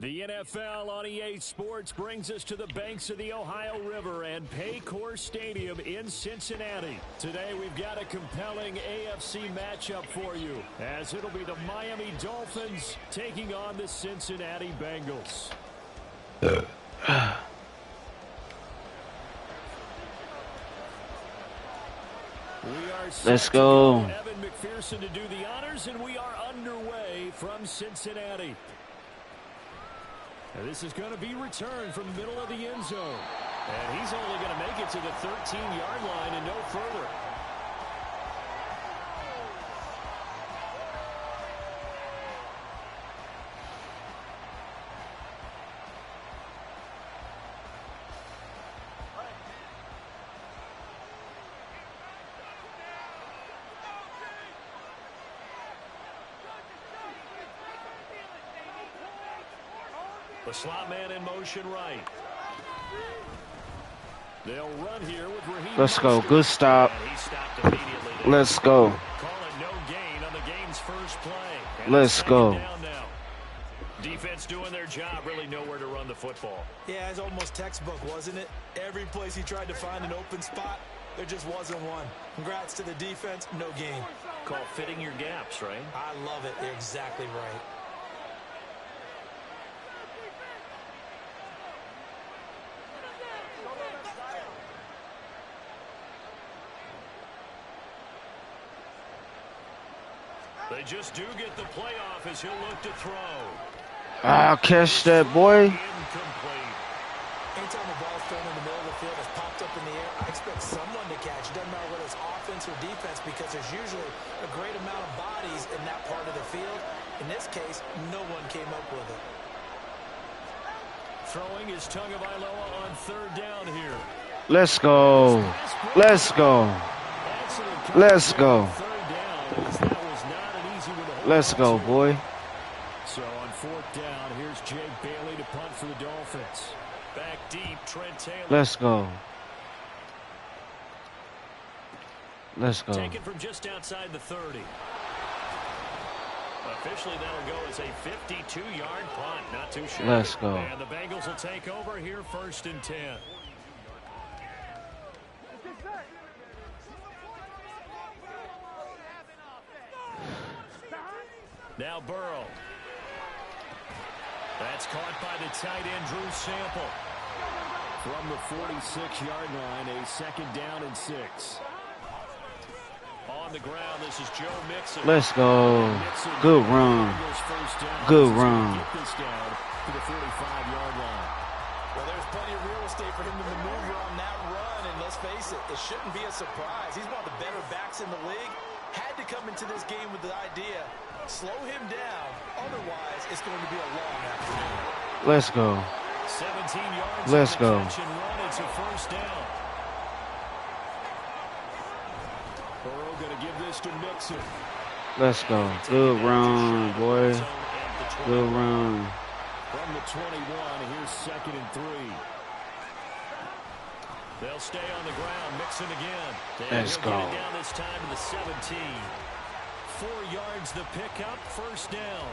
The NFL on EA Sports brings us to the banks of the Ohio River and Paycor Stadium in Cincinnati. Today we've got a compelling AFC matchup for you, as it'll be the Miami Dolphins taking on the Cincinnati Bengals. Let's go. Evan McPherson to do the honors, and we are underway from Cincinnati. And this is going to be returned from the middle of the end zone. And he's only going to make it to the 13-yard line and no further. The slot man in motion right. They'll run here with Raheem. Let's go. Good stop. Let's go. Call it no gain on the game's first play. Let's go. Defense doing their job, really nowhere to run the football. Yeah, it's almost textbook, wasn't it? Every place he tried to find an open spot, there just wasn't one. Congrats to the defense, no gain. Call fitting your gaps, right? I love it. You're exactly right. They just do get the playoff as he'll look to throw. Ah, catch that, boy. Incomplete. Anytime the ball's thrown in the middle of the field, it's popped up in the air, I expect someone to catch. It doesn't matter whether it's offense or defense, because there's usually a great amount of bodies in that part of the field. In this case, no one came up with it. Throwing is Tagovailoa on third down here. Let's go. Let's go. Let's go. Let's go, boy. So on fourth down, here's Jake Bailey to punt for the Dolphins. Back deep, Trent Taylor. Let's go. Let's go. Taken from just outside the 30. Officially, that'll go as a 52-yard punt. Not too sure. Let's go. And the Bengals will take over here first and 10. Now Burrow. That's caught by the tight end, Drew Sample. From the 46-yard line, a second down and 6. On the ground, this is Joe Mixon. Let's go. Good run. Good run. Get this down to the 45-yard line. Well, there's plenty of real estate for him to maneuver on that run, and let's face it, it shouldn't be a surprise. He's one of the better backs in the league. Had to come into this game with the idea, slow him down, otherwise it's going to be a long afternoon. Let's go. 17 yards. Let's go. Run, it's a first down. Burrow going to give this to Mixon. Let's go. Good run, boy. Good run. From the 21, here's second and 3. They'll stay on the ground. Mixon again. Let's go. Get it down this time to the 17. 4 yards the pickup, first down.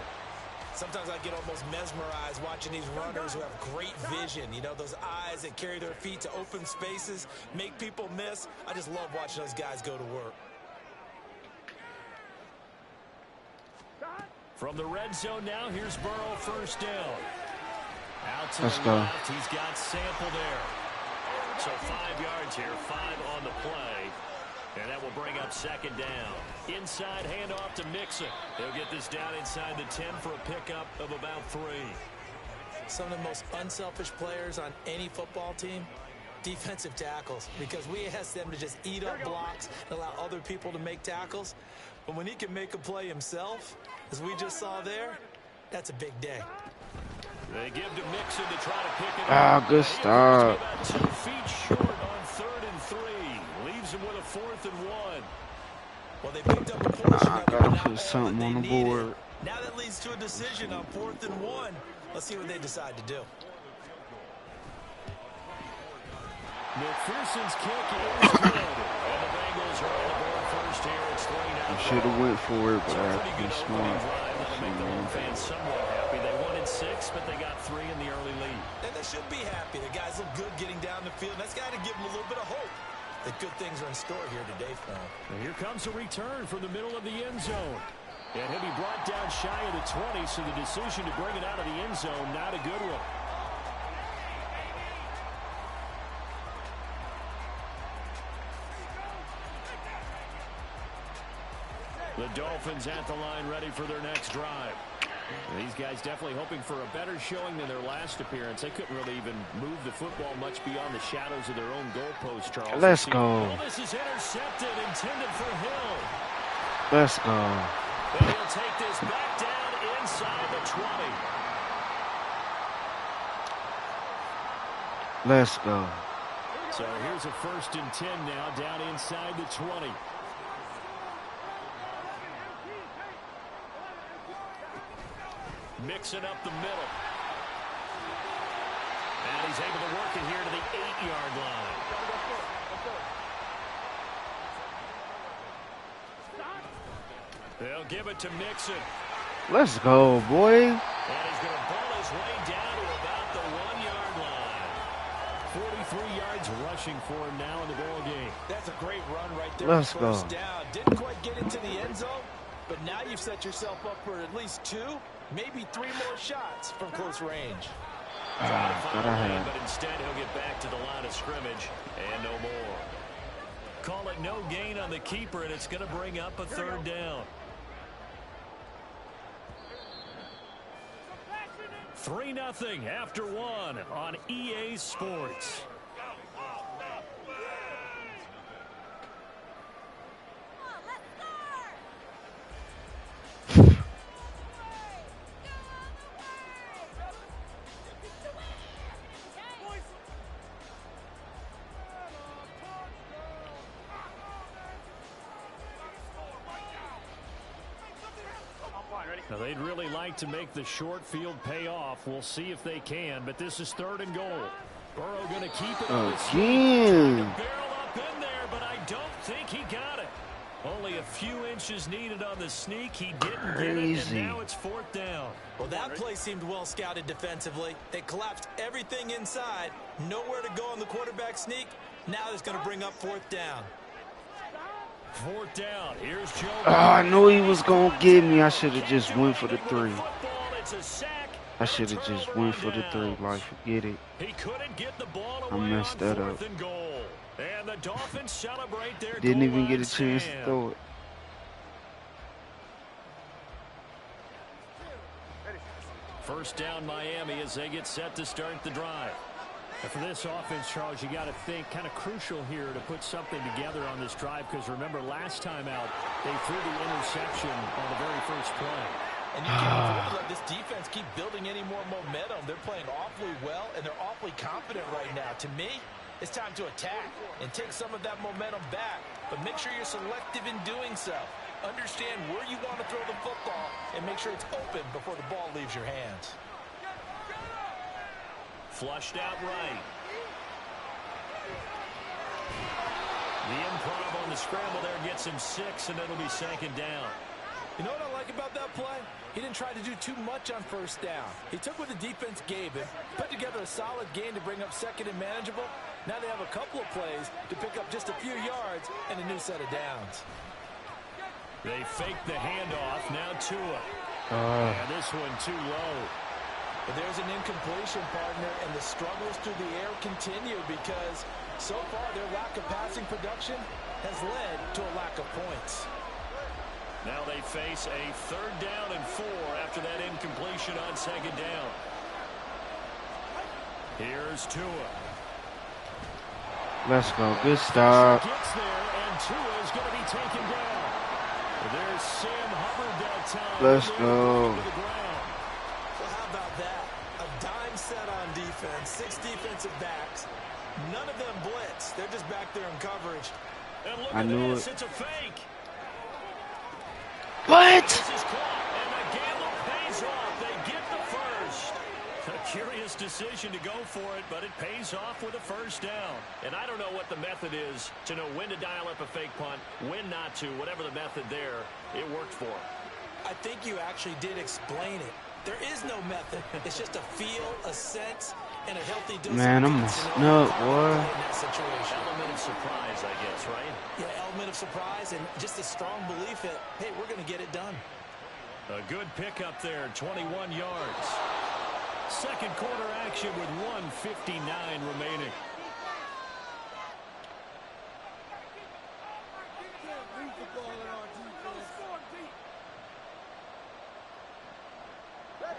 Sometimes I get almost mesmerized watching these runners who have great vision. You know, those eyes that carry their feet to open spaces, make people miss. I just love watching those guys go to work. From the red zone now, here's Burrow, first down. Out to Let's the go. left, he's got Sample there. So 5 yards here, 5 on the play. And that will bring up second down. Inside handoff to Mixon. They'll get this down inside the 10 for a pickup of about 3. Some of the most unselfish players on any football team, defensive tackles, because we ask them to just eat up blocks and allow other people to make tackles. But when he can make a play himself, as we just saw there, that's a big day. They give to Mixon to try to pick it up. Ah, good start. About 2 feet short on third and 3. Leaves him with a 4th and 1. Well, they picked up a portion of it, gotta but put not something all on that the they needed. board. Now that leads to a decision on 4th and 1. Let's see what they decide to do. McPherson's kick is good. And the Bengals are on the board first here. It's 3-0. I should have went for it, but I had to be smart. to make the home fans somewhat happy. They wanted 6, but they got 3 in the early lead. And they should be happy. The guys look good getting down the field. That's got to give them a little bit of hope that good things are in store here today for them. And here comes a return from the middle of the end zone. And he'll be brought down shy of the 20, so the decision to bring it out of the end zone, not a good one. The Dolphins at the line ready for their next drive. And these guys definitely hoping for a better showing than their last appearance. They couldn't really even move the football much beyond the shadows of their own goalpost, Charles. Let's go. Well, this is intercepted, intended for Hill. Let's go. And he'll take this back down inside the 20. Let's go. So here's a 1st and 10 now, down inside the 20. Mixing up the middle. And he's able to work it here to the 8-yard line. They'll give it to Mixon. Let's go, boy. And he's going to ball his way down to about the 1-yard line. 43 yards rushing for him now in the ball game. That's a great run right there. Let's first go. down. Didn't quite get into the end zone, but now you've set yourself up for at least 2, maybe 3 more shots from close range. But instead he'll get back to the line of scrimmage and no more. Call it no gain on the keeper, and it's going to bring up a 3rd down. 3-0 after 1 on EA Sports. Now, they'd really like to make the short field pay off. We'll see if they can, but this is 3rd and goal. Burrow going to keep it on his feet. Trying to barrel up in there, but I don't think he got it. Only a few inches needed on the sneak. He didn't get it, and now it's 4th down. Well, that play seemed well scouted defensively. They collapsed everything inside. Nowhere to go on the quarterback sneak. Now it's going to bring up 4th down. 4th down. Here's Joe. Oh, I knew he was going to get me. I should have just went for the 3. I should have just went for the 3. Like, forget it. He couldn't get the ball I away messed on that 4th up. and goal. And the Dolphins celebrate their Didn't goal even get a line chance to stand. throw it. First down Miami as they get set to start the drive. And for this offense, Charles, you got to think kind of crucial here to put something together on this drive, because remember last time out they threw the interception on the very first play. And you can't afford to let this defense keep building any more momentum. They're playing awfully well, and they're awfully confident right now. To me, it's time to attack and take some of that momentum back, but make sure you're selective in doing so. Understand where you want to throw the football and make sure it's open before the ball leaves your hands. Flushed out right. The improv on the scramble there gets him 6, and it'll be 2nd down. You know what I like about that play? He didn't try to do too much on first down. He took what the defense gave him, put together a solid gain to bring up 2nd and manageable. Now they have a couple of plays to pick up just a few yards and a new set of downs. They fake the handoff. Now Tua. And this one too low. But there's an incompletion, partner, and the struggles through the air continue because so far their lack of passing production has led to a lack of points. Now they face a 3rd down and 4 after that incompletion on 2nd down. Here's Tua. Let's go. Good stop. Gets there, and Tua is going to be taken down. There's Sam Hubbard that time. Let's go. Well, how about that? A dime set on defense, 6 defensive backs. None of them blitz. They're just back there in coverage. And look I at knew this. it. It's a fake. What? This is caught, and the gamble pays off. They get the first. A curious decision to go for it, but it pays off with a 1st down. And I don't know what the method is to know when to dial up a fake punt, when not to. Whatever the method there, it worked for him. I think you actually did explain it. There is no method. It's just a feel, a sense, and a healthy dose. Man, I'm messing up, boy. Element of surprise, I guess, right? Yeah, element of surprise and just a strong belief that, hey, we're going to get it done. A good pickup there, 21 yards. Second quarter action with 1:59 remaining.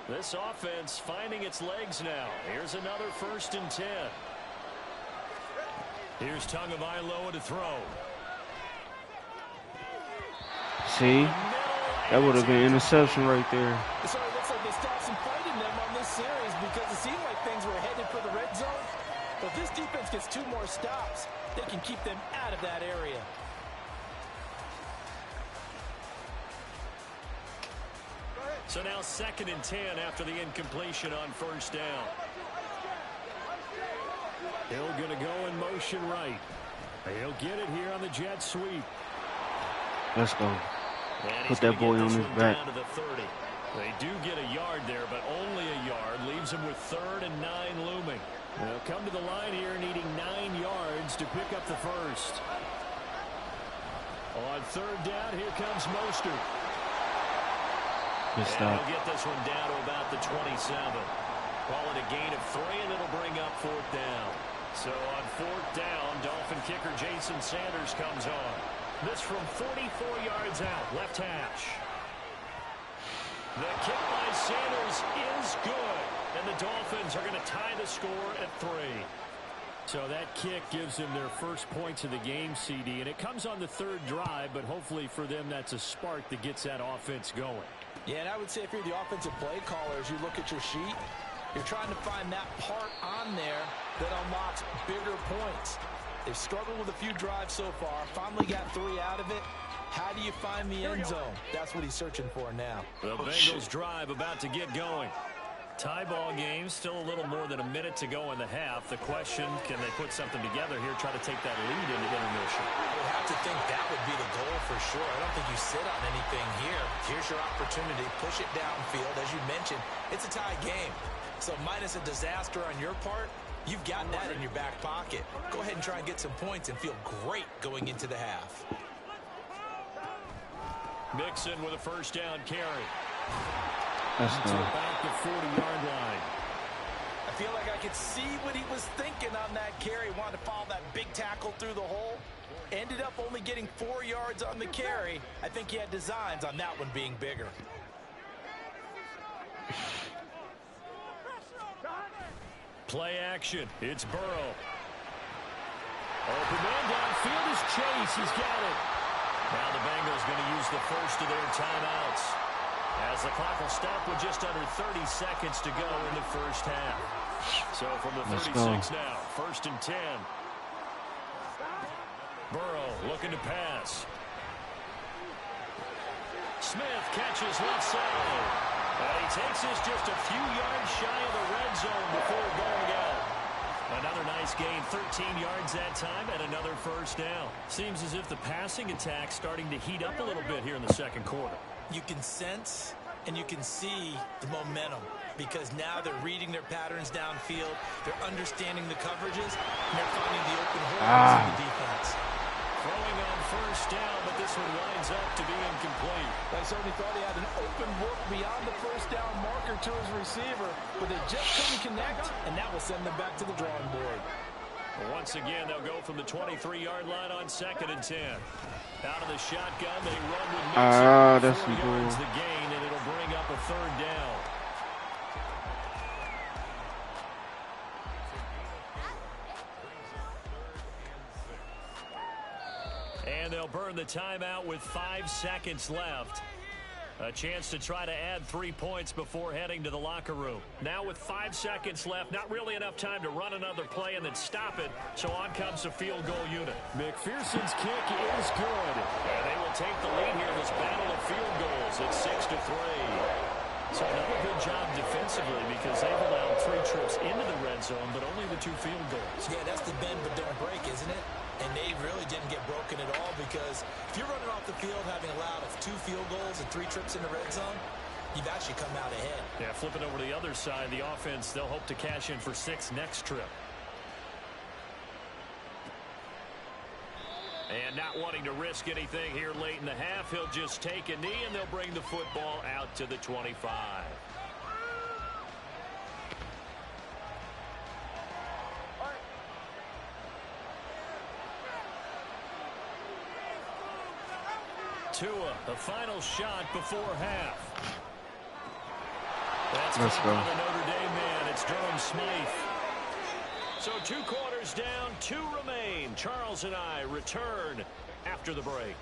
This offense finding its legs now. Here's another 1st and 10. Here's Tagovailoa to throw. See? That would have been interception right there. So it looks like they stopped some fight in them on this series because it seemed like things were headed for the red zone. But if this defense gets 2 more stops, they can keep them out of that area. So now 2nd and 10 after the incompletion on 1st down. Hill going to go in motion right. He'll get it here on the jet sweep. Let's go. Put that boy on his back. To the 30. They do get a yard there, but only a yard. Leaves him with 3rd and 9 looming. They'll come to the line here needing 9 yards to pick up the first. On 3rd down, here comes Mostert. Good and stop. he'll get this one down to about the 27. Call it a gain of 3, and it'll bring up 4th down. So on 4th down, Dolphin kicker Jason Sanders comes on. This from 44 yards out, left hash. The kick by Sanders is good, and the Dolphins are going to tie the score at 3. So that kick gives them their first points of the game, CD, and it comes on the 3rd drive, but hopefully for them that's a spark that gets that offense going. Yeah, and I would say if you're the offensive play caller, as you look at your sheet, you're trying to find that part on there that unlocks bigger points. They've struggled with a few drives so far, finally got 3 out of it. How do you find the end zone? That's what he's searching for now. The Bengals drive about to get going. Tie ball game, still a little more than a minute to go in the half. The question, can they put something together here, try to take that lead into intermission? I would have to think that would be the goal for sure. I don't think you sit on anything here. Here's your opportunity. Push it downfield. As you mentioned, it's a tie game. So minus a disaster on your part, you've got that in your back pocket. Go ahead and try and get some points and feel great going into the half. Mixon with a 1st down carry. Let's go. Back the 40-yard line. I feel like I could see what he was thinking on that carry. Wanted to follow that big tackle through the hole. Ended up only getting 4 yards on the carry. I think he had designs on that one being bigger. Play action. It's Burrow. Open man downfield is Chase. He's got it. Now the Bengals going to use the first of their timeouts, as the clock will stop with just under 30 seconds to go in the first half. So from the 36 now, 1st and 10. Burrow looking to pass. Smith catches left side. And he takes this just a few yards shy of the red zone before going out. Another nice gain, 13 yards that time, and another 1st down. Seems as if the passing attack's starting to heat up a little bit here in the 2nd quarter. You can sense and you can see the momentum because now they're reading their patterns downfield, they're understanding the coverages, and they're finding the open holes in the defense. Throwing on 1st down, but this one winds up to be incomplete. I certainly thought he had an open look beyond the 1st down marker to his receiver, but they just couldn't connect, and that will send them back to the drawing board. Once again, they'll go from the 23-yard line on 2nd and 10. Out of the shotgun, they run with Mixon. That's 4 yards cool. the gain, and it'll bring up a 3rd down. And they'll burn the timeout with 5 seconds left. A chance to try to add 3 points before heading to the locker room. Now with 5 seconds left, not really enough time to run another play and then stop it. So on comes the field goal unit. McPherson's kick is good. And they will take the lead here in this battle of field goals. It's 6-3. So another good job defensively because they've allowed 3 trips into the red zone, but only the 2 field goals. Yeah, that's the bend but don't break, isn't it? And they really didn't get broken at all, because if you're running off the field having allowed 2 field goals and 3 trips in the red zone, you've actually come out ahead. Yeah, flipping over to the other side, the offense, they'll hope to cash in for 6 next trip. And not wanting to risk anything here late in the half, he'll just take a knee, and they'll bring the football out to the 25. Tua, the final shot before half. That's Let's go. The Notre Dame man. It's Durham Smythe. So 2 quarters down, 2 remain. Charles and I return after the break.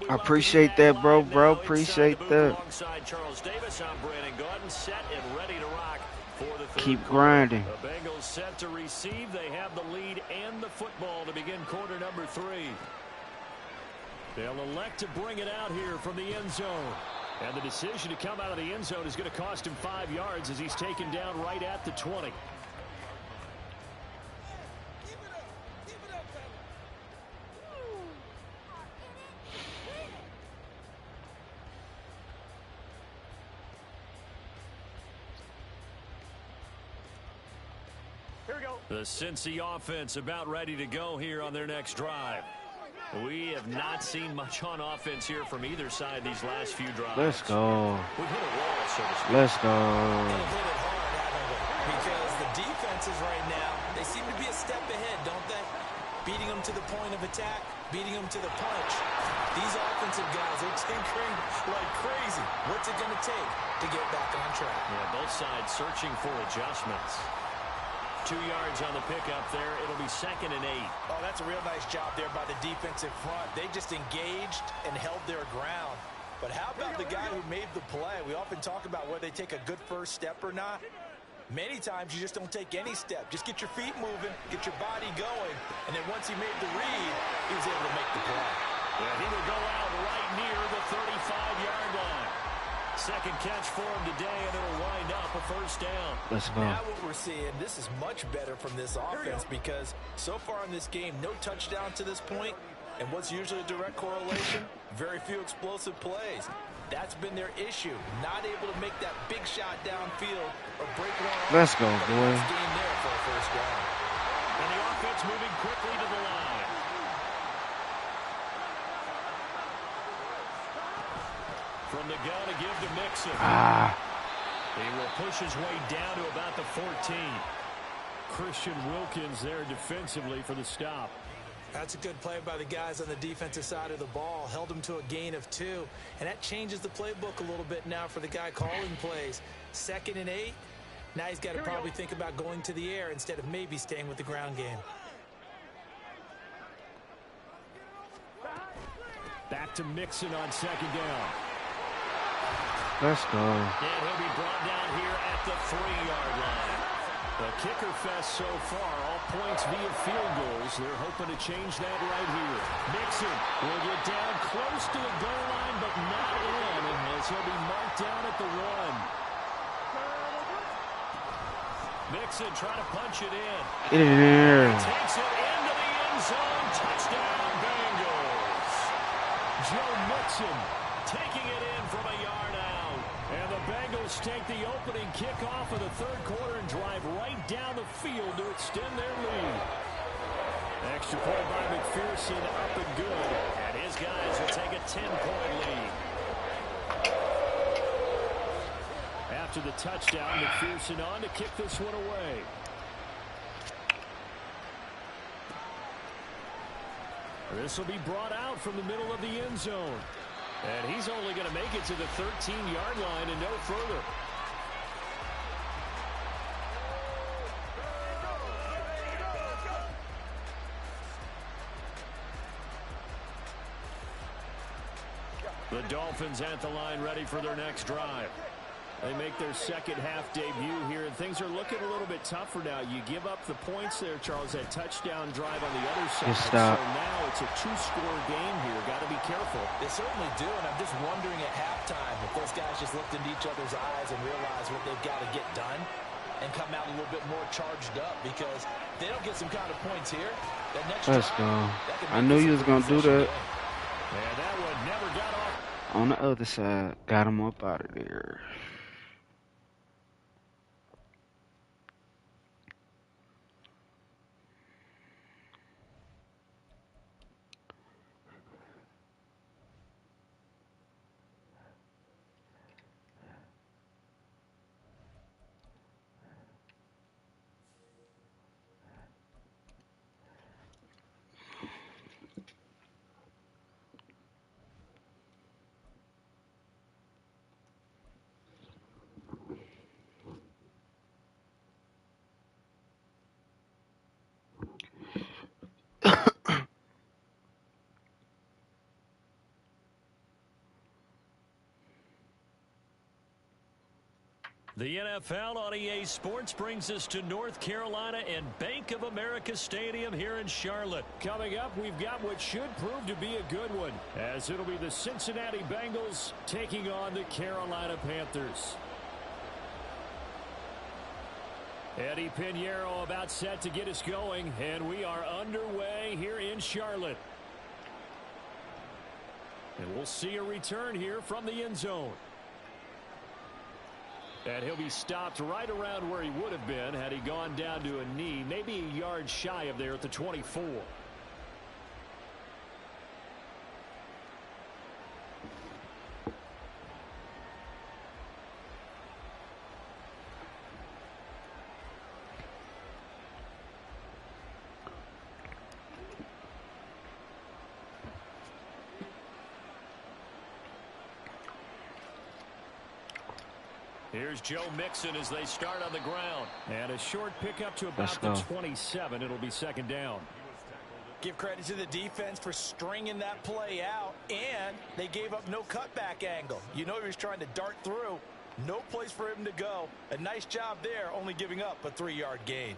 I appreciate that, bro. Appreciate that. Alongside Charles Davis, I'm Brandon Gordon, set and ready to rock for the third Keep quarter. grinding. The Bengals set to receive. They have the lead and the football to begin quarter number 3. They'll elect to bring it out here from the end zone. And the decision to come out of the end zone is going to cost him 5 yards as he's taken down right at the 20. The Cincy offense about ready to go here on their next drive. We have not seen much on offense here from either side these last few drives. Let's go. We've hit a wall, so to speak. Let's go. They hit it hard, haven't they? Because the defenses right now, they seem to be a step ahead, don't they? Beating them to the point of attack, beating them to the punch. These offensive guys are tinkering like crazy. What's it going to take to get back on track? Yeah, both sides searching for adjustments. 2 yards on the pickup there. It'll be 2nd and 8. Oh, that's a real nice job there by the defensive front. They just engaged and held their ground. But how about the guy who made the play? We often talk about whether they take a good first step or not. Many times you just don't take any step. Just get your feet moving, get your body going, and then once he made the read, he was able to make the play. Yeah, he will go out right near the 35-yard line. Second catch for him today, and it'll wind up a first down. Let's go. Now what we're seeing, this is much better from this offense, because so far in this game, no touchdown to this point, and what's usually a direct correlation? Very few explosive plays. That's been their issue. Not able to make that big shot downfield or break one off. Let's go, boy. Nice game there for a first down. And the offense moving quickly to the line. From the gun to give to Mixon. He will push his way down to about the 14. Christian Wilkins there defensively for the stop. That's a good play by the guys on the defensive side of the ball. Held him to a gain of 2. And that changes the playbook a little bit now for the guy calling plays. 2nd and 8. Now he's got to probably think about going to the air instead of maybe staying with the ground game. Back to Mixon on 2nd down. Let's go. And he'll be brought down here at the 3-yard line. The kicker fest so far, all points via field goals. They're hoping to change that right here. Mixon will get down close to the goal line, but not in, as he'll be marked down at the 1. Mixon trying to punch it in. Takes it into the end zone. Touchdown, Bengals. Joe Mixon taking it in from a yard out. And the Bengals take the opening kickoff of the third quarter and drive right down the field to extend their lead. Extra point by McPherson, up and good. And his guys will take a 10-point lead. After the touchdown, McPherson on to kick this one away. This will be brought out from the middle of the end zone. And he's only going to make it to the 13-yard line and no further. The Dolphins at the line ready for their next drive. They make their second half debut here, and things are looking a little bit tougher now. You give up the points there, Charles, that touchdown drive on the other side. So now it's a two-score game here. Got to be careful. They certainly do, and I'm just wondering at halftime if those guys just looked into each other's eyes and realized what they've got to get done and come out a little bit more charged up, because if they don't get some kind of points here, that next Let's go. I knew you was going to do that. And that one never got off. On the other side, got him up out of there. The NFL on EA Sports brings us to North Carolina and Bank of America Stadium here in Charlotte. Coming up, we've got what should prove to be a good one, as it'll be the Cincinnati Bengals taking on the Carolina Panthers. Eddie Pinheiro about set to get us going, and we are underway here in Charlotte. And we'll see a return here from the end zone. And he'll be stopped right around where he would have been had he gone down to a knee, maybe a yard shy of there at the 24. Here's Joe Mixon as they start on the ground. And a short pickup to about the 27. It'll be second down. Give credit to the defense for stringing that play out, and they gave up no cutback angle. You know he was trying to dart through. No place for him to go. A nice job there, only giving up a 3-yard gain.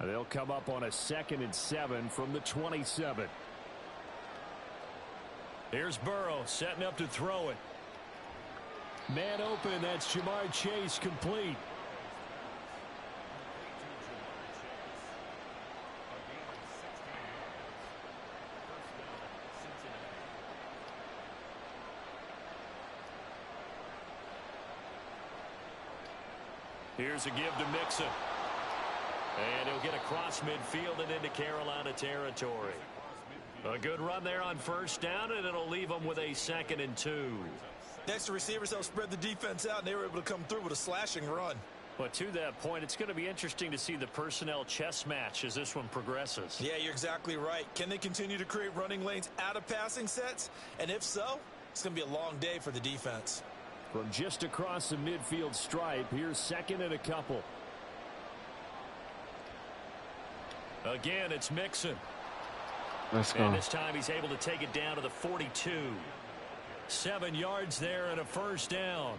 They'll come up on a 2nd and 7 from the 27. Here's Burrow setting up to throw it. Man open, that's Jamar Chase, complete. Here's a give to Mixon. And he'll get across midfield and into Carolina territory. A good run there on first down, and it'll leave them with a 2nd and 2. Next, the receivers helped spread the defense out, and they were able to come through with a slashing run. But to that point, it's going to be interesting to see the personnel chess match as this one progresses. Yeah, you're exactly right. Can they continue to create running lanes out of passing sets? And if so, it's going to be a long day for the defense. From just across the midfield stripe, here's 2nd and a couple. Again, it's Mixon. Let's go. And this time he's able to take it down to the 42. 7 yards there and a first down.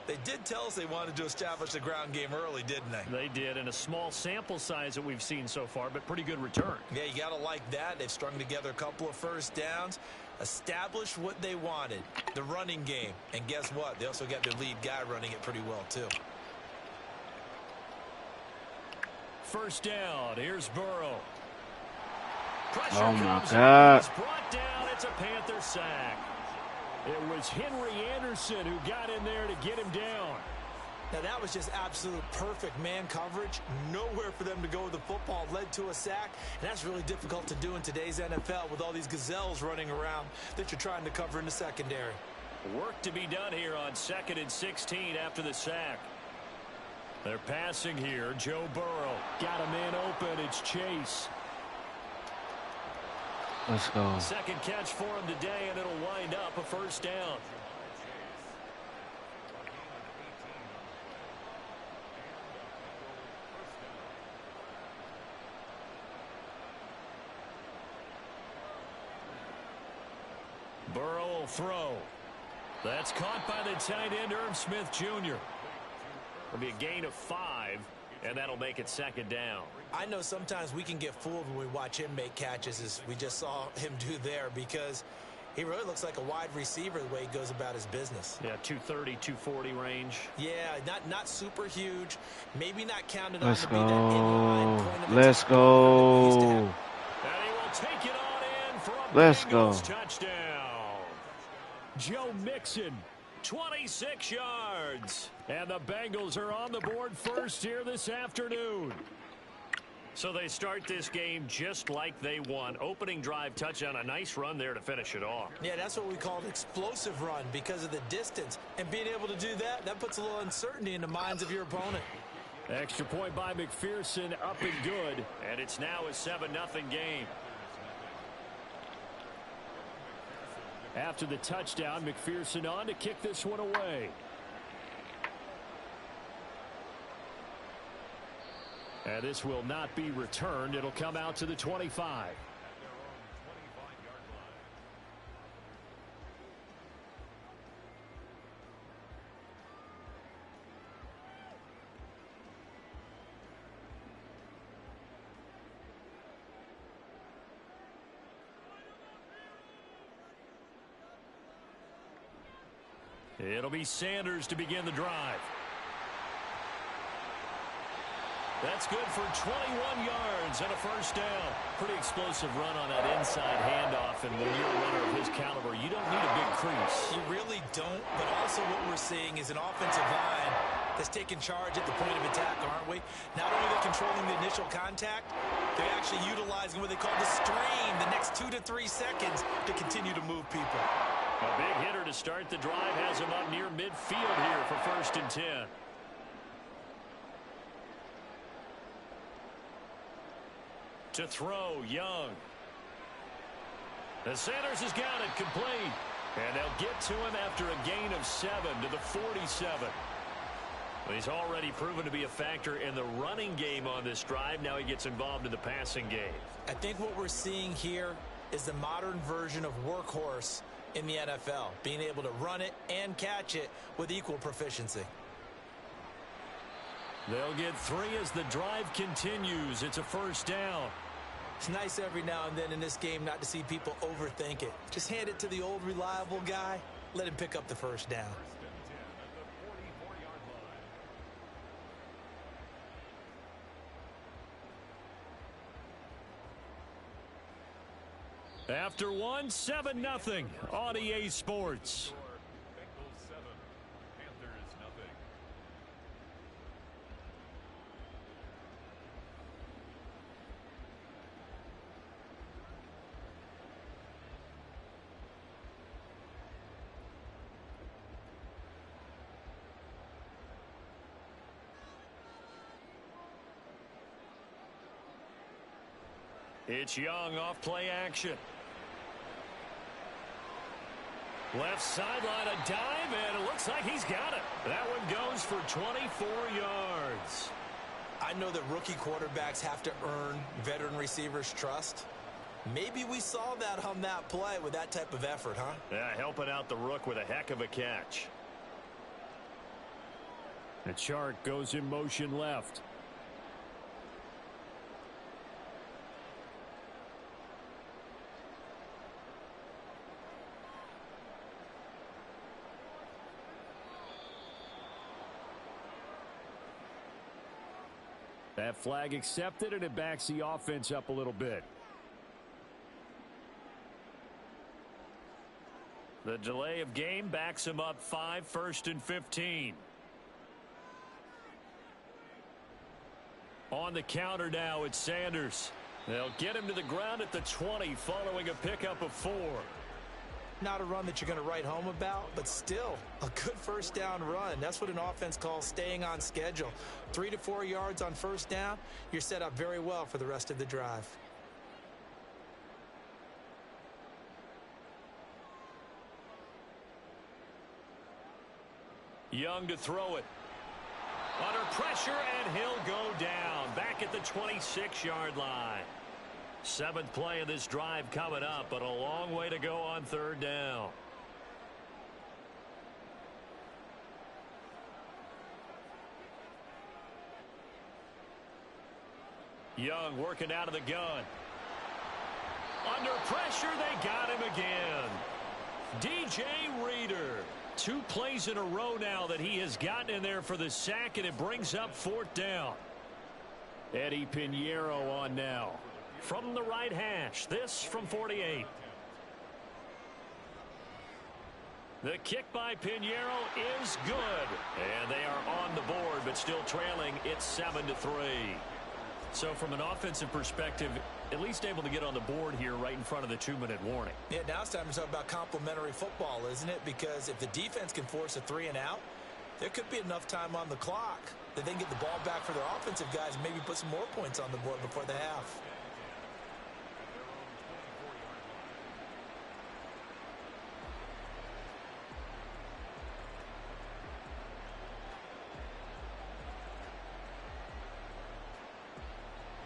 They did tell us they wanted to establish the ground game early, didn't they? They did, in a small sample size that we've seen so far, but pretty good return. Yeah, you got to like that. They've strung together a couple of first downs, established what they wanted, the running game. And guess what? They also got their lead guy running it pretty well, too. First down. Here's Burrow. Pressure oh, my comes God. It's brought down. It's a Panther sack. It was Henry Anderson who got in there to get him down. Now, that was just absolute perfect man coverage. Nowhere for them to go with the football. Led to a sack, and that's really difficult to do in today's NFL with all these gazelles running around that you're trying to cover in the secondary. Work to be done here on 2nd and 16 after the sack. They're passing here. Joe Burrow got a man open. It's Chase. Let's go. Second catch for him today, and it'll wind up a first down. Burrow will throw. That's caught by the tight end, Irv Smith Jr. It'll be a gain of 5, and that'll make it second down. I know sometimes we can get fooled when we watch him make catches, as we just saw him do there, because he really looks like a wide receiver the way he goes about his business. Yeah, 230, 240 range. Yeah, not super huge. Maybe not counted Let's on to be that inline point of Let's attack go. that he used to have. And he will take it on in for a Let's Bengals go. touchdown. Joe Mixon, 26 yards. And the Bengals are on the board first here this afternoon. So they start this game just like they won. Opening drive touchdown, a nice run there to finish it off. Yeah, that's what we call an explosive run because of the distance. And being able to do that puts a little uncertainty in the minds of your opponent. Extra point by McPherson, up and good. And it's now a 7-0 game. After the touchdown, McPherson on to kick this one away. And this will not be returned. It'll come out to the 25. It'll be Sanders to begin the drive. That's good for 21 yards and a first down. Pretty explosive run on that inside handoff, and when you're a runner of his caliber, you don't need a big crease. You really don't, but also what we're seeing is an offensive line that's taking charge at the point of attack, aren't we? Not only are they controlling the initial contact, they're actually utilizing what they call the stream, the next 2 to 3 seconds to continue to move people. A big hitter to start the drive has him up near midfield here for 1st and 10. To throw, Young. And Sanders has got it complete. And they'll get to him after a gain of 7 to the 47. Well, he's already proven to be a factor in the running game on this drive. Now he gets involved in the passing game. I think what we're seeing here is the modern version of workhorse in the NFL, being able to run it and catch it with equal proficiency. They'll get 3 as the drive continues. It's a first down. It's nice every now and then in this game not to see people overthink it. Just hand it to the old reliable guy. Let him pick up the first down. After one, 7-0 on EA Sports. It's Young off play action. Left sideline, a dive, and it looks like he's got it. That one goes for 24 yards. I know that rookie quarterbacks have to earn veteran receivers' trust. Maybe we saw that on that play with that type of effort, huh? Yeah, helping out the rook with a heck of a catch. The Chark goes in motion left. That flag accepted, and it backs the offense up a little bit. The delay of game backs him up 5, 1st and 15. On the counter now, it's Sanders. They'll get him to the ground at the 20 following a pickup of 4. Not a run that you're going to write home about, but still a good first down run. That's what an offense calls staying on schedule. 3 to 4 yards on first down, you're set up very well for the rest of the drive. Young to throw it. Under pressure, and he'll go down. Back at the 26-yard line. Seventh play of this drive coming up, but a long way to go on third down. Young working out of the gun. Under pressure, they got him again. DJ Reader. 2 plays in a row now that he has gotten in there for the sack, and it brings up fourth down. Eddie Pinheiro on now. From the right hash, this from 48. The kick by Pinheiro is good. And they are on the board, but still trailing. It's 7-3. So from an offensive perspective, at least able to get on the board here right in front of the 2-minute warning. Yeah, now it's time to talk about complementary football, isn't it? Because if the defense can force a 3-and-out, there could be enough time on the clock that they can get the ball back for their offensive guys and maybe put some more points on the board before the half.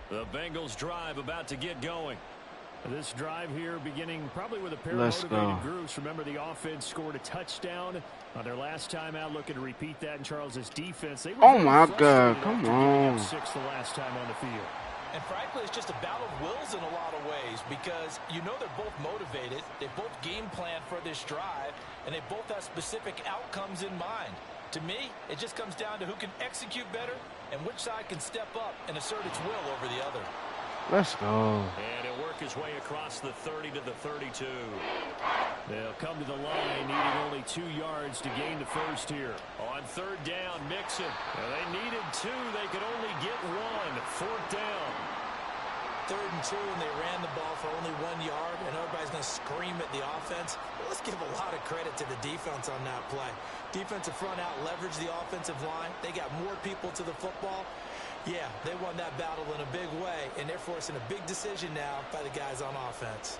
The Bengals drive about to get going. This drive here beginning probably with a pair of motivated groups. Remember, the offense scored a touchdown on their last time out, looking to repeat that in Charles's defense. Oh my God, come on. 6 the last time on the field. And frankly, it's just a battle of wills in a lot of ways, because you know they're both motivated, they both game plan for this drive, and they both have specific outcomes in mind. To me, it just comes down to who can execute better and which side can step up and assert its will over the other. Let's go. And he'll work his way across the 30 to the 32. They'll come to the line needing only 2 yards to gain the first here. On third down, Mixon. They needed 2. They could only get 1. Fourth down. 3rd and 2, and they ran the ball for only 1 yard, and everybody's going to scream at the offense. But let's give a lot of credit to the defense on that play. Defensive front out leveraged the offensive line. They got more people to the football. Yeah, they won that battle in a big way, and they're forcing a big decision now by the guys on offense.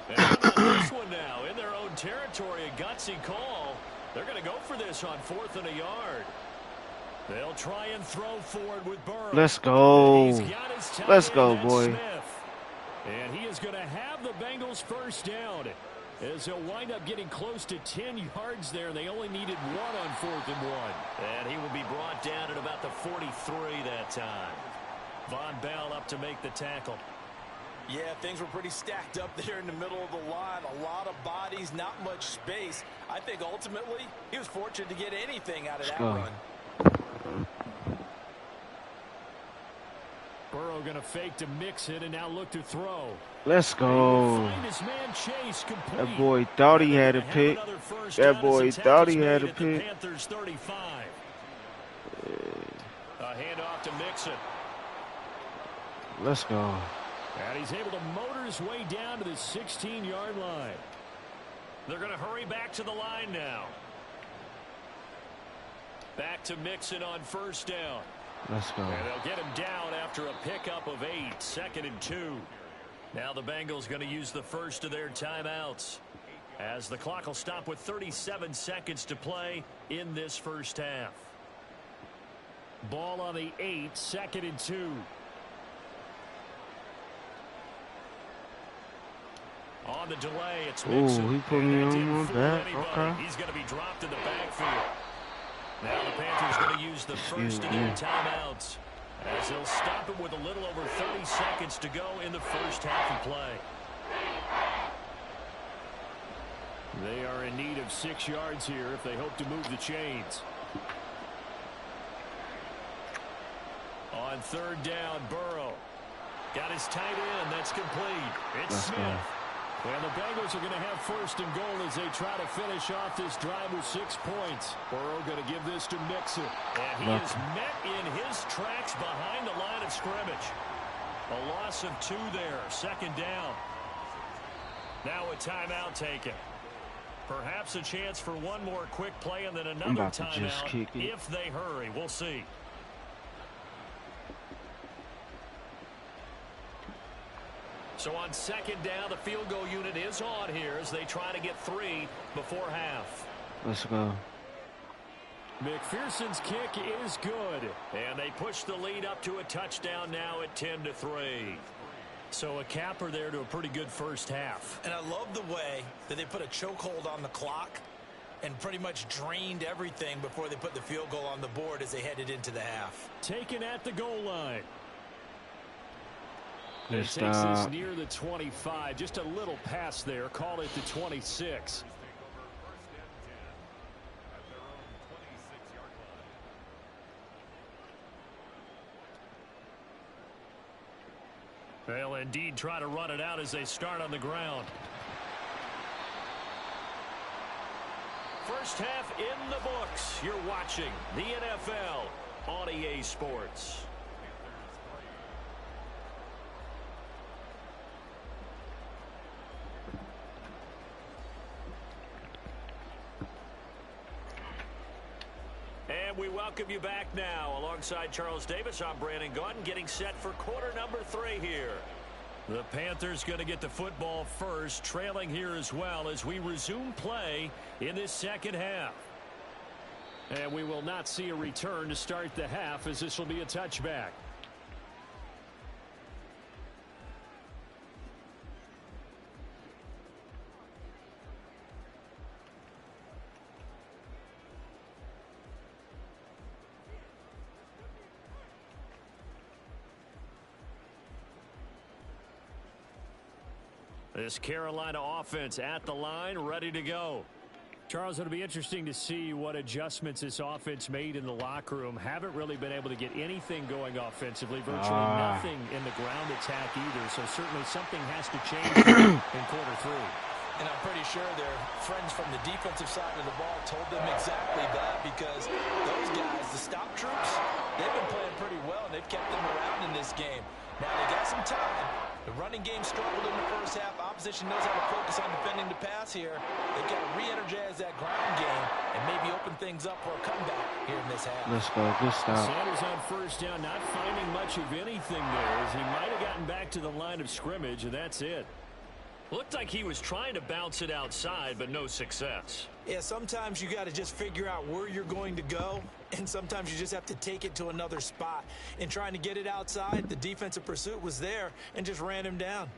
And this one now in their own territory, a gutsy call. They're going to go for this on 4th and a yard. They'll try and throw forward with Burrow. Let's go. Let's go, boy. Smith. And he is going to have the Bengals first down, as he'll wind up getting close to 10 yards there. They only needed 1 on 4th and 1. And he will be brought down at about the 43 that time. Von Bell up to make the tackle. Yeah, things were pretty stacked up there in the middle of the line. A lot of bodies, not much space. I think ultimately he was fortunate to get anything out of that run. Burrow going to fake to mix it and now look to throw. Let's go. That boy thought he had a pick. That boy thought he had a pick. Panthers 35. A handoff to Mixon. Let's go. And he's able to motor his way down to the 16-yard line. They're going to hurry back to the line now. Back to Mixon on first down. Let's go. And they'll get him down after a pickup of 8. 2nd and 2. Now the Bengals going to use the first of their timeouts, as the clock will stop with 37 seconds to play in this first half. Ball on the 8. 2nd and 2. On the delay, it's Mixon. Ooh, he put me on my back. Okay. He's going to be dropped in the backfield. Now the Panthers going to use the first of their timeouts, as they'll stop it with a little over 30 seconds to go in the first half of play. They are in need of 6 yards here if they hope to move the chains. On third down, Burrow got his tight end. That's complete. It's Smith. And the Bengals are going to have first and goal as they try to finish off this drive with 6 points. Burrow going to give this to Mixon. And he is met in his tracks behind the line of scrimmage. A loss of 2 there. 2nd down. Now a timeout taken. Perhaps a chance for one more quick play and then another timeout if they hurry. We'll see. So on 2nd down, the field goal unit is on here as they try to get 3 before half. Let's go. McPherson's kick is good. And they push the lead up to a touchdown now at 10-3. So a capper there to a pretty good first half. And I love the way that they put a chokehold on the clock and pretty much drained everything before they put the field goal on the board as they headed into the half. Taken at the goal line. It takes Good this stop. near the 25. Just a little pass there. Call it the 26. They'll indeed try to run it out as they start on the ground. First half in the books. You're watching the NFL on EA Sports. And we welcome you back now. Alongside Charles Davis, I'm Brandon Gaudin, getting set for quarter number 3 here. The Panthers going to get the football first, trailing here as well as we resume play in this second half. And we will not see a return to start the half, as this will be a touchback. This Carolina offense at the line, ready to go. Charles, it'll be interesting to see what adjustments this offense made in the locker room. Haven't really been able to get anything going offensively. Virtually nothing in the ground attack either. So certainly something has to change in quarter 3. And I'm pretty sure their friends from the defensive side of the ball told them exactly that, because those guys, the stop troops, they've been playing pretty well, and they've kept them around in this game. Now they got some time. The running game struggled in the first half. Opposition knows how to focus on defending the pass here. They've got to re-energize that ground game and maybe open things up for a comeback here in this half. Let's go. Good stop. Sanders on first down, not finding much of anything there, as he might have gotten back to the line of scrimmage, and that's it. Looked like he was trying to bounce it outside, but no success. Yeah, sometimes you got to just figure out where you're going to go, and sometimes you just have to take it to another spot. In trying to get it outside, the defensive pursuit was there and just ran him down.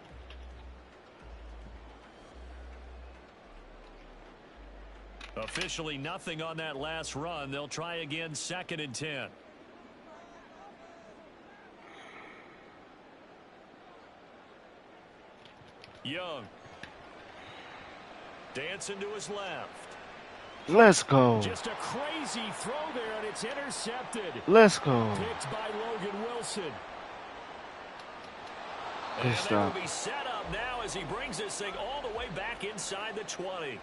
Officially nothing on that last run. They'll try again, 2nd and 10. Young. Dancing to his left. Let's go. Just a crazy throw there, and it's intercepted. Let's go. Picked by Logan Wilson. Good And stop. they'll be set up now as he brings this thing all the way back inside the 20.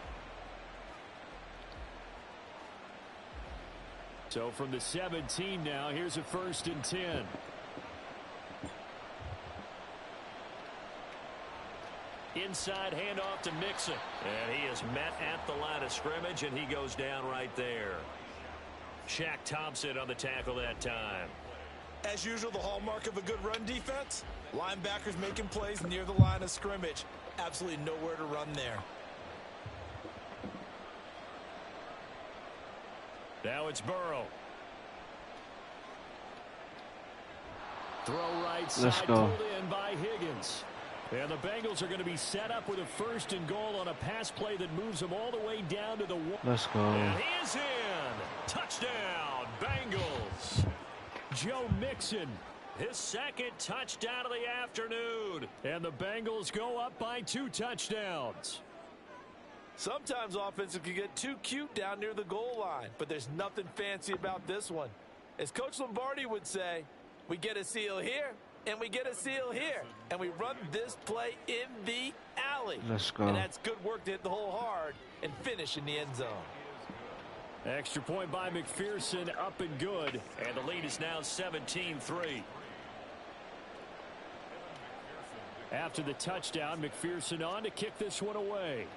So from the 17 now, here's a 1st and 10. Inside handoff to Mixon. And he is met at the line of scrimmage, and he goes down right there. Shaq Thompson on the tackle that time. As usual, the hallmark of a good run defense, linebackers making plays near the line of scrimmage. Absolutely nowhere to run there. Now it's Burrow. Throw right side, Let's go. pulled in by Higgins. And the Bengals are going to be set up with a 1st and goal on a pass play that moves them all the way down to the 1. Let's go. And he is in. Touchdown, Bengals. Joe Mixon, his 2nd touchdown of the afternoon. And the Bengals go up by 2 touchdowns. Sometimes offenses can get too cute down near the goal line, but there's nothing fancy about this one. As Coach Lombardi would say, we get a seal here, and we get a seal here, and we run this play in the alley. Let's go. And that's good work to hit the hole hard and finish in the end zone. Extra point by McPherson, up and good. And the lead is now 17-3. After the touchdown, McPherson on to kick this one away.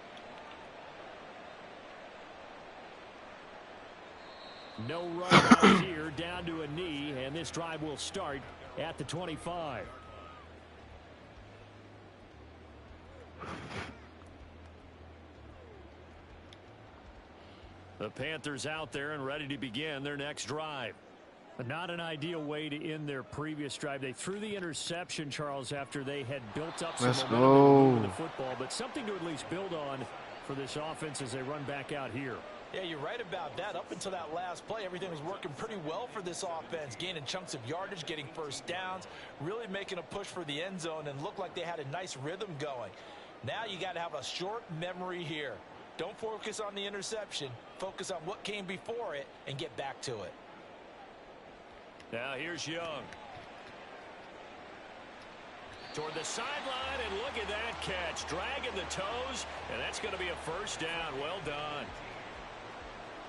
No run out here, down to a knee, and this drive will start at the 25. The Panthers out there and ready to begin their next drive. But not an ideal way to end their previous drive. They threw the interception, Charles, after they had built up some momentum in the football, but something to at least build on for this offense as they run back out here. Yeah, you're right about that. Up until that last play, everything was working pretty well for this offense, gaining chunks of yardage, getting first downs, really making a push for the end zone, and looked like they had a nice rhythm going. Now you got to have a short memory here. Don't focus on the interception. Focus on what came before it and get back to it. Now here's Young. Toward the sideline, and look at that catch. Dragging the toes, and that's going to be a first down. Well done.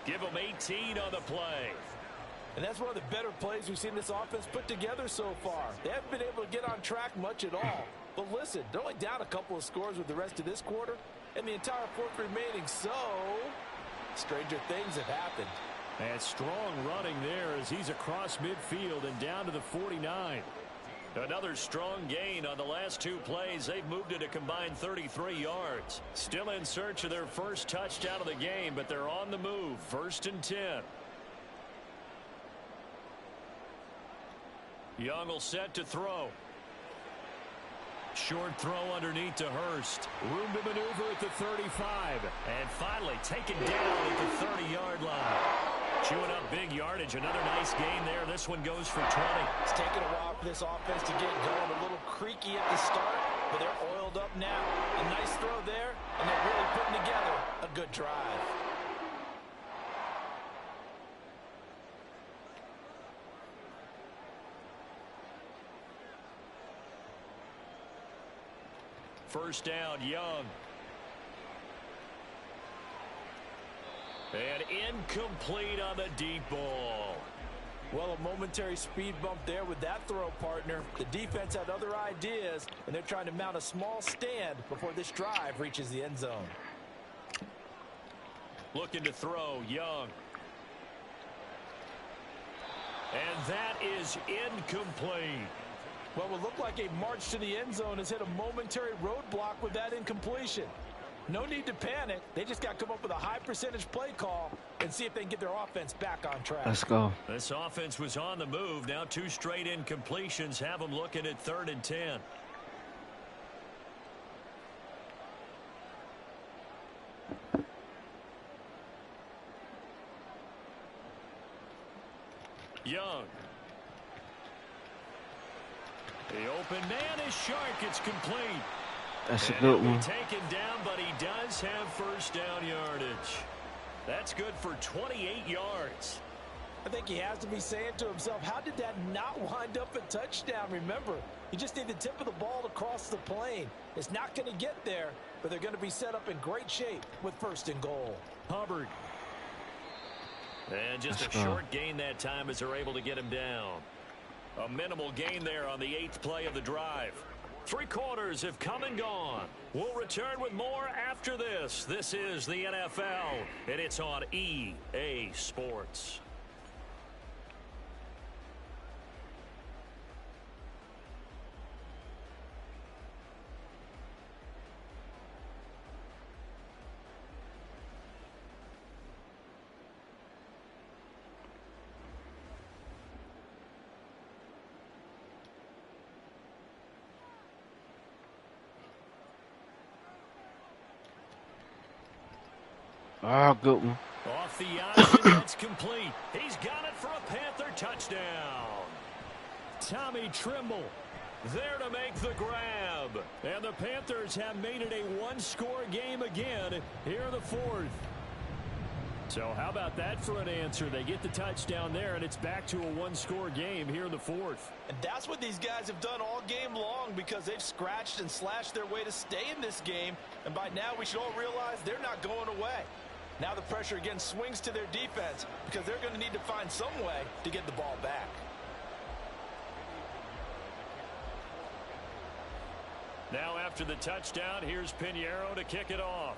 Give them 18 on the play. And that's one of the better plays we've seen this offense put together so far. They haven't been able to get on track much at all. But listen, they're only down a couple of scores with the rest of this quarter, and the entire fourth remaining, so stranger things have happened. And strong running there as he's across midfield and down to the 49. Another strong gain on the last two plays. They've moved it a combined 33 yards. Still in search of their first touchdown of the game, but they're on the move. 1st and 10. Young will set to throw. Short throw underneath to Hurst. Room to maneuver at the 35. And finally taken down at the 30-yard line. Chewing up big yardage. Another nice gain there. This one goes for 20. It's taken a while for this offense to get going. A little creaky at the start, but they're oiled up now. A nice throw there, and they're really putting together a good drive. First down, Young. And incomplete on the deep ball. Well, a momentary speed bump there with that throw, partner. The defense had other ideas, and they're trying to mount a small stand before this drive reaches the end zone. Looking to throw, Young. And that is incomplete. Well, it looked like a march to the end zone has hit a momentary roadblock with that incompletion. No need to panic. They just got to come up with a high percentage play call and see if they can get their offense back on track. Let's go. This offense was on the move. Now 2 straight incompletions have them looking at 3rd and 10. Young. The open man is Shark. It's complete. That's a good one. Taken down, but he does have first down yardage. That's good for 28 yards. I think he has to be saying to himself, how did that not wind up a touchdown? Remember, you just need the tip of the ball to cross the plane. It's not going to get there, but they're going to be set up in great shape with 1st and goal. Hubbard. And just a short gain that time as they're able to get him down. A minimal gain there on the 8th play of the drive. 3 quarters have come and gone. We'll return with more after this. This is the NFL, and it's on EA Sports. Ah, good one. Off the option, that's complete. He's got it for a Panther touchdown. Tommy Trimble there to make the grab. And the Panthers have made it a 1-score game again here in the 4th. So how about that for an answer? They get the touchdown there, and it's back to a 1-score game here in the 4th. And that's what these guys have done all game long because they've scratched and slashed their way to stay in this game. And by now we should all realize they're not going away. Now the pressure again swings to their defense because they're going to need to find some way to get the ball back. Now after the touchdown, here's Pinheiro to kick it off.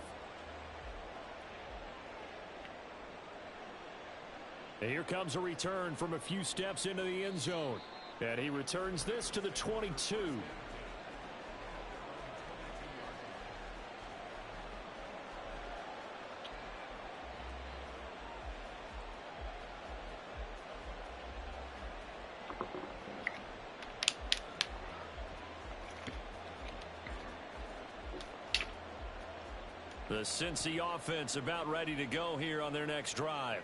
And here comes a return from a few steps into the end zone. And he returns this to the 22. The Cincy offense about ready to go here on their next drive.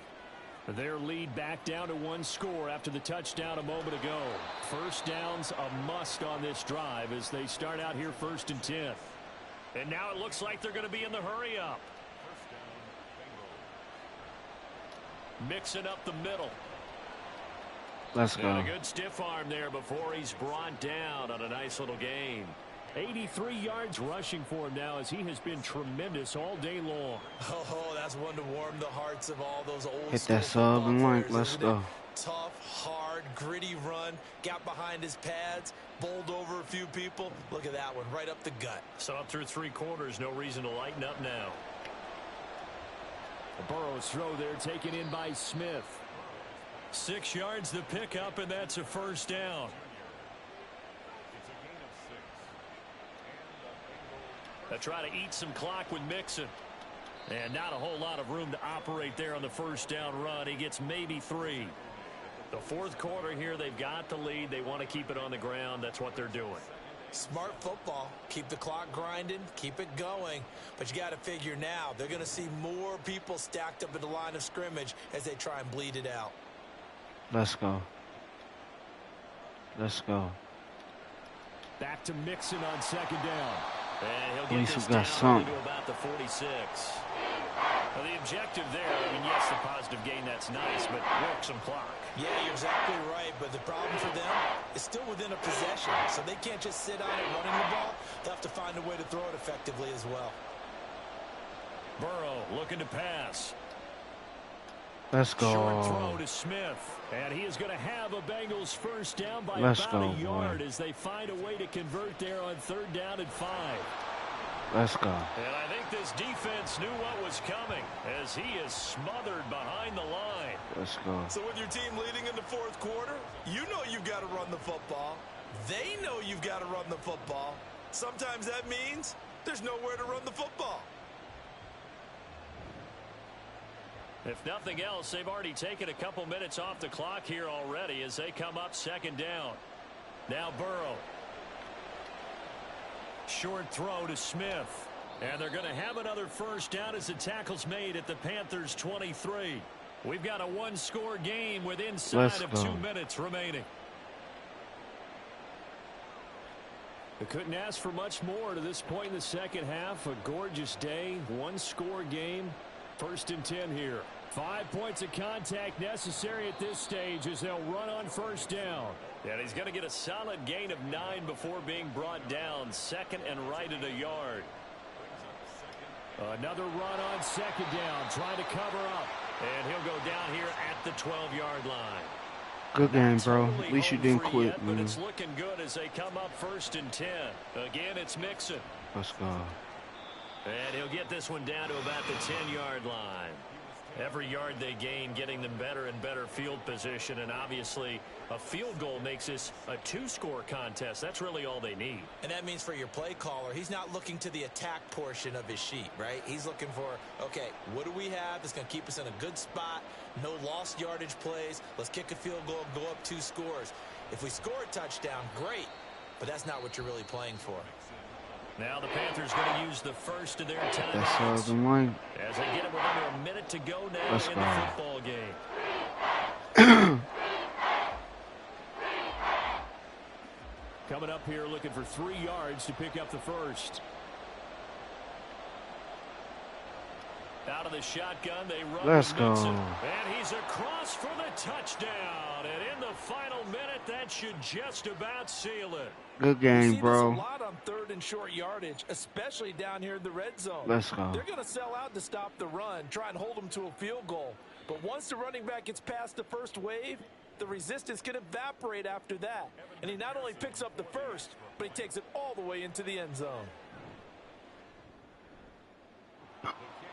Their lead back down to 1 score after the touchdown a moment ago. First down's a must on this drive as they start out here 1st and 10. And now it looks like they're going to be in the hurry up. Mixing up the middle. Let's go. And a good stiff arm there before he's brought down on a nice little gain. 83 yards rushing for him now as he has been tremendous all day long. Oh, that's one to warm the hearts of all those old Hit that sub and link. Let's go. Tough, hard, gritty run. Got behind his pads. Bowled over a few people. Look at that one. Right up the gut. So up through 3 quarters. No reason to lighten up now. Burrow's throw there taken in by Smith. 6 yards to pick up, and that's a first down. They try to eat some clock with Mixon. And not a whole lot of room to operate there on the first down run. He gets maybe 3. The 4th quarter here, they've got the lead. They want to keep it on the ground. That's what they're doing. Smart football. Keep the clock grinding. Keep it going. But you got to figure now, they're going to see more people stacked up at the line of scrimmage as they try and bleed it out. Let's go. Let's go. Back to Mixon on 2nd down. And he'll At get least this we got down something. into about the 46. Well, the objective there, I mean, yes, the positive gain, that's nice, but work some clock. Yeah, you're exactly right, but the problem for them is still within a possession, so they can't just sit on it running the ball. They'll have to find a way to throw it effectively as well. Burrow looking to pass. Let's go. Short throw to Smith. And he is going to have a Bengals first down by Let's about go, a yard boy. as they find a way to convert there on 3rd down and 5. Let's go. And I think this defense knew what was coming as he is smothered behind the line. Let's go. So with your team leading in the 4th quarter, you know you've got to run the football. They know you've got to run the football. Sometimes that means there's nowhere to run the football. If nothing else, they've already taken a couple minutes off the clock here already as they come up 2nd down. Now Burrow. Short throw to Smith. And they're going to have another first down as the tackle's made at the Panthers' 23. We've got a 1-score game with inside of 2 minutes remaining. They couldn't ask for much more to this point in the second half. A gorgeous day, 1-score game. 1st and 10 here. 5 points of contact necessary at this stage as they'll run on 1st down. And he's going to get a solid gain of 9 before being brought down. 2nd and right at a yard. Another run on 2nd down, trying to cover up. And he'll go down here at the 12-yard line. Good game, bro. At least you didn't quit, yet, man. But it's looking good as they come up 1st and 10. Again, it's Mixon. Let's go. And he'll get this one down to about the 10-yard line. Every yard they gain, getting them better and better field position. And obviously, a field goal makes this a 2-score contest. That's really all they need. And that means for your play caller, he's not looking to the attack portion of his sheet, right? He's looking for, okay, what do we have that's going to keep us in a good spot? No lost yardage plays. Let's kick a field goal and go up 2 scores. If we score a touchdown, great. But that's not what you're really playing for. Now the Panthers going to use the first of their timeouts That's the line. as they get it with under a minute to go now Let's in go. the football game. Coming up here looking for 3 yards to pick up the first. Out of the shotgun, they run. Let's to Mixon. go. And he's across for the touchdown. And in the final minute, that should just about seal it. Good game, This bro. a lot on 3rd and short yardage, especially down here in the red zone. Let's go. They're going to sell out to stop the run, try and hold them to a field goal. But once the running back gets past the first wave, the resistance can evaporate after that. And he not only picks up the first, but he takes it all the way into the end zone.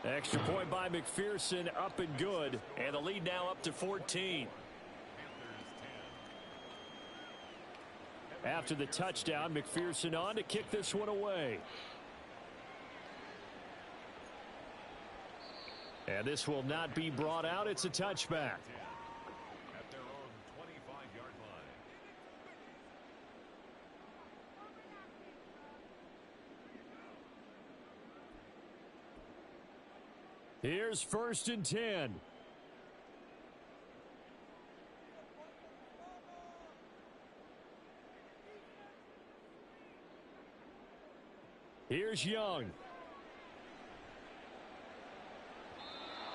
Extra point by McPherson, up and good. And the lead now up to 14. After the touchdown, McPherson on to kick this one away. And this will not be brought out. It's a touchback. At their own 25-yard line. Here's 1st and 10. Here's Young.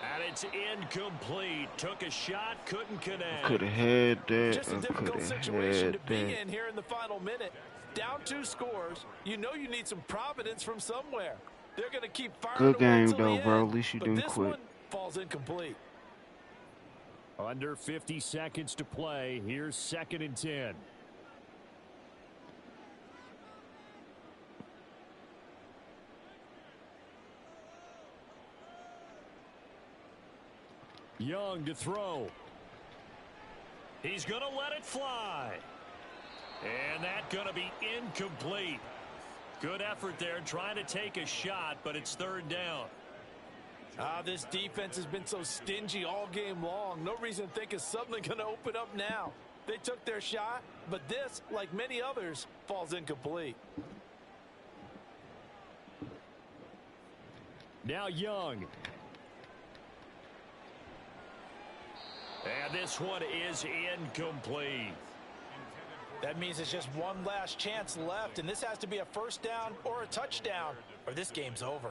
And it's incomplete. Took a shot, couldn't connect. Could have had that. Just a I difficult could have situation had to be that. in here in the final minute. Down 2 scores. You know you need some providence from somewhere. They're going to keep firing Good away game, till though, the bro. end, At least you but didn't this quit. one falls incomplete. Under 50 seconds to play. Here's 2nd and 10. Young to throw. He's going to let it fly. And that's going to be incomplete. Good effort there trying to take a shot, but it's 3rd down. This defense has been so stingy all game long. No reason to think it's suddenly going to open up now. They took their shot, but this, like many others, falls incomplete. Now Young. And this one is incomplete. That means it's just one last chance left, and this has to be a 1st down or a touchdown, or this game's over.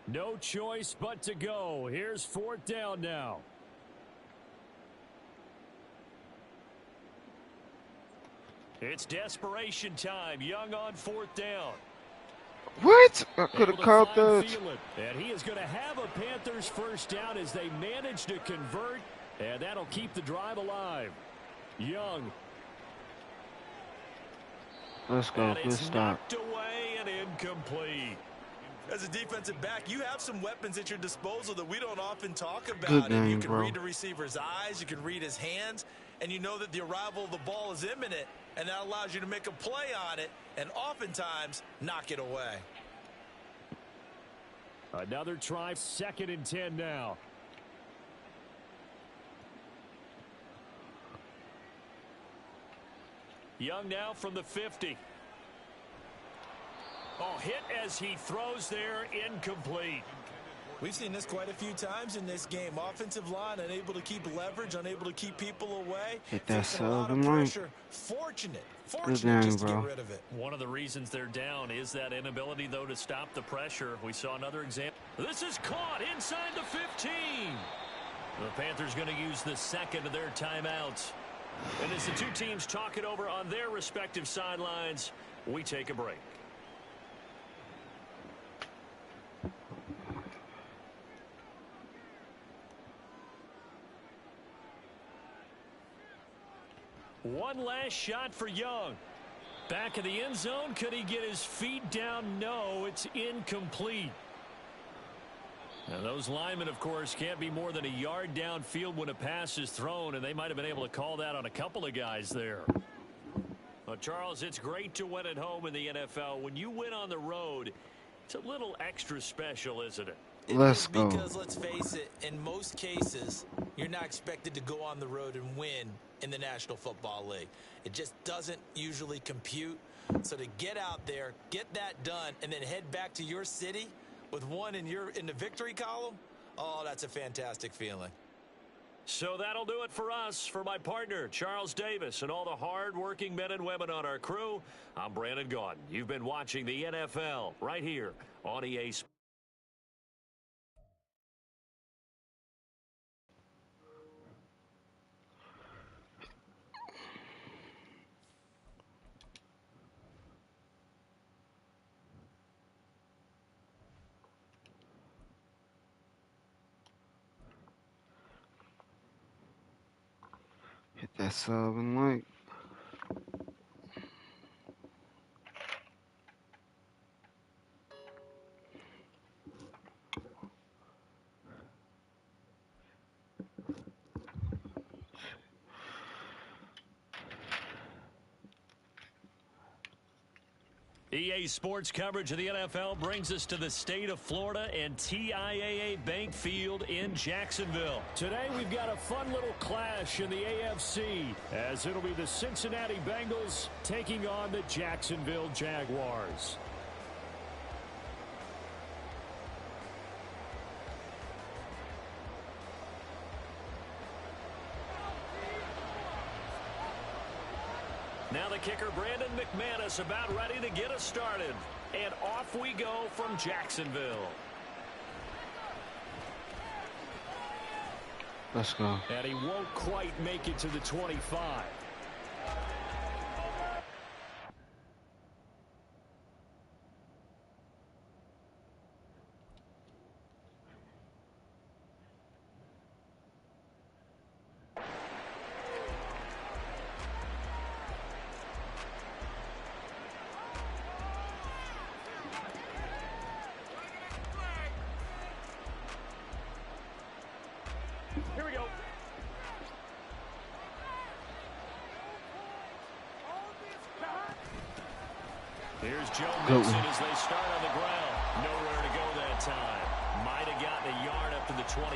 No choice but to go. Here's 4th down now. It's desperation time. Young on 4th down. What? I could have caught that. And he is going to have a Panthers 1st down as they manage to convert, and that'll keep the drive alive. Young. Let's go. Good stop. Knocked away and incomplete. As a defensive back, you have some weapons at your disposal that we don't often talk about. Good game, you can bro. read the receiver's eyes, you can read his hands, and you know that the arrival of the ball is imminent, and that allows you to make a play on it and oftentimes knock it away. Another try, 2nd and 10 now. Young now from the 50. Oh, hit as he throws there, incomplete. We've seen this quite a few times in this game. Offensive line unable to keep leverage, unable to keep people away. Hit that Facing a lot of sub and pressure. Fortunate game, just to bro. get rid of it. One of the reasons they're down is that inability, though, to stop the pressure. We saw another example. This is caught inside the 15. The Panthers going to use the 2nd of their timeouts. And as the 2 teams talk it over on their respective sidelines, we take a break. One last shot for Young. Back in the end zone. Could he get his feet down? No, it's incomplete. Now those linemen, of course, can't be more than a yard downfield when a pass is thrown, and they might have been able to call that on a couple of guys there. Well, Charles, it's great to win at home in the NFL. When you win on the road, it's a little extra special, isn't it? Let's go. Because let's face it, in most cases, you're not expected to go on the road and win in the National Football League. It just doesn't usually compute. So to get out there, get that done, and then head back to your city with one in the victory column, oh, that's a fantastic feeling. So that'll do it for us. For my partner, Charles Davis, and all the hard-working men and women on our crew, I'm Brandon Gaudin. You've been watching the NFL right here on EA Sports. Hit that sub and like. EA Sports coverage of the NFL brings us to the state of Florida and TIAA Bank Field in Jacksonville. Today we've got a fun little clash in the AFC as it'll be the Cincinnati Bengals taking on the Jacksonville Jaguars. Now the kicker, Brandon McManus, about ready to get us started. And off we go from Jacksonville. Let's go. And he won't quite make it to the 25. Here we go. Here's Joe Mixon as they start on the ground. Nowhere to go that time. Might have gotten a yard up to the 25.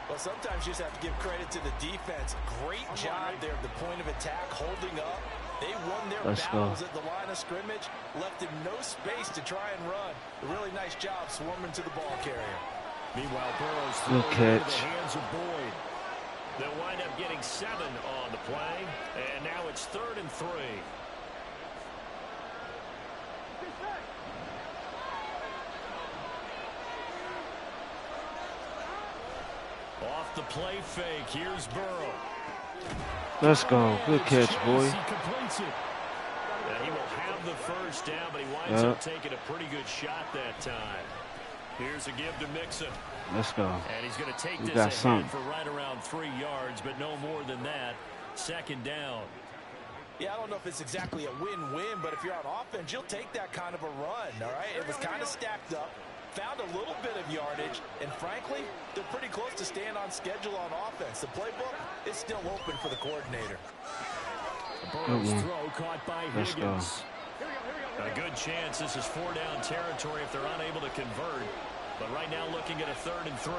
Well, sometimes you just have to give credit to the defense. Great job there at the point of attack, holding up. They won their battles at the line of scrimmage, left him no space to try and run. A really nice job swarming to the ball carrier. Meanwhile, Burrow's thrown into the hands of Boyd. They'll wind up getting 7 on the play, and now it's 3rd and 3. Off the play fake, here's Burrow. Let's go. Good catch, boy. He completes it. He will have the first down, but he winds up taking a pretty good shot that time. Here's a give to Mixon. Let's go. And he's going to take this ahead for right around 3 yards, but no more than that. 2nd down. Yeah, I don't know if it's exactly a win-win, but if you're on offense, you'll take that kind of a run, all right? It was kind of stacked up, found a little bit of yardage, and frankly, they're pretty close to staying on schedule on offense. The playbook is still open for the coordinator. Burrow's throw caught by Higgins. A good chance this is 4-down territory if they're unable to convert. But right now looking at a 3rd and 3.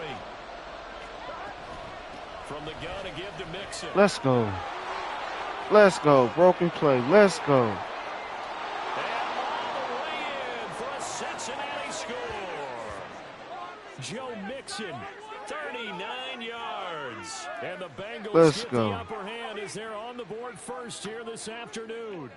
From the gun, a give to Mixon. Let's go. Let's go. Broken play. Let's go. And all the way in for a Cincinnati score. Joe Mixon, 39 yards. And the Bengals get the upper hand as they're on the board first here this afternoon.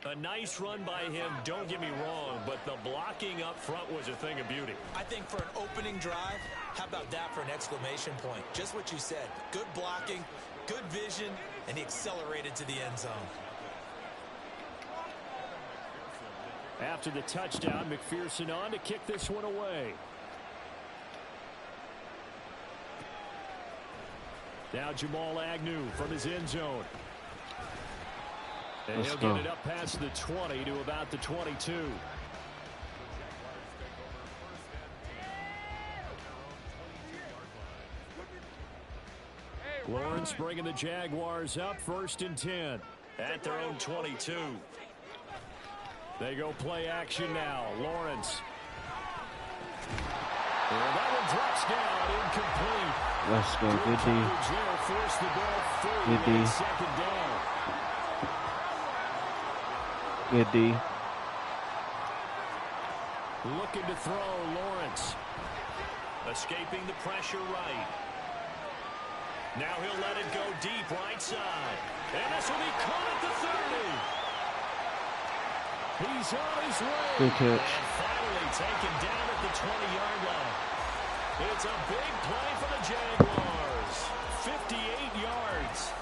A nice run by him, don't get me wrong, but the blocking up front was a thing of beauty. I think for an opening drive, how about that for an exclamation point? Just what you said. Good blocking, good vision, and he accelerated to the end zone. After the touchdown, McPherson on to kick this one away. Now Jamal Agnew from his end zone. And he'll get it up past the 20 to about the 22. Lawrence bringing the Jaguars up 1st and 10 at their own 22. They go play action now. Lawrence. And that one drops down, incomplete. Let's go. Good D. Force the ball through. Good D. 2nd down. Good D. Looking to throw, Lawrence. Escaping the pressure right. Now he'll let it go deep right side. And this will be caught at the 30. He's on his way. Good catch. And finally taken down at the 20-yard line. It's a big play for the Jaguars. 58 yards.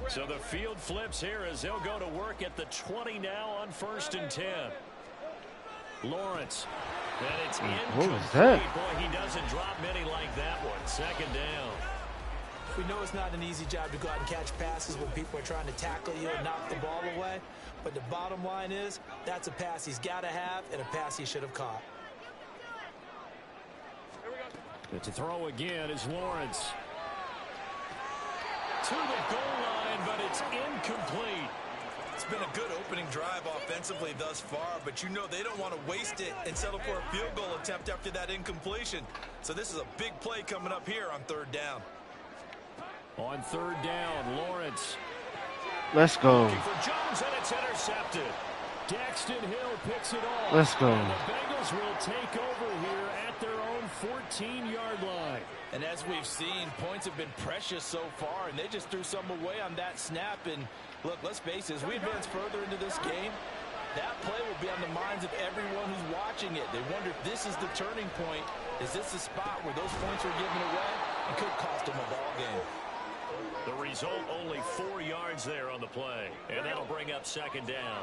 So the field flips here as they'll go to work at the 20 now on 1st and 10. Lawrence. And it's incomplete. What was that? Boy, he doesn't drop many like that one. 2nd down. We know it's not an easy job to go out and catch passes when people are trying to tackle you and knock the ball away. But the bottom line is, that's a pass he's got to have and a pass he should have caught. To throw again is Lawrence. To the goal line, but it's incomplete. It's been a good opening drive offensively thus far, but you know they don't want to waste it and settle for a field goal attempt after that incompletion. So this is a big play coming up here on third down. On third down, Lawrence. Let's go. Looking for Jones, and it's intercepted. Daxton Hill picks it off. Let's go. And the Bengals will take over here at their own 14-yard line. And as we've seen, points have been precious so far, and they just threw some away on that snap. And look, let's face it, as we advance further into this game, that play will be on the minds of everyone who's watching it. They wonder if this is the turning point. Is this the spot where those points are given away? It could cost them a ball game. The result, only 4 yards there on the play. And that'll bring up second down.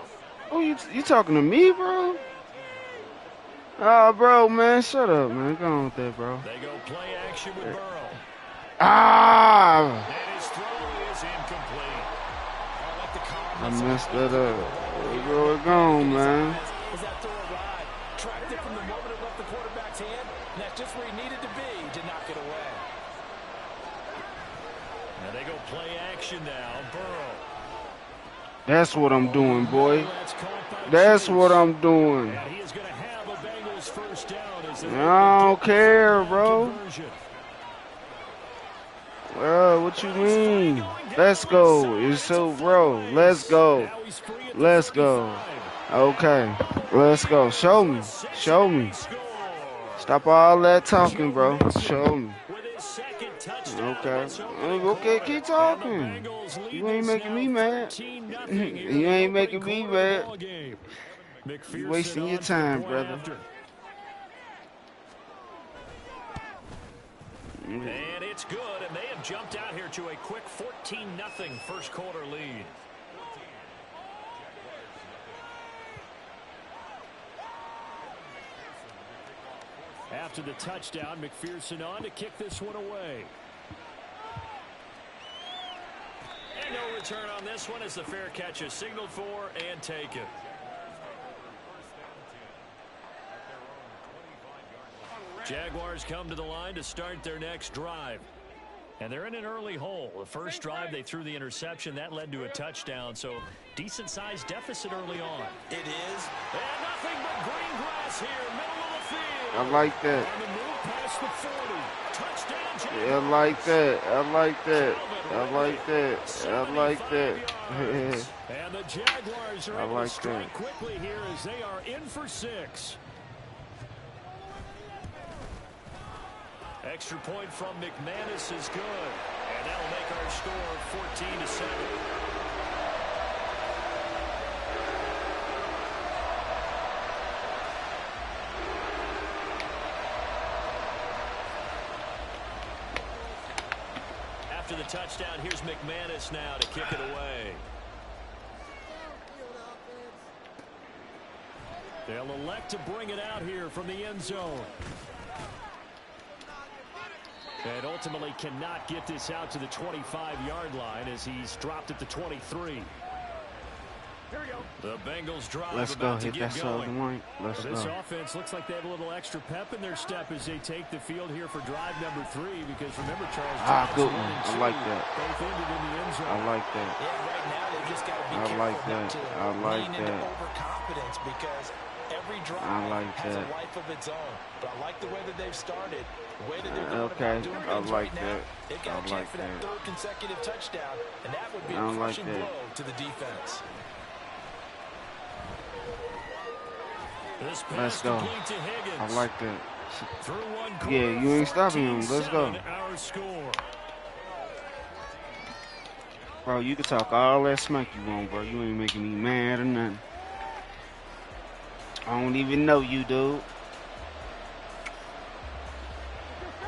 Oh, you talking to me, bro? Oh, bro, man, shut up, man. Go on with that, bro. They go play action with Burrow. Ah! And his throw is incomplete. I messed that up. Where it gone, man? As that throw arrived, tracked it from the moment it left the quarterback's hand, and that's just where he needed to be to knock it away. And they go play action now. Burrow. That's what I'm doing, boy. That's what I'm doing. And he is going to have a Bengals first down. As I don't care, bro. What you mean? Let's go. It's so, bro. Let's go. Let's go. Okay. Let's go. Show me. Show me. Stop all that talking, bro. Show me. Okay. Okay, keep talking. You ain't making me mad. You ain't making me mad. You wasting your time, brother. And it's good, and they have jumped out here to a quick 14-0 first quarter lead. After the touchdown, McPherson on to kick this one away. And no return on this one as the fair catch is signaled for and taken. Jaguars come to the line to start their next drive. And they're in an early hole. The first drive, they threw the interception. That led to a touchdown. So, decent-sized deficit early on. It is. And nothing but green grass here, middle of the field. I like that. On the move past the 40. Touchdown, Jaguars. Yeah, I like that. I like that. I like that. I like that. And the Jaguars are able to strike quickly here as they are in for 6. Extra point from McManus is good. And that'll make our score 14-7. After the touchdown, here's McManus now to kick it away. They'll elect to bring it out here from the end zone. And ultimately cannot get this out to the 25-yard line as he's dropped at the 23. Here we go. The Bengals drive. Let's go. Hit that southern line. Let's go. This offense looks like they have a little extra pep in their step as they take the field here for drive number 3. Because remember, Charles. Good one. I like that. Both ended in the end zone. I like that. Yeah, right now they just got to be I like that. I like lean into that. overconfidence because every drive has a life of its own. But I like the way that they've started. The way that they're going about doing things right now. They've got a chance for that third consecutive touchdown, and that would be a crushing blow to the defense. Let's go. I like that. Yeah, you ain't stopping him. Let's go. Bro, you can talk all that smack you want, bro. You ain't making me mad or nothing. I don't even know you, dude.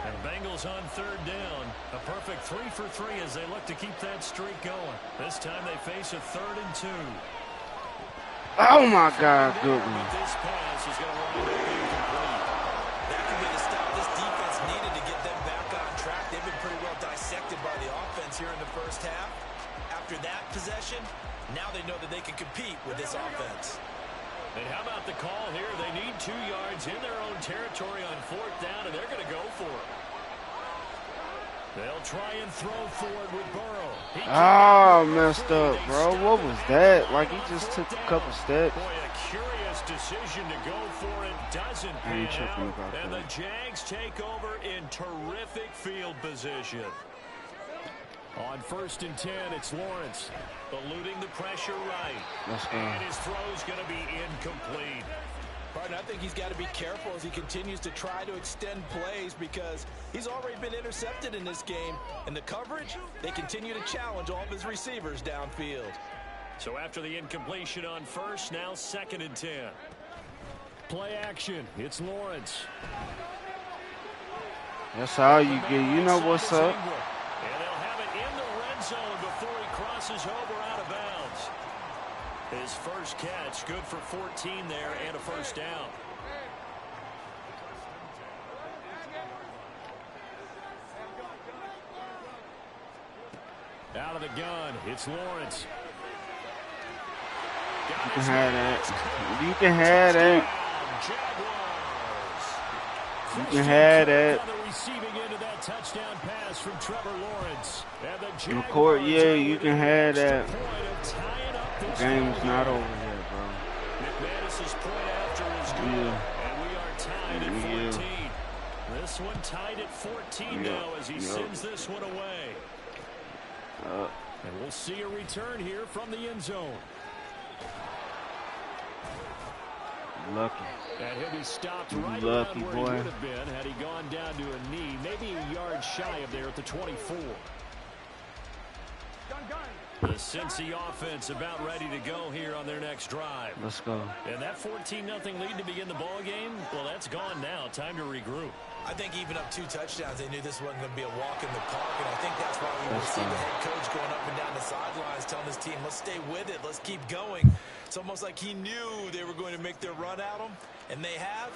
And Bengals on third down. A perfect 3 for 3 as they look to keep that streak going. This time they face a 3rd and 2. Oh my God, good one. This pass is going to run incomplete. That could be the stop this defense needed to get them back on track. They've been pretty well dissected by the offense. offense here in the first half. After that possession, now they know that they can compete with this offense. And how about the call here? They need 2 yards in their own territory on 4th down, and they're going to go for it. They'll try and throw forward with Burrow. Messed up, bro. What was that? Like, he just took a couple steps. Boy, a curious decision to go for it. Doesn't pan out. And the Jags take over in terrific field position. On 1st and 10, it's Lawrence. Eluding the pressure right. Let's go. And his throw's going to be incomplete. Partner, I think he's got to be careful as he continues to try to extend plays because he's already been intercepted in this game. And the coverage, they continue to challenge all of his receivers downfield. So after the incompletion on 1st, now 2nd and 10. Play action. It's Lawrence. That's all you get. You know what's up. And they'll have it in the red zone before he crosses over out of bounds. His first catch, good for 14 there and a 1st down. Out of the gun, it's Lawrence. You can have that. You can have that. You can have that. Receiving into that touchdown pass from Trevor Lawrence. In court, yeah, you can have that. The game's not over yet, bro. McManus's point after is good. And we are tied at 14. This one tied at 14 now as he sends this one away. And we'll see a return here from the end zone. Lucky. And he'll be stopped right Lucky around where boy. he would have been had he gone down to a knee, maybe a yard shy of there at the 24. The Cincy offense about ready to go here on their next drive. Let's go. And that 14-0 lead to begin the ball game, well, that's gone now. Time to regroup. I think even up 2 touchdowns, they knew this wasn't going to be a walk in the park, and I think that's why we will see the head coach going up and down the sidelines telling his team, let's stay with it, let's keep going. It's almost like he knew they were going to make their run at him, and they have.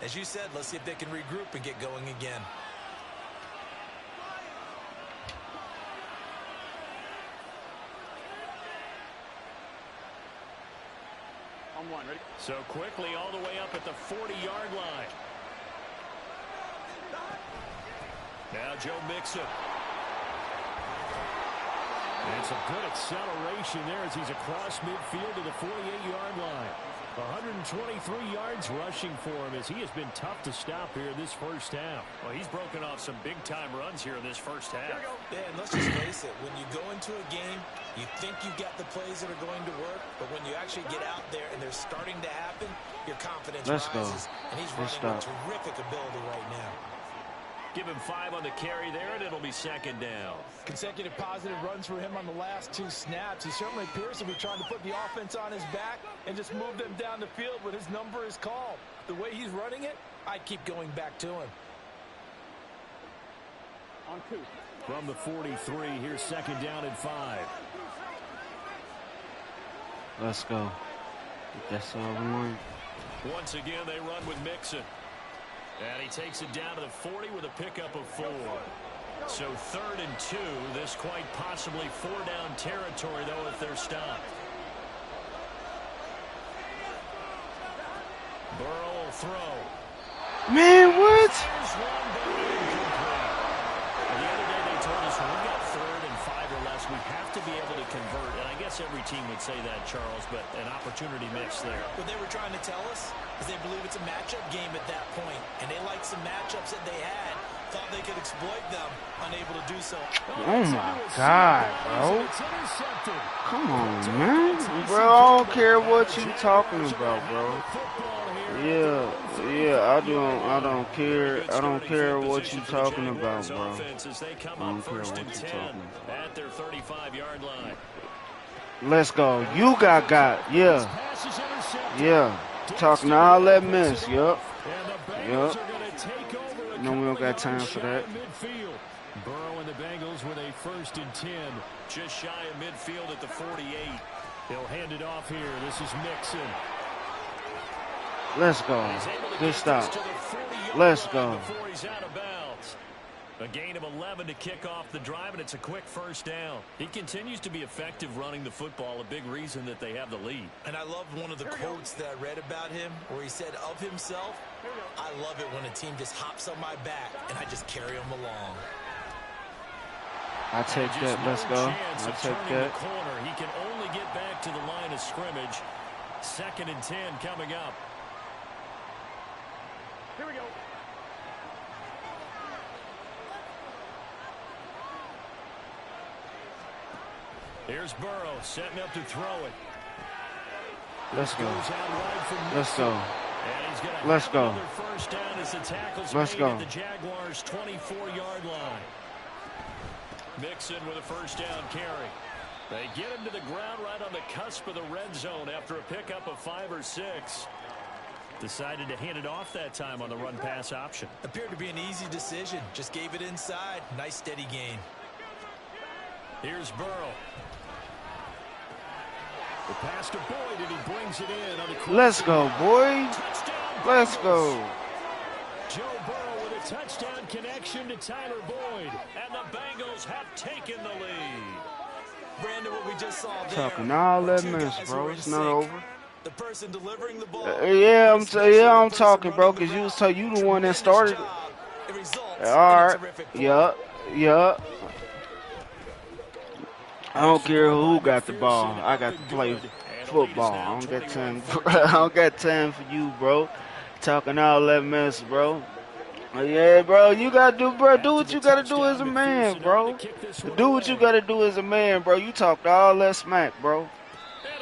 As you said, let's see if they can regroup and get going again. So quickly all the way up at the 40-yard line. Now Joe Mixon. And it's a good acceleration there as he's across midfield to the 48-yard line. 123 yards rushing for him as he has been tough to stop here in this first half. Well, he's broken off some big-time runs here in this first half. Yeah, and let's just face it. When you go into a game, you think you've got the plays that are going to work, but when you actually get out there and they're starting to happen, your confidence rises. And he's running with terrific ability right now. Give him 5 on the carry there, and it'll be 2nd down. Consecutive positive runs for him on the last 2 snaps. He certainly appears to be trying to put the offense on his back and just move them down the field when his number is called. The way he's running it, I'd keep going back to him. On 2. From the 43, here's 2nd down and 5. Let's go. That's all we want. Once again, they run with Mixon. And he takes it down to the 40 with a pickup of 4. So 3rd and 2. This quite possibly 4-down territory, though, if they're stopped. Burrow will throw. Man, what? The other day they told us when we got 3rd and 5 or less, we have to be able to convert. And I guess every team would say that, Charles, but an opportunity missed there. What they were trying to tell us is they believe it's a matchup game at that point, and they liked some matchups that they had, thought they could exploit them, unable to do so. Oh my God, bro. Come on, man. Bro, I don't care what you talking about, bro. Yeah, I don't care. I don't care what you talking about, bro. I don't care what you talking about. At their 35-yard line. Let's go. You got. Yeah. Talking all that mess. Yup. No, we don't got time for that. Burrow and the Bengals with a 1st and 10. Just shy of midfield at the 48. He'll hand it off here. This is Mixon. Let's go. Good stop. Let's go. A gain of 11 to kick off the drive, and it's a quick first down. He continues to be effective running the football, a big reason that they have the lead. And I love one of the quotes that I read about him where he said of himself, I love it when a team just hops on my back and I just carry them along. I take that. Let's go. I take that. Corner. He can only get back to the line of scrimmage. 2nd and 10 coming up. Here we go. Here's Burrow setting up to throw it. Let's go. Goes out wide from Let's go. And he's gonna Let's have go. another first down as the tackle's Let's made go. at the Jaguars' 24-yard line. Mixon with a first down carry. They get him to the ground right on the cusp of the red zone after a pickup of 5 or 6. Decided to hand it off that time on the run-pass option. Appeared to be an easy decision. Just gave it inside. Nice steady gain. Here's Burrow. The pass to Boyd, and he brings it in on the Let's go, boy. touchdown. Let's go. Joe Burrow with a touchdown connection to Tyler Boyd, and the Bengals have taken the lead. Brandon, what we just saw there. Talking all that two mess, guys bro. who were It's in not sync. over. The person delivering the ball. Yeah, I'm especially the I'm person talking, bro, running because the you was route. you the one that Tremendous started it. job. It results All in a right. terrific play. Yup. Yup. I don't care who got the ball. I got to play football. I don't got time. I don't got time for you, bro. Talking all that mess, bro. Yeah, bro. You gotta do, bro. Do what you gotta do as a man, bro. Do what you gotta do as a man, bro. You talked all that smack, bro.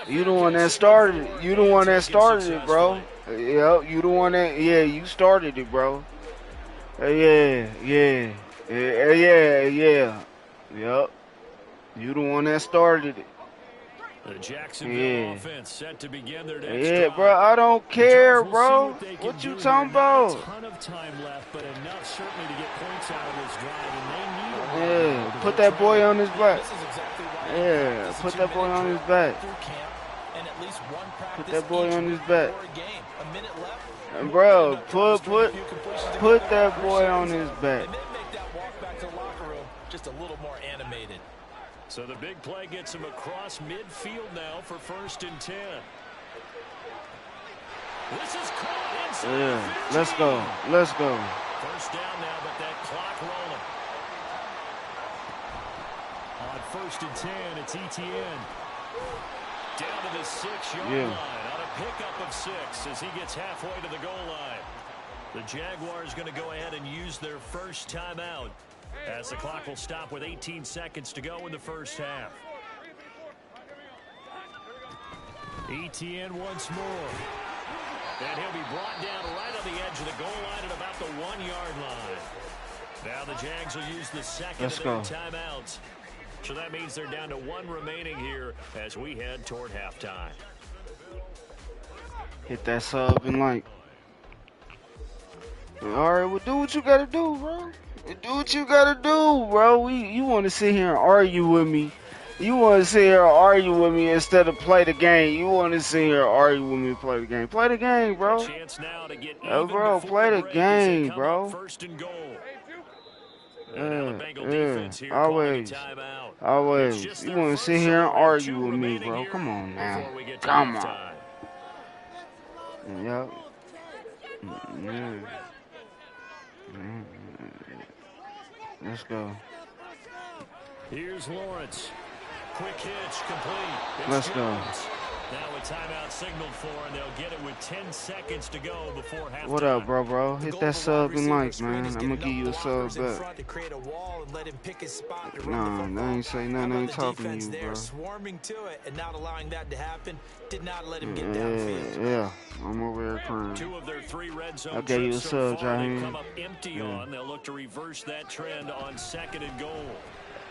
You the one that started it. You the one that started it, bro. Yep. You the one that. Yeah, you started it, bro. Yeah. Yep. You the one that started it. The Jacksonville offense set to begin their next Yeah, drive. bro. I don't care, We'll see bro. what they can What you do talking here. Not about? a ton of time left, but enough certainly to get points out of this drive, and they need Yeah. Put that boy on his back. This is exactly why Yeah. this is Put a that boy 2-minute on his drill back. through camp, and at least one practice that boy each on his week back. before a game. A minute left. And bro, Enough time to string a put few completions together. put that boy on his back. And then make that walk back to the locker room just a little more animated. So the big play gets him across midfield now for 1st and 10. This is caught inside. Yeah. the Let's 15. go. Let's go. First down now, but that clock rolling. On 1st and 10, it's ETN. Down to the 6-yard Yeah. line on a pickup of 6 as he gets halfway to the goal line. The Jaguars going to go ahead and use their first timeout as the clock will stop with 18 seconds to go in the first half. ETN once more. And he'll be brought down right on the edge of the goal line at about the 1-yard line. Now the Jags will use the second Let's of their go. timeouts. So that means they're down to 1 remaining here as we head toward halftime. Hit that sub and like. All right, well, do what you gotta do, bro. Do what you gotta do, bro. You want to sit here and argue with me. You want to sit here and argue with me instead of play the game. You want to sit here and argue with me and play the game. Play the game, bro. Chance now to get Oh, even bro, before play the break as they game, come bro. up 1st and goal. And now the Bengal defense here always. calling a timeout. It's Always. just You their want to first, sit so here and we have argue 2 with me, remaining bro. here Come on now. before we get to Come on. halftime. Yep. Yeah. Let's go. Here's Lawrence. Quick hitch complete. It's Let's go. Jones. Now a timeout signaled for, and they'll get it with 10 seconds to go before halftime. What up, bro? The Hit goal that of a sub wide and like, receiver man. screen is I'm gonna getting give you a enough sub blockers in back. front to create a wall and let him pick his spot to run the Nah, football. they ain't say How nothing. about Ain't the talking to defense you, there, bro. swarming to it and not allowing that to happen? Did not let him get downfield. Yeah. I'm over here crying. 2 of their 3 red zone I gave you trips a so sub, far, they Jaheim. come up empty on. They'll look to reverse that trend on 2nd and goal.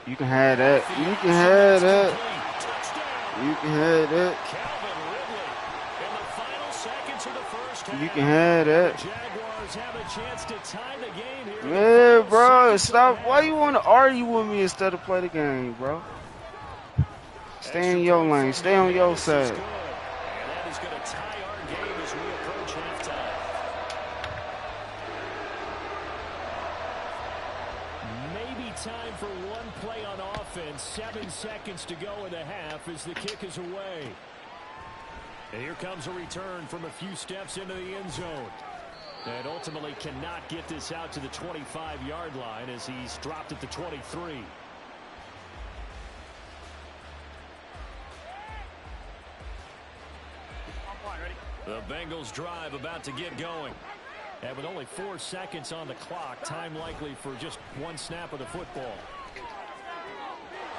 You can have that. You can have that. Touchdown. You can have that. Calvin Ridley in the final seconds of the first half. You can have that. Jaguars have a chance to tie the game here. in the Yeah, final bro. seconds of Stop. the Why half. you want to argue with me instead of play the game, bro? Stay in your lane. Stay on your side. And that is going to tie our game as we approach halftime. offense. 7 seconds to go in the half as the kick is away. And here comes a return from a few steps into the end zone. And ultimately cannot get this out to the 25-yard line as he's dropped at the 23. The Bengals drive about to get going. And with only 4 seconds on the clock, time likely for just one snap of the football.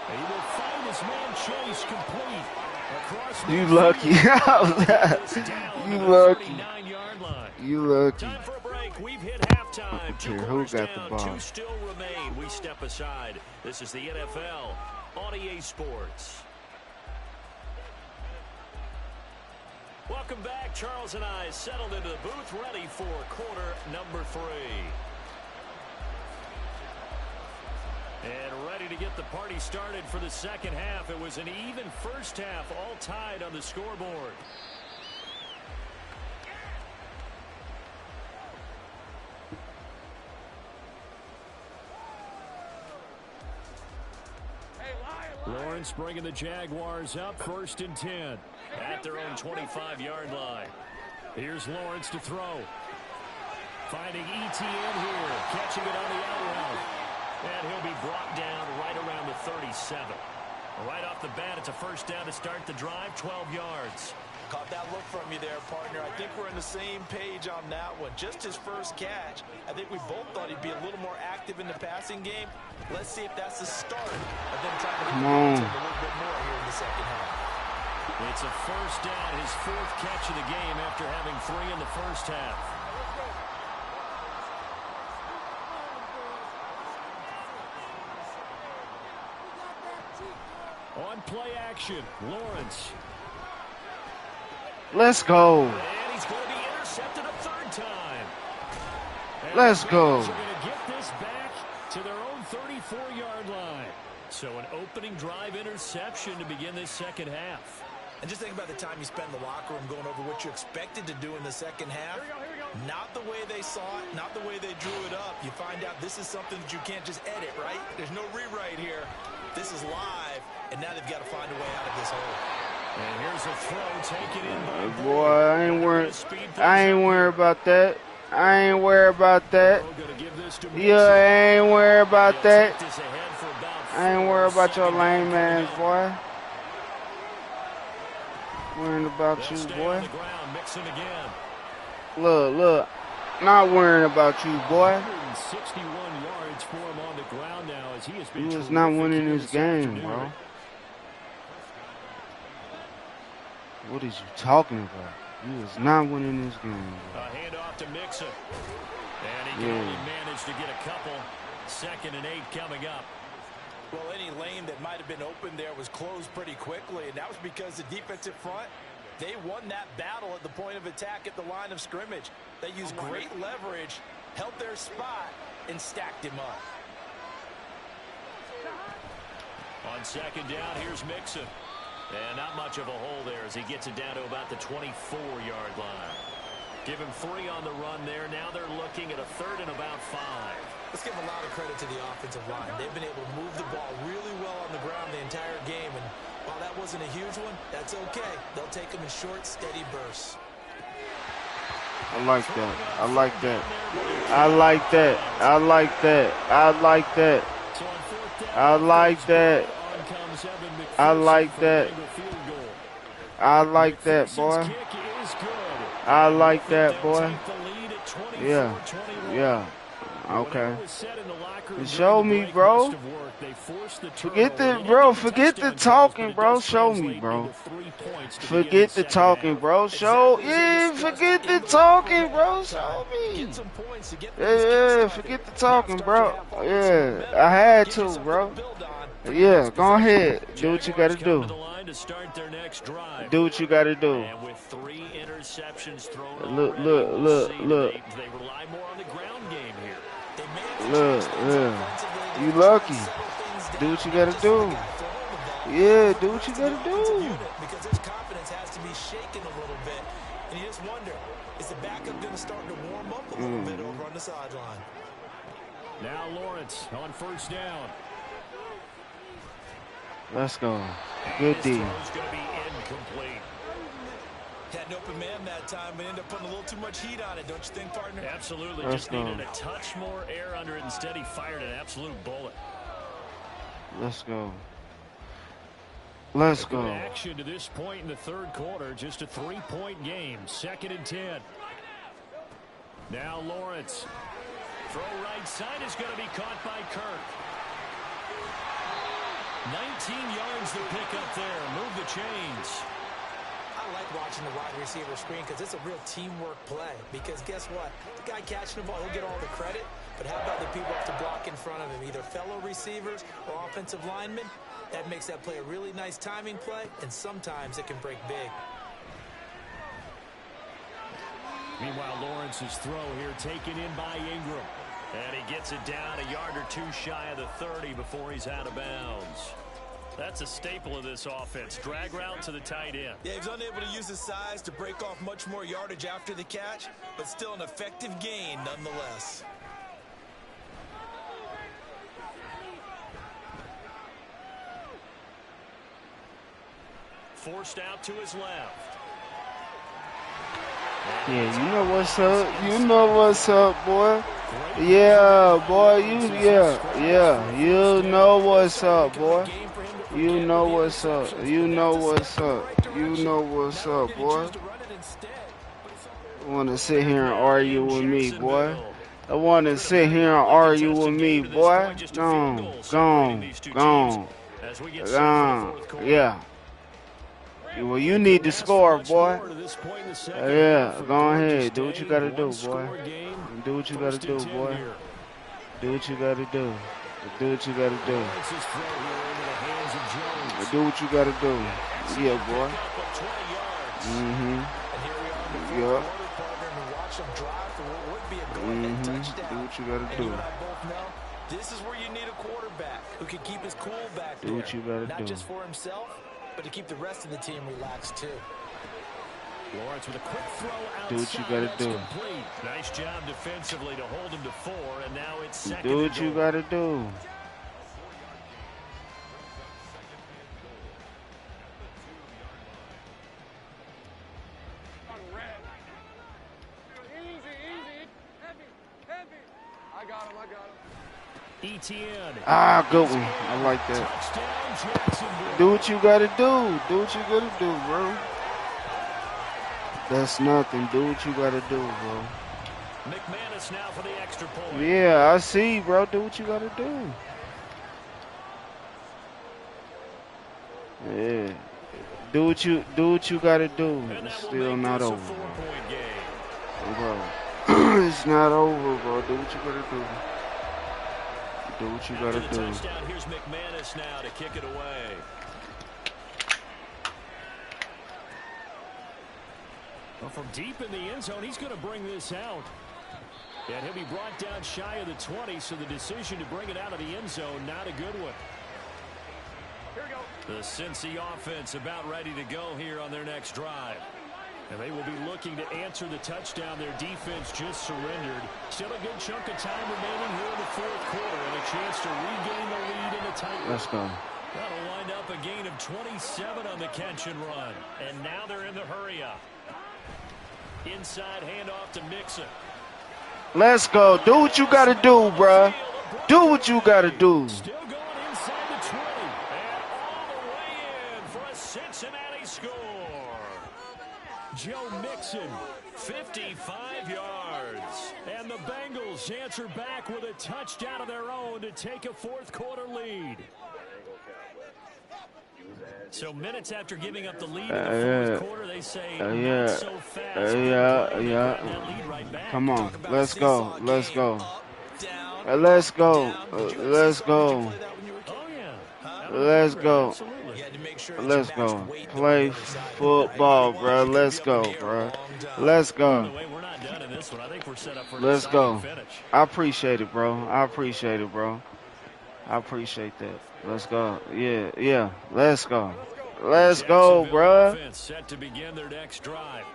And he will find his man Chase complete. Across you lucky. You lucky. You lucky. Time for a break. We've hit halftime. Two who got down, the ball? 2 still remain. We step aside. This is the NFL on EA Sports. Welcome back. Charles and I settled into the booth, ready for quarter number 3. And ready to get the party started for the second half. It was an even first half, all tied on the scoreboard. Lawrence bringing the Jaguars up, 1st and 10 at their own 25-yard line. Here's Lawrence to throw. Finding ETN here, catching it on the out route. And he'll be brought down right around the 37. Right off the bat, it's a first down to start the drive, 12 yards. Caught that look from you there, partner. I think we're on the same page on that one. Just his first catch. I think we both thought he'd be a little more active in the passing game. Let's see if that's the start of them trying to get a little bit more here in the second half. It's a first down, his 4th catch of the game after having 3 in the first half. On play action, Lawrence. Let's go. And he's going to be intercepted a 3rd time. And Let's go. They're going to get this back to their own 34-yard line. So an opening drive interception to begin this second half. And just think about the time you spend in the locker room going over what you expected to do in the second half. Here we go. Not the way they saw it, not the way they drew it up. You find out this is something that you can't just edit, right? There's no rewrite here. This is live, and now they've got to find a way out of this hole. And here's a throw taken in by Boy, I ain't worried about that. I ain't worried about that. Yeah, I ain't worried about that. I ain't worried about your lame man, boy. Worrying about you, boy. Look. Not worrying about you, boy. 161 yards for him on the ground now as he has been. He was not winning this game, bro. What is you talking about? He was not winning this game, bro. A handoff to Mixon. And he can only manage to get a couple. 2nd and 8 coming up. Well, any lane that might have been open there was closed pretty quickly, and that was because the defensive front, they won that battle at the point of attack at the line of scrimmage. They used great leverage, held their spot, and stacked him up. On 2nd down, here's Mixon. And not much of a hole there as he gets it down to about the 24-yard line. Give him 3 on the run there. Now they're looking at a 3rd and about 5. Let's give a lot of credit to the offensive line. They've been able to move the ball really well on the ground the entire game. And while that wasn't a huge one, that's okay. They'll take them in short, steady bursts. I like that. I like that. I like that. I like that. I like that. I like that. I like that. I like that, boy. I like that, boy. Yeah. Okay. Show me, bro. Forget the talking, bro. Show me, bro. Forget the talking, bro. Forget the talking, bro. Show me. Yeah, forget the talking, bro. Yeah, I had to, bro. Yeah, go ahead. Do what you gotta do. Do what you gotta do. And with 3 interceptions thrown, look. They rely more on the ground game here. Look. You lucky. Do what you gotta do. Yeah, do what you gotta do. Because his confidence has to be shaken a little bit. And you just wonder, is the backup going to start to warm up a little bit over on the sideline? Now Lawrence on 1st down. Let's go. Good D. Throw's going to be incomplete. Had an open man that time, but ended up putting a little too much heat on it, don't you think, partner? Absolutely. Let's Just go. needed a touch more air under it. Instead, he fired an absolute bullet. Let's go. Let's Good go. action to this point in the third quarter. Just a 3-point game. 2nd and 10. Now Lawrence. Throw right side is going to be caught by Kirk. 19 yards to pick up there. Move the chains. I like watching the wide receiver screen because it's a real teamwork play. Because guess what? The guy catching the ball, he'll get all the credit. But how about the people have to block in front of him? Either fellow receivers or offensive linemen. That makes that play a really nice timing play. And sometimes it can break big. Meanwhile, Lawrence's throw here taken in by Ingram. And he gets it down a yard or two shy of the 30 before he's out of bounds. That's a staple of this offense. Drag route to the tight end. Yeah, he was unable to use his size to break off much more yardage after the catch, but still an effective gain nonetheless. Forced out to his left. Yeah, you know what's up. You know what's up, boy. Yeah, boy. You know what's up, boy. You know what's up. You know what's up. You know what's up, boy. Want to sit here and argue with me, boy. I want to sit here and argue with me, boy. Gone. Yeah. Well, you need to score, boy. Yeah, go ahead. Do what you got to do, boy. Do what you got to do, boy. Do what you got to do. Do what you got to do. Do what you got to do. Yeah, boy. Yeah. Do what you got to do. This is where you need a quarterback who can keep his cool back there. Do what you got to do. Not just for himself, but to keep the rest of the team relaxed too. Lawrence with a quick throw outside. Do what you got to do. Complete. Nice job defensively to hold him to 4, and now it's 2nd. Do what you got to do. ETN. Ah, good one. I like that. Do what you got to do. Do what you got to do, bro. That's nothing. Do what you got to do, bro. McManus now for the extra point. Yeah, I see, bro. Do what you got to do. Yeah. Do what you got to do. It's still not over, bro. It's not over, bro. Do what you got to do. Do what you got to do. Touchdown. Here's McManus now to kick it away. Well, from deep in the end zone, he's going to bring this out. And he'll be brought down shy of the 20, so the decision to bring it out of the end zone, not a good one. Here we go. The Cincy offense about ready to go here on their next drive. And they will be looking to answer the touchdown. Their defense just surrendered. Still a good chunk of time remaining here in the fourth quarter and a chance to regain the lead in a tight one. Let's go. That'll wind up a gain of 27 on the catch and run. And now they're in the hurry-up. Inside handoff to Mixon. Let's go. Do what you got to do, bruh. Do what you got to do. Still going inside the 20. And all the way in for a Cincinnati score. Joe Mixon, 55 yards. And the Bengals answer back with a touchdown of their own to take a fourth quarter lead. So minutes after giving up the lead in the fourth quarter, they say not so fast. Yeah. Come on. Let's go. Let's go. Let's go. Let's go. Let's go. Let's go. Play football, bro. Let's go, bro. Let's go. Let's go. I appreciate it, bro. I appreciate it, bro. I appreciate that. Let's go. Yeah. Let's go. Let's go, bro. Set to begin their next drive.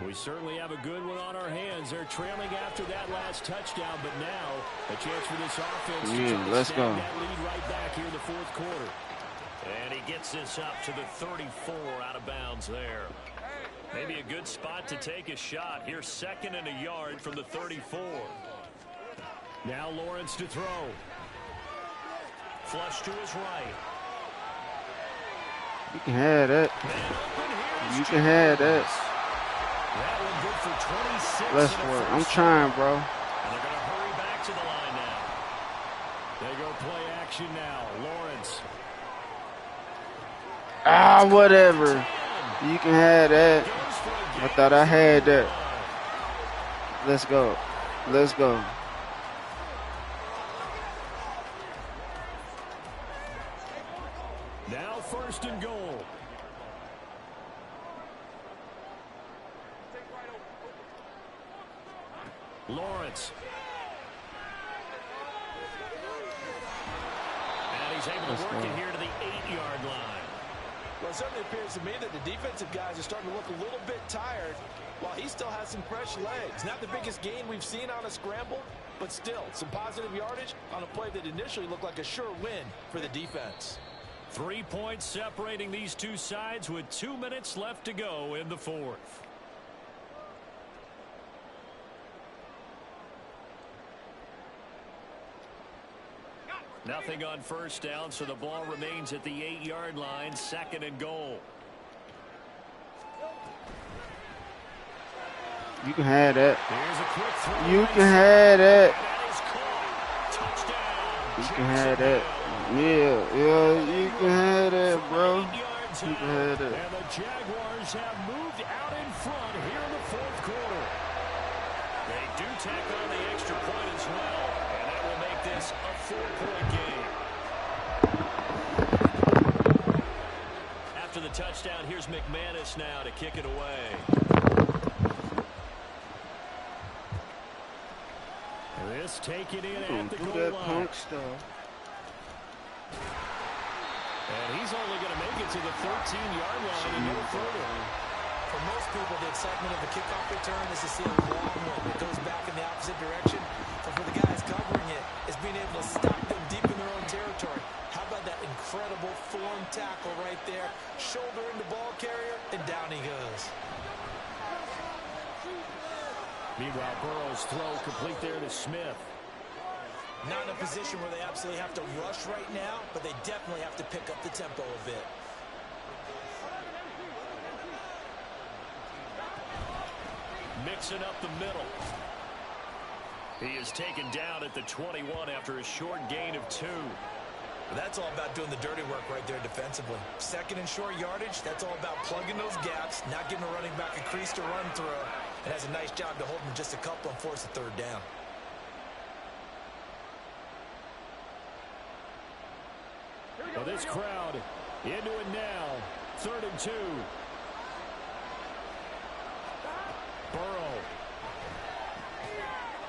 We certainly have a good one on our hands. They're trailing after that last touchdown, but now a chance for this offense to let's go. that lead right back here in the fourth quarter. And gets this up to the 34, out of bounds there. Maybe a good spot to take a shot. Here's 2nd and a yard from the 34. Now Lawrence to throw. Flush to his right. You can have that. You can have that. That one good for 26. Let's work. I'm trying, bro. And they're going to hurry back to the line now. They go play action now. Lawrence. Ah, whatever. You can have that. I thought I had that. Let's go. Let's go. Now 1st and goal. Lawrence. And he's able to work it here to the 8-yard line. Well, it certainly appears to me that the defensive guys are starting to look a little bit tired while he still has some fresh legs. Not the biggest gain we've seen on a scramble, but still some positive yardage on a play that initially looked like a sure win for the defense. 3 points separating these two sides with 2 minutes left to go in the 4th. Nothing on 1st down, so the ball remains at the 8-yard line. 2nd and goal. You can have that. Here's a quick throw. You can have that. That is caught. Touchdown. You can have that. Yeah, you can have that, bro. You can have that. And the Jaguars have moved out in front here in the 4th quarter. They do tack on the extra point as well, and that will make this a 4-point game. After the touchdown, here's McManus now to kick it away. This taken in at the goal that line. punk stuff. And he's only going to make it to the 13-yard line and no further. For most people, the excitement of the kickoff return is to see a long one that goes back in the opposite direction. But for the guys covering it, it's being able to stop them deep in their own territory. How about that incredible form tackle right there? Shoulder into ball carrier, and down he goes. Meanwhile, Burrow's throw complete there to Smith. Not in a position where they absolutely have to rush right now, but they definitely have to pick up the tempo a bit. Mixing up the middle. He is taken down at the 21 after a short gain of 2. That's all about doing the dirty work right there defensively. 2nd and short yardage, that's all about plugging those gaps, not giving a running back a crease to run through. It has a nice job to hold him just a couple and force a 3rd down. Well, this crowd into it now. 3rd and 2. Burrow.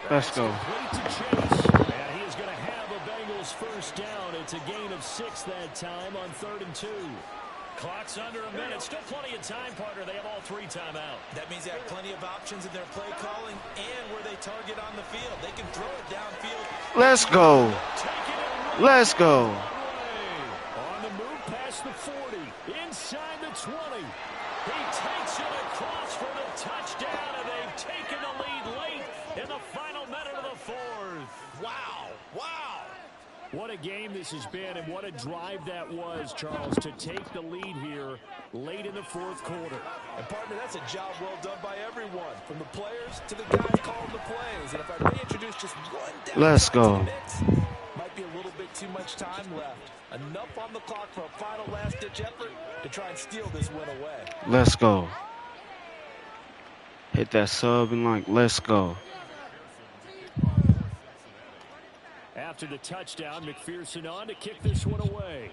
Let's go. Complete to Chase. And he is going to have a Bengals 1st down. It's a gain of 6 that time on 3rd and 2. Clock's under a minute. Still plenty of time, partner. They have all 3 timeouts. That means they have plenty of options in their play calling and where they target on the field. They can throw it downfield. Let's go. Let's go. On the move past the 40, inside the 20. He takes it across for the touchdown, and they've taken the lead late in the final minute of the 4th. Wow. Wow. What a game this has been, and what a drive that was, Charles, to take the lead here late in the 4th quarter. And, partner, that's a job well done by everyone, from the players to the guys calling the plays. And if I may introduce just one down Let's go. to the mix, might be a little bit too much time left. Enough on the clock for a final last-ditch effort to try and steal this win away. Let's go. Hit that sub and like, let's go. After the touchdown, McPherson on to kick this one away.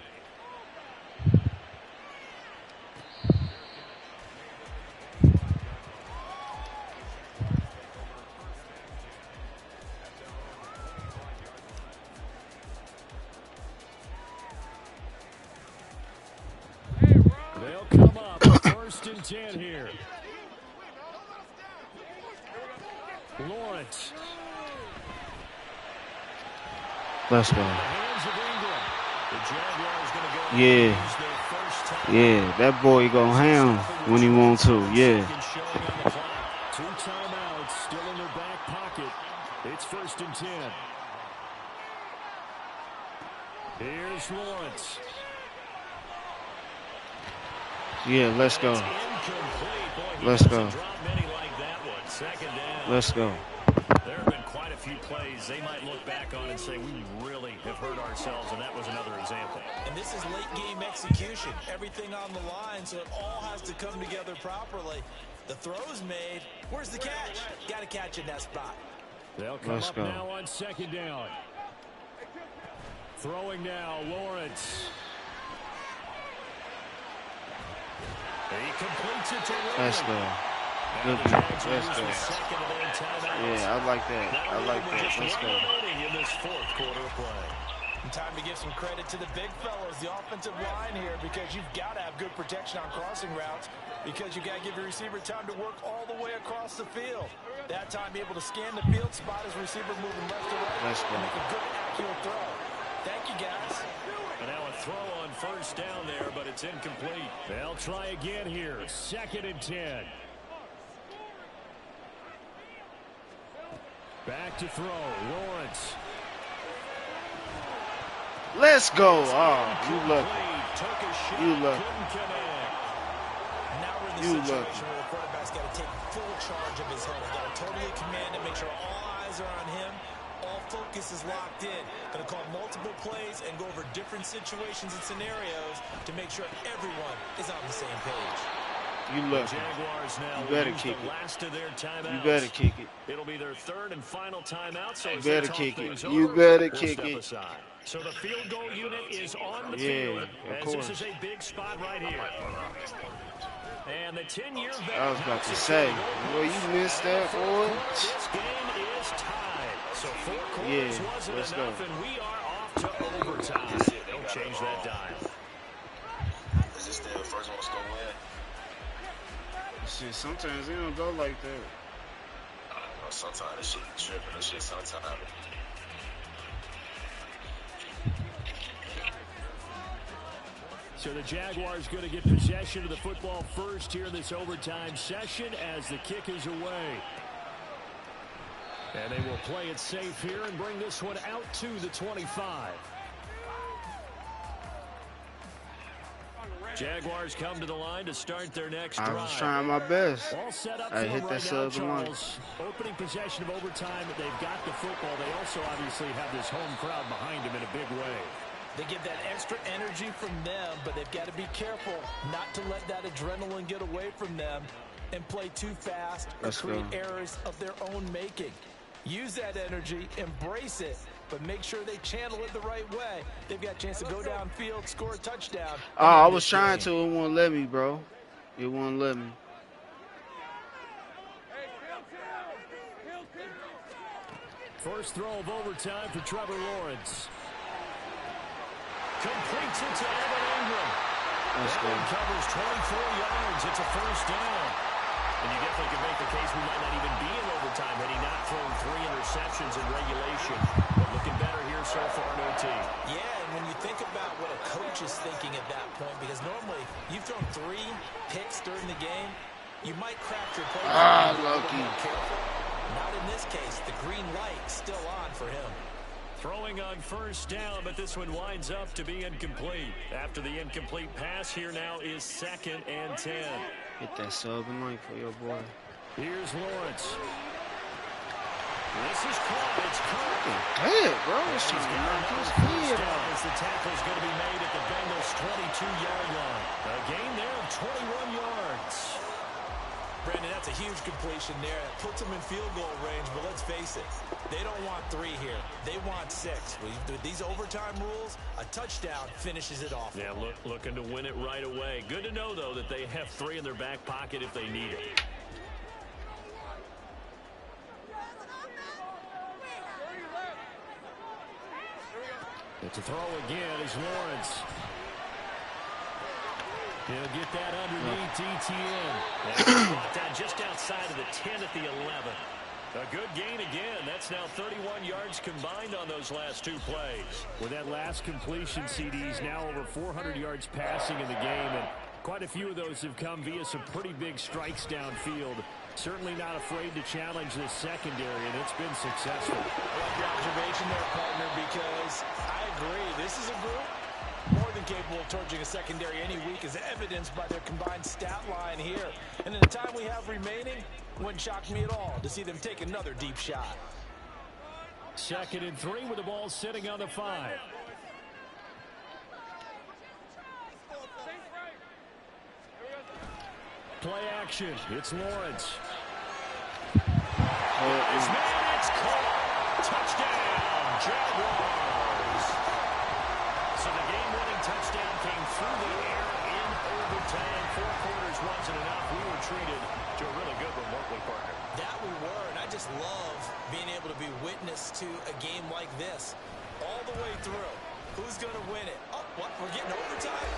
They'll come up 1st and 10 here. Lawrence. Let's go. The hands of Ingram. The Jaguars going to go Yeah. use their Yeah, that boy go ham when he want to. Yeah. Two timeouts still in their back pocket. It's 1st and 10. Here's Lawrence. Yeah, let's go. Let's go. Let's go. There have been quite a few plays they might look back on and say, we really have hurt ourselves, and that was another example. And this is late game execution. Everything on the line, so it all has to come together properly. The throw's made. Where's the catch? Got to catch in that spot. They'll come up now on 2nd down. Throwing now, Lawrence. He completes it to Lawrence. Let's go. Good. Let's go. Yeah, I like that. I like that. Let's go. In this 4th quarter of play. And time to give some credit to the big fellas, the offensive line here, because you've got to have good protection on crossing routes, because you've got to give your receiver time to work all the way across the field. That time, be able to scan the field, spot his receiver moving left to right, Let's go. and make a good, accurate throw. Thank you, guys. And now a throw on 1st down there, but it's incomplete. They'll try again here. 2nd and 10. Back to throw. Lawrence. Let's go. Oh, you lucky. You lucky. Now we're in the situation where the quarterback's got to take full charge of his head. He's got to totally command it, make sure all eyes are on him. All focus is locked in. Going to call multiple plays and go over different situations and scenarios to make sure everyone is on the same page. You lucky. Jaguars now You better lose kick the it. last of their timeouts. You better kick it. It'll be their 3rd and final timeout. So You as they better talk kick things it. over, You better we'll kick step it. aside. So the field goal unit is on the Yeah, field. of As course. this is a big spot right here. And the 10-year vet. I was about to say, boy, you missed that, boy. This game is tied. So 4 quarters Yeah, wasn't let's enough, go. and we are off to overtime. Don't change that dime. Is this the first one that's gonna win? Shit, sometimes it don't go like that. Sometimes this shit tripping and shit sometimes. So the Jaguars going to get possession of the football first here in this overtime session as the kick is away. And they will play it safe here and bring this one out to the 25. Jaguars come to the line to start their next drive. I was trying my best. All set up I for hit them that right now, southern line. Charles. Opening possession of overtime. They've got the football. They also obviously have this home crowd behind them in a big way. They get that extra energy from them, but they've got to be careful not to let that adrenaline get away from them and play too fast or create errors of their own making. Use that energy, embrace it, but make sure they channel it the right way. They've got a chance to go downfield, score a touchdown. Oh, I was trying to. It won't let me, bro. It won't let me. First throw of overtime for Trevor Lawrence. Completes it to Evan Ingram. Covers 24 yards. It's a 1st down. And you definitely can make the case we might not even be in overtime had he not thrown 3 interceptions in regulation. But looking better here so far in OT. Yeah, and when you think about what a coach is thinking at that point, because normally you've thrown 3 picks during the game, you might craft your play. Lucky. Not in this case. The green light still on for him. Throwing on 1st down, but this one winds up to be incomplete. After the incomplete pass, here now is 2nd and 10. Hit that sub and line for your boy. Here's Lawrence. This is caught. It's caught. Hey, bro. It's He's trying to got knock his another 1st head down off. as the tackle's going to be made at the Bengals' 22-yard line. A gain there of 21 yards. Brandon, that's a huge completion there. It puts them in field goal range, but let's face it, they don't want 3 here. They want 6. With these overtime rules, a touchdown finishes it off. Yeah, looking to win it right away. Good to know, though, that they have 3 in their back pocket if they need it. It's a throw again is Lawrence. He'll get that underneath ETN. Brought down just outside of the 10 at the 11. A good gain again. That's now 31 yards combined on those last two plays. With that last completion, CD's now over 400 yards passing in the game, and quite a few of those have come via some pretty big strikes downfield. Certainly not afraid to challenge this secondary, and it's been successful. I like your observation there, partner, because I agree. This is a group more than capable of torching a secondary any week, as evidenced by their combined stat line here. And in the time we have remaining, wouldn't shock me at all to see them take another deep shot. 2nd and 3 with the ball sitting on the 5. Play action. It's Lawrence. It's man, it's caught. Touchdown, Jaguars. So the game-winning touchdown came through the air in overtime. 4 quarters wasn't enough. We were treated to a really good one, weren't we, partner? That we were, and I just love being able to be witness to a game like this all the way through. Who's going to win it? Oh, what? We're getting overtime?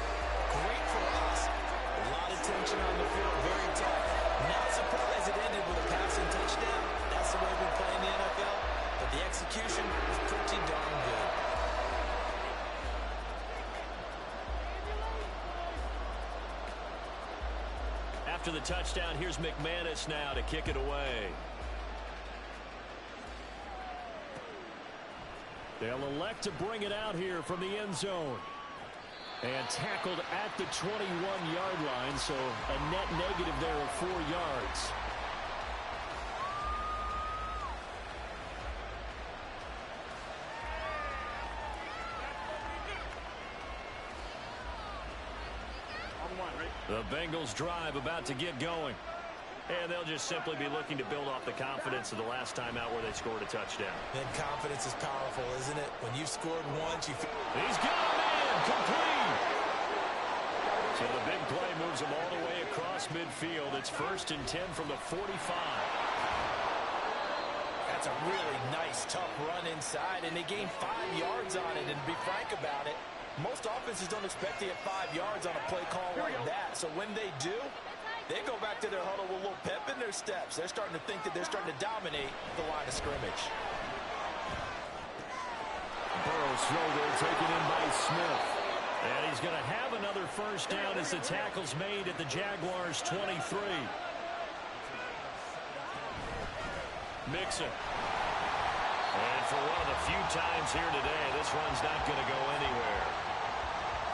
Great for us. A lot of tension on the field, very tough. Not surprised it ended with a passing touchdown. That's the way we play in the NFL. But the execution was pretty darn good. After the touchdown, here's McManus now to kick it away. They'll elect to bring it out here from the end zone. And tackled at the 21-yard line, so a net negative there of 4 yards. The Bengals drive about to get going. And they'll just simply be looking to build off the confidence of the last time out where they scored a touchdown. Then confidence is powerful, isn't it? When you've scored once, you feel... He's got a man, complete. So the big play moves him all the way across midfield. It's 1st and 10 from the 45. That's a really nice, tough run inside, and they gained 5 yards on it. And to be frank about it, most offenses don't expect to get 5 yards on a play call like that. So when they do, they go back to their huddle with a little pep in their steps. They're starting to think that they're starting to dominate the line of scrimmage. Burrow's throw there taken in by Smith. And he's going to have another first down as the tackle's made at the Jaguars' 23. Mixon. And for one of the few times here today, this run's not going to go anywhere.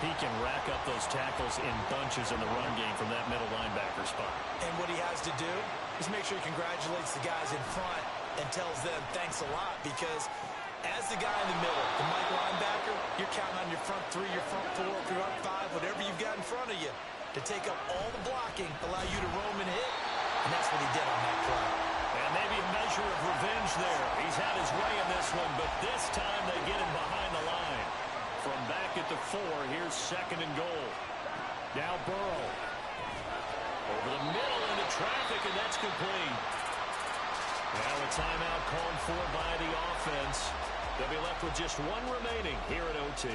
He can rack up those tackles in bunches in the run game from that middle linebacker spot. And what he has to do is make sure he congratulates the guys in front and tells them thanks a lot, because as the guy in the middle, the Mike linebacker, you're counting on your front 3, your front 4, your front 5, whatever you've got in front of you to take up all the blocking, allow you to roam and hit. And that's what he did on that play. And maybe a measure of revenge there. He's had his way in this one, but this time they get him behind the line. From back at the 4, here's 2nd and goal. Now Burrow. Over the middle into traffic, and that's complete. Now a timeout called for by the offense. They'll be left with just 1 remaining here at OT.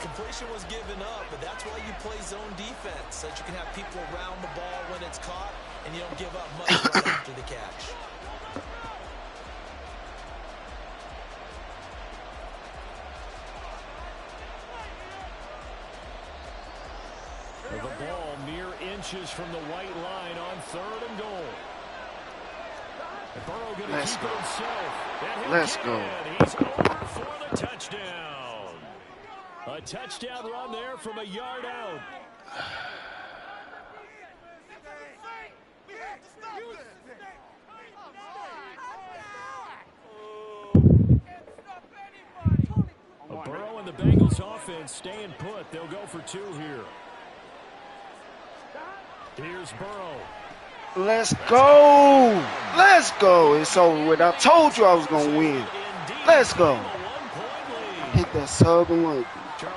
Completion was given up, but that's why you play zone defense, so that you can have people around the ball when it's caught, and you don't give up much right after the catch. The ball mere inches from the white line on 3rd and goal. Burrow going to keep it himself. Let's go. He's over for the touchdown. A touchdown run there from a yard out. Burrow and the Bengals offense staying put. They'll go for 2 here. Here's Burrow. Let's go. Let's go. It's over with. I told you I was going to win. Let's go. Hit that sub and one.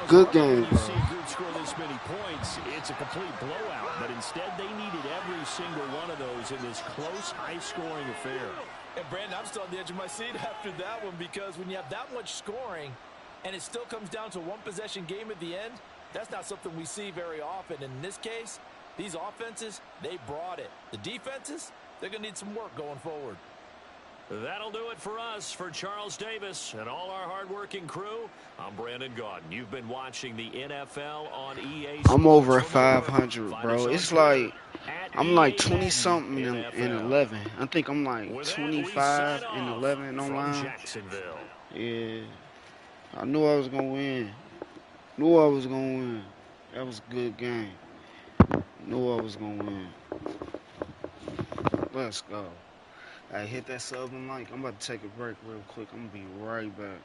Good game, bro. You see a group score this many points, it's a complete blowout. But instead, they needed every single one of those in this close, high-scoring affair. And, Brandon, I'm still on the edge of my seat after that one, because when you have that much scoring and it still comes down to a one-possession game at the end, that's not something we see very often. And in this case, these offenses, they brought it. The defenses, they're going to need some work going forward. That'll do it for us. For Charles Davis and all our hardworking crew, I'm Brandon Gaudin. You've been watching the NFL on EA Sports. I'm over For more, 500, find bro. us on It's Twitter like at I'm EA like Madden 20 something in NFL. 11. I think I'm like With that, we sign 25 and off 11 from online. Jacksonville. Yeah, I knew I was gonna win. Knew I was gonna win. That was a good game. Knew I was gonna win. Let's go. Hey, hit that sub and like. I'm about to take a break real quick. I'm gonna be right back.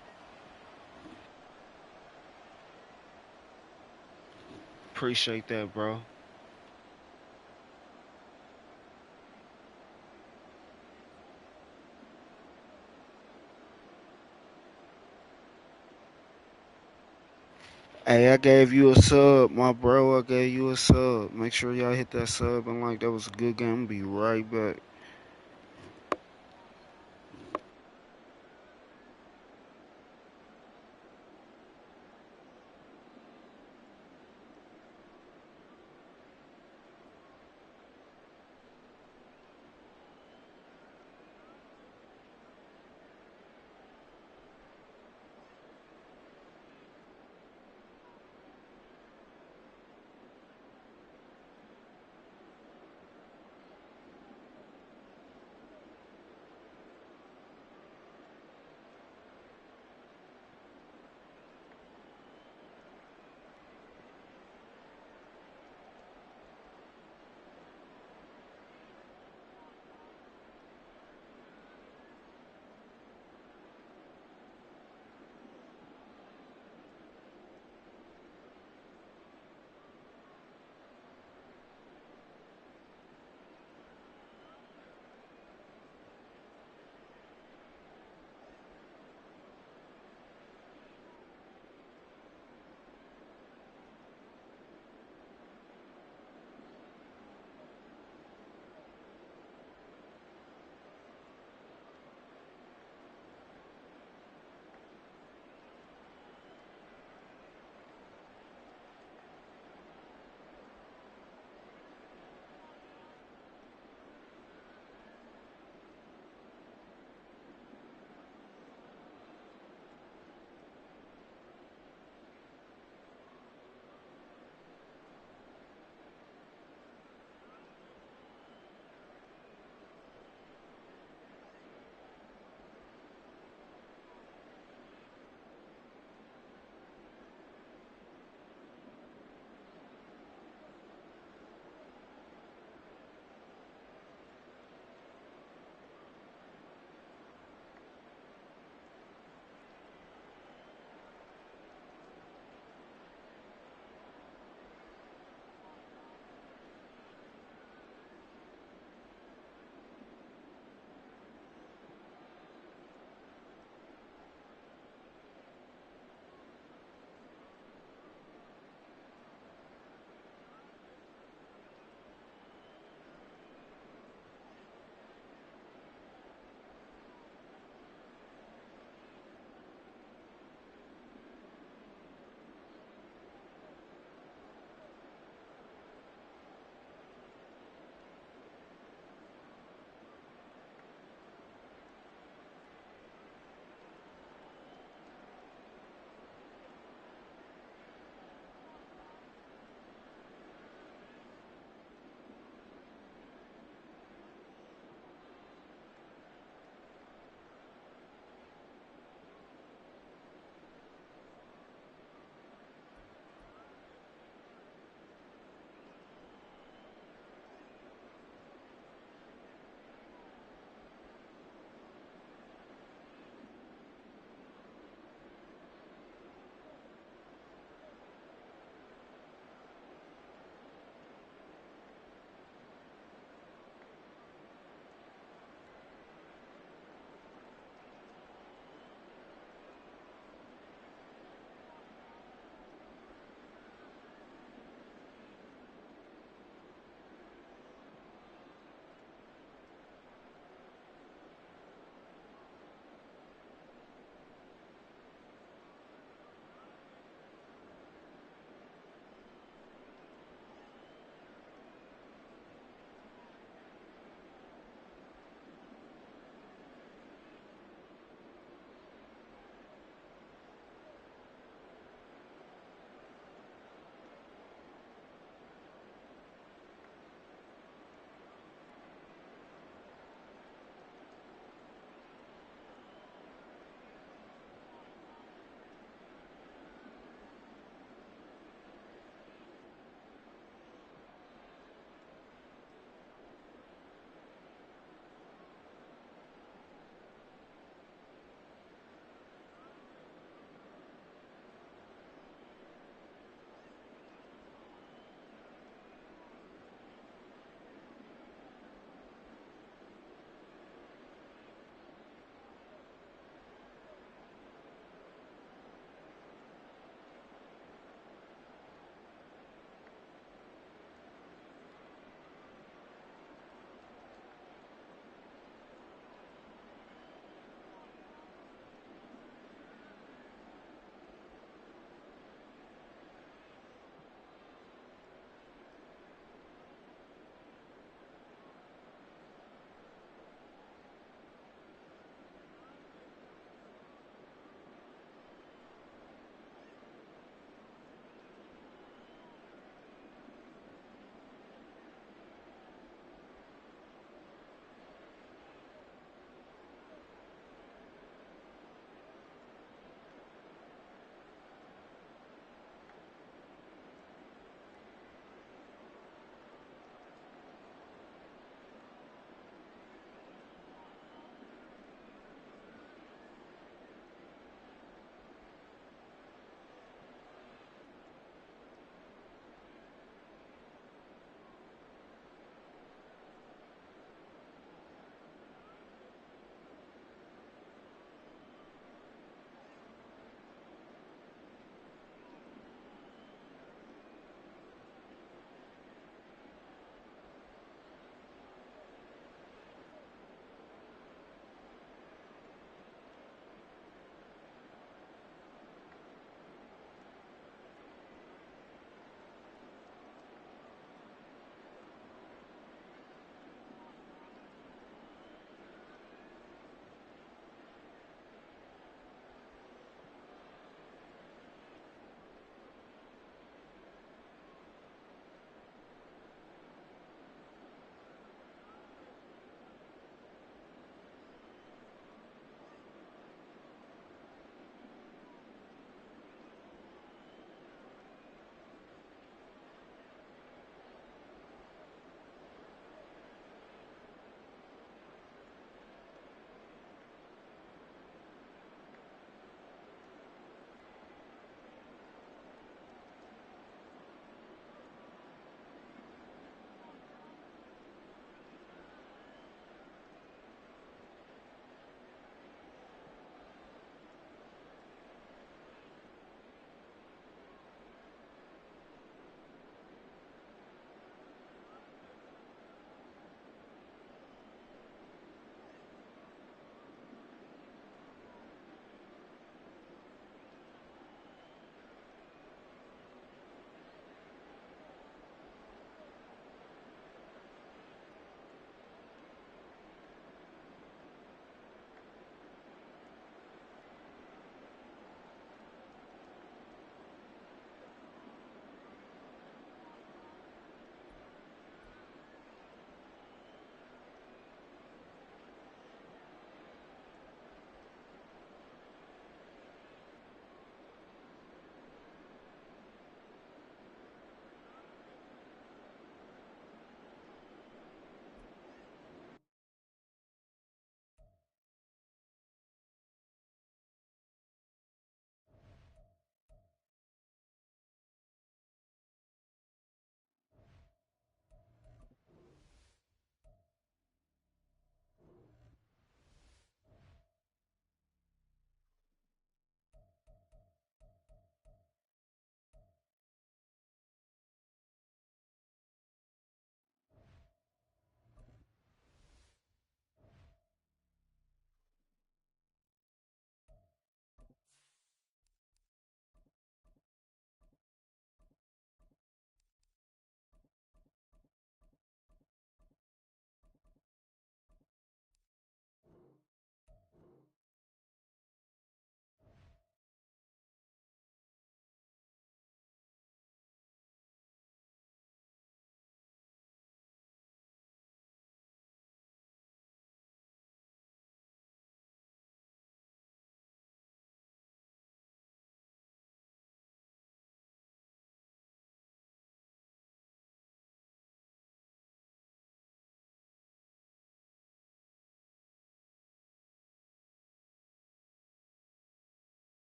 Appreciate that, bro. Hey, I gave you a sub, my bro. I gave you a sub. Make sure y'all hit that sub and like. That was a good game. I'm gonna be right back.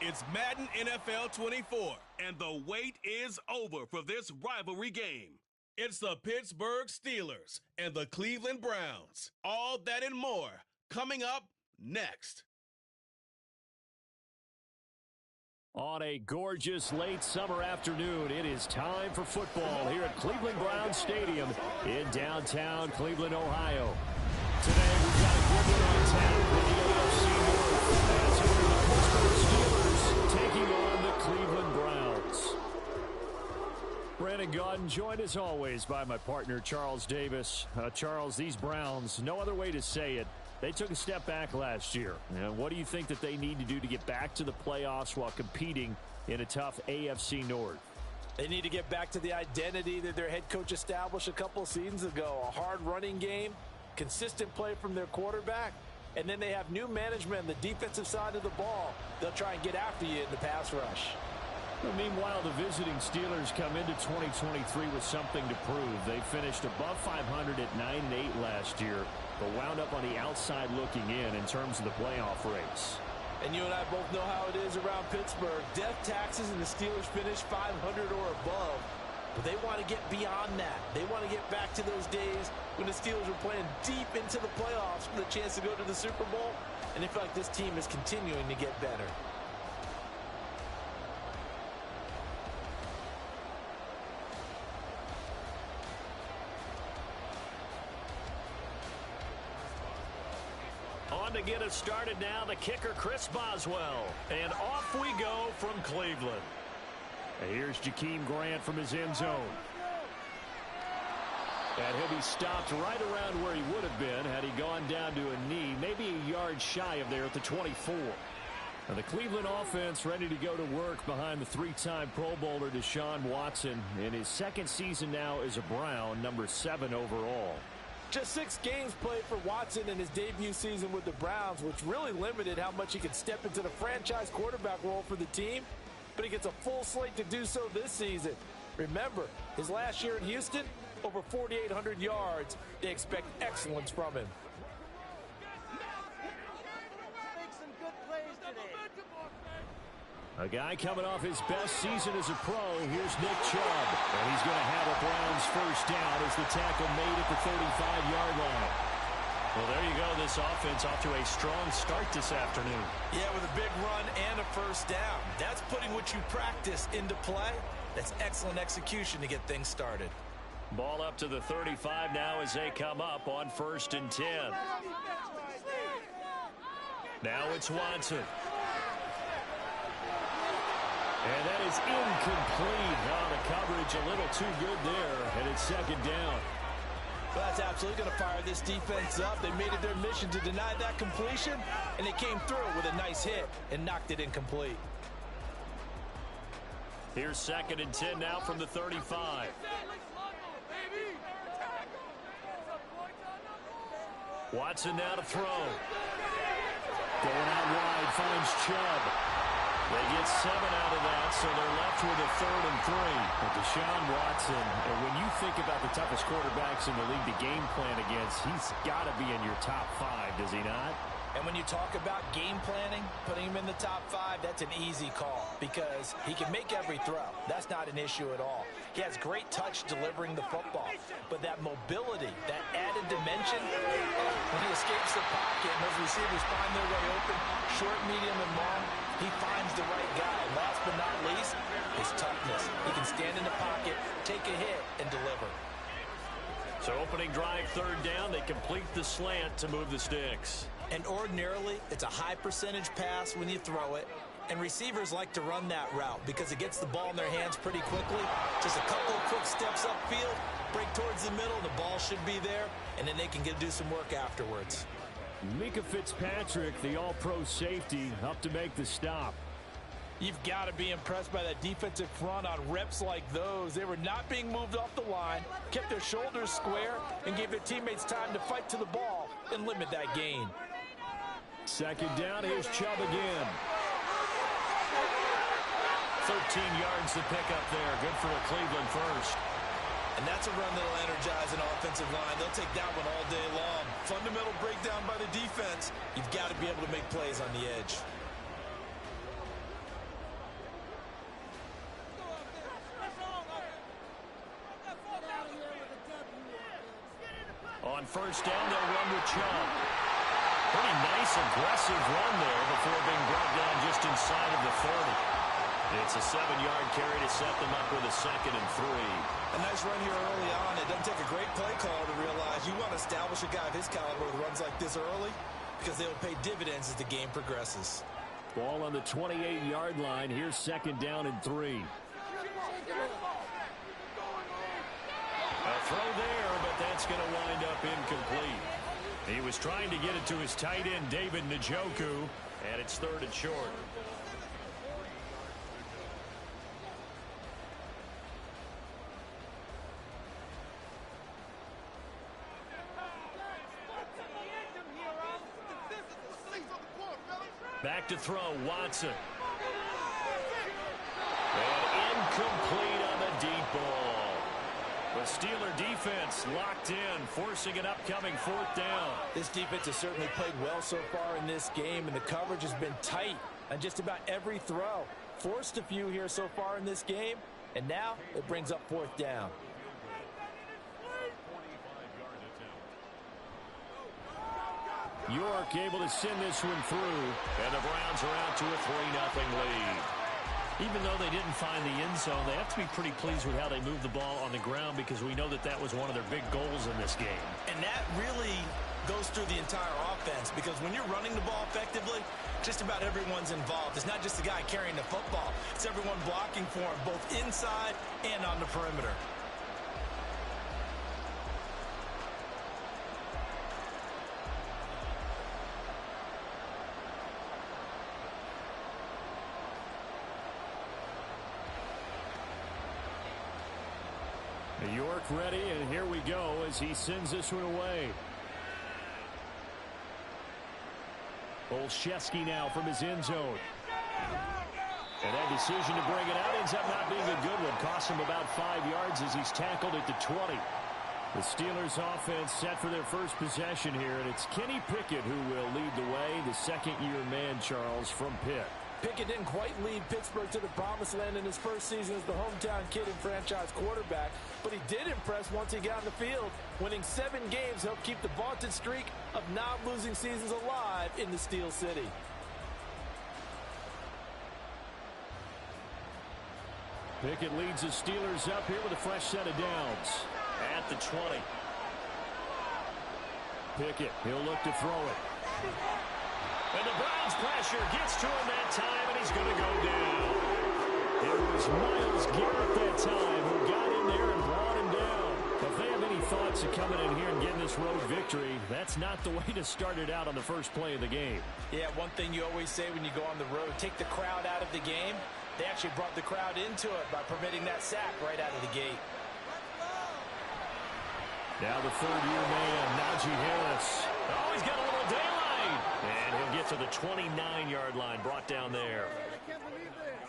It's Madden NFL 24, and the wait is over for this rivalry game. It's the Pittsburgh Steelers and the Cleveland Browns. All that and more coming up next. On a gorgeous late summer afternoon, it is time for football here at Cleveland Browns Stadium in downtown Cleveland, Ohio. Today we've got a good one on tap with the AFC North as it are the Pittsburgh Steelers taking on the Cleveland Browns. Brandon Gaudin joined as always by my partner Charles Davis. Charles, these Browns, no other way to say it, they took a step back last year. And what do you think that they need to do to get back to the playoffs while competing in a tough AFC North? They need to get back to the identity that their head coach established a couple seasons ago. A hard running game, consistent play from their quarterback, and then they have new management on the defensive side of the ball. They'll try and get after you in the pass rush. Well, meanwhile, the visiting Steelers come into 2023 with something to prove. They finished above 500 at 9-8 last year, but wound up on the outside looking in terms of the playoff race. And you and I both know how it is around Pittsburgh. Death taxes and the Steelers finish 500 or above. But they want to get beyond that. They want to get back to those days when the Steelers were playing deep into the playoffs for the chance to go to the Super Bowl. And they feel like this team is continuing to get better. On to get us started now, the kicker, Chris Boswell. And off we go from Cleveland. And here's Jakeem Grant from his end zone. And he'll be stopped right around where he would have been had he gone down to a knee, maybe a yard shy of there at the 24. And the Cleveland offense ready to go to work behind the three-time Pro Bowler Deshaun Watson in his second season now as a Brown, number 7 overall. Just 6 games played for Watson in his debut season with the Browns, which really limited how much he could step into the franchise quarterback role for the team. But he gets a full slate to do so this season. Remember, his last year in Houston, over 4,800 yards. They expect excellence from him. A guy coming off his best season as a pro. Here's Nick Chubb. And he's going to have a Browns first down as the tackle made at the 35-yard line. Well, there you go. This offense off to a strong start this afternoon. Yeah, with a big run and a first down. That's putting what you practice into play. That's excellent execution to get things started. Ball up to the 35 now as they come up on 1st and 10. Now it's Watson. And that is incomplete. Oh, the coverage a little too good there, and it's 2nd down. Well, that's absolutely going to fire this defense up. They made it their mission to deny that completion, and they came through with a nice hit and knocked it incomplete. Here's 2nd and 10 now from the 35. Watson now to throw. Going out wide, finds Chubb. They get 7 out of that, so they're left with a 3rd and 3. But Deshaun Watson, and when you think about the toughest quarterbacks in the league to game plan against, he's got to be in your top 5, does he not? And when you talk about game planning, putting him in the top 5, that's an easy call because he can make every throw. That's not an issue at all. He has great touch delivering the football. But that mobility, that added dimension, when he escapes the pocket and those receivers find their way open, short, medium, and long, he finds the right guy. Last but not least, his toughness. He can stand in the pocket, take a hit, and deliver. So opening drive, 3rd down, they complete the slant to move the sticks. And ordinarily, it's a high percentage pass when you throw it. And receivers like to run that route because it gets the ball in their hands pretty quickly. Just a couple of quick steps upfield, break towards the middle, the ball should be there, and then they can do some work afterwards. Mika Fitzpatrick, the all-pro safety, up to make the stop. You've got to be impressed by that defensive front on reps like those. They were not being moved off the line, kept their shoulders square, and gave their teammates time to fight to the ball and limit that gain. 2nd down, here's Chubb again. 13 yards to pick up there. Good for a Cleveland first. And that's a run that'll energize an offensive line. They'll take that one all day long. Fundamental breakdown by the defense. You've got to be able to make plays on the edge. On first down, they'll run with Chubb. Pretty nice, aggressive run there before being brought down just inside of the 30. It's a 7-yard carry to set them up with a 2nd and 3. A nice run here early on. It doesn't take a great play caller to realize you want to establish a guy of his caliber with runs like this early because they will pay dividends as the game progresses. Ball on the 28-yard line. Here's 2nd down and 3. A throw there, but that's going to wind up incomplete. He was trying to get it to his tight end, David Njoku, and it's 3rd and short. Back to throw, Watson. And incomplete on the deep ball. The Steeler defense locked in, forcing an upcoming 4th down. This defense has certainly played well so far in this game, and the coverage has been tight on just about every throw. Forced a few here so far in this game, and now it brings up 4th down. York able to send this one through, and the Browns are out to a 3-0 lead. even though they didn't find the end zone. They have to be pretty pleased with how they moved the ball on the ground, because we know that that was one of their big goals in this game. And that really goes through the entire offense, because when you're running the ball effectively, just about everyone's involved. It's not just the guy carrying the football. It's everyone blocking for him, both inside and on the perimeter. York ready, and here we go as he sends this one away. Olszewski now from his end zone. And that decision to bring it out ends up not being a good one. Cost him about 5 yards as he's tackled at the 20. The Steelers offense set for their first possession here, and it's Kenny Pickett who will lead the way, the second-year man, Charles, from Pitt. Pickett didn't quite lead Pittsburgh to the promised land in his first season as the hometown kid and franchise quarterback, but he did impress once he got on the field. Winning 7 games helped keep the vaunted streak of non-losing seasons alive in the Steel City. Pickett leads the Steelers up here with a fresh set of downs. At the 20. Pickett, he'll look to throw it. And the Browns pressure gets to him that time, and he's going to go down. It was Myles Garrett that time who got in there and brought him down. If they have any thoughts of coming in here and getting this road victory, that's not the way to start it out on the first play of the game. Yeah, one thing you always say when you go on the road, take the crowd out of the game. They actually brought the crowd into it by permitting that sack right out of the gate. Now the third-year man, Najee Harris. Oh, he's got a little daylight. And he'll get to the 29-yard line, brought down there.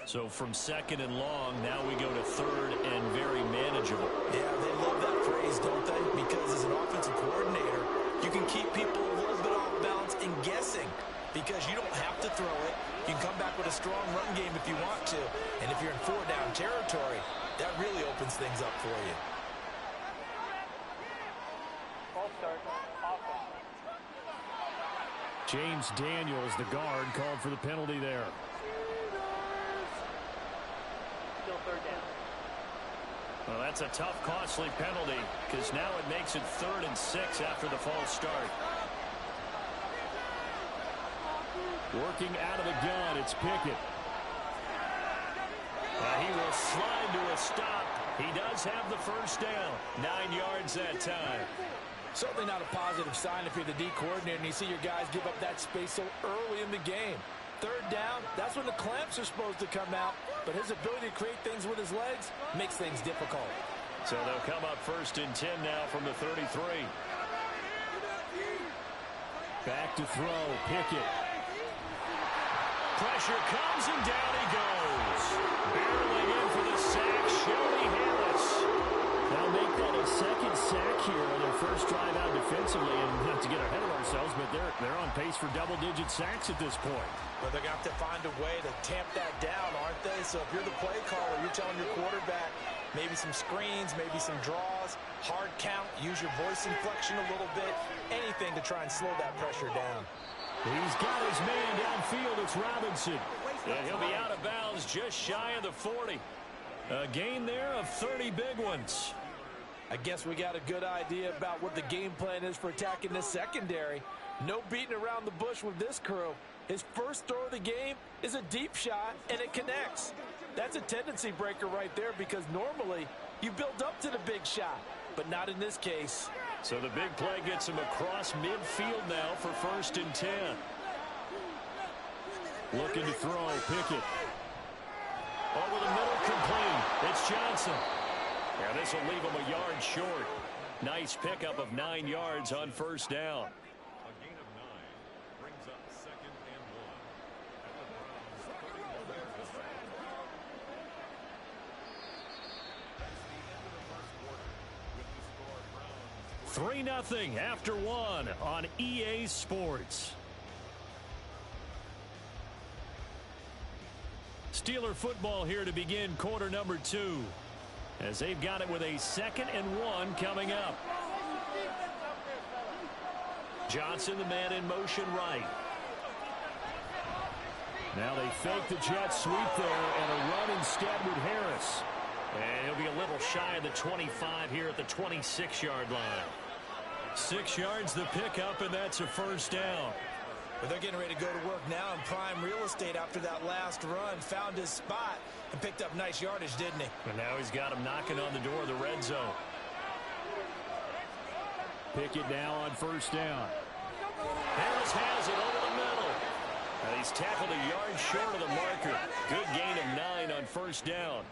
So from second and long, now we go to third and very manageable. Yeah, they love that phrase, don't they? Because as an offensive coordinator, you can keep people a little bit off balance and guessing, because you don't have to throw it. You can come back with a strong run game if you want to. And if you're in 4-down territory, that really opens things up for you. James Daniels, the guard, called for the penalty there. Still third down. Well, that's a tough, costly penalty, because now it makes it 3rd and 6 after the false start. Working out of the gun, it's Pickett. He will slide to a stop. He does have the first down. 9 yards that time. Certainly not a positive sign if you're the D coordinator and you see your guys give up that space so early in the game. 3rd down, that's when the clamps are supposed to come out, but his ability to create things with his legs makes things difficult. So they'll come up 1st and 10 now from the 33. Back to throw, Pickett. Pressure comes and down he goes. Barreling in for the sack, Shelby Harris. They'll make that a second sack here on their first drive out defensively, and not to get ahead of ourselves, but they're on pace for double-digit sacks at this point. But they're going to have to find a way to tamp that down, aren't they? So if you're the play caller, you're telling your quarterback maybe some screens, maybe some draws. Hard count, use your voice inflection a little bit, anything to try and slow that pressure down. He's got his man downfield. It's Robinson. And he'll be out of bounds just shy of the 40. A gain there of 30 big ones. I guess we got a good idea about what the game plan is for attacking this secondary. No beating around the bush with this crew. His first throw of the game is a deep shot, and it connects. That's a tendency breaker right there because normally you build up to the big shot, but not in this case. So the big play gets him across midfield now for 1st and 10. Looking to throw, Pickett. Over the middle, complete. It's Johnson. Yeah, this will leave him a yard short. Nice pickup of 9 yards on 1st down. A gain of 9 brings up 2nd and 1. 3-0 after 1 on EA Sports. Steeler football here to begin quarter number 2. As they've got it with a 2nd and 1 coming up. Johnson, the man in motion right. Now they fake the jet sweep there and a run instead with Harris. And he'll be a little shy of the 25 here at the 26-yard line. 6 yards the pickup, and that's a 1st down. But they're getting ready to go to work now in prime real estate after that last run. Found his spot and picked up nice yardage, didn't he? And now he's got him knocking on the door of the red zone. Pickett now on 1st down. Harris has it over the middle. Now he's tackled a yard short of the marker. Good gain of 9 on 1st down.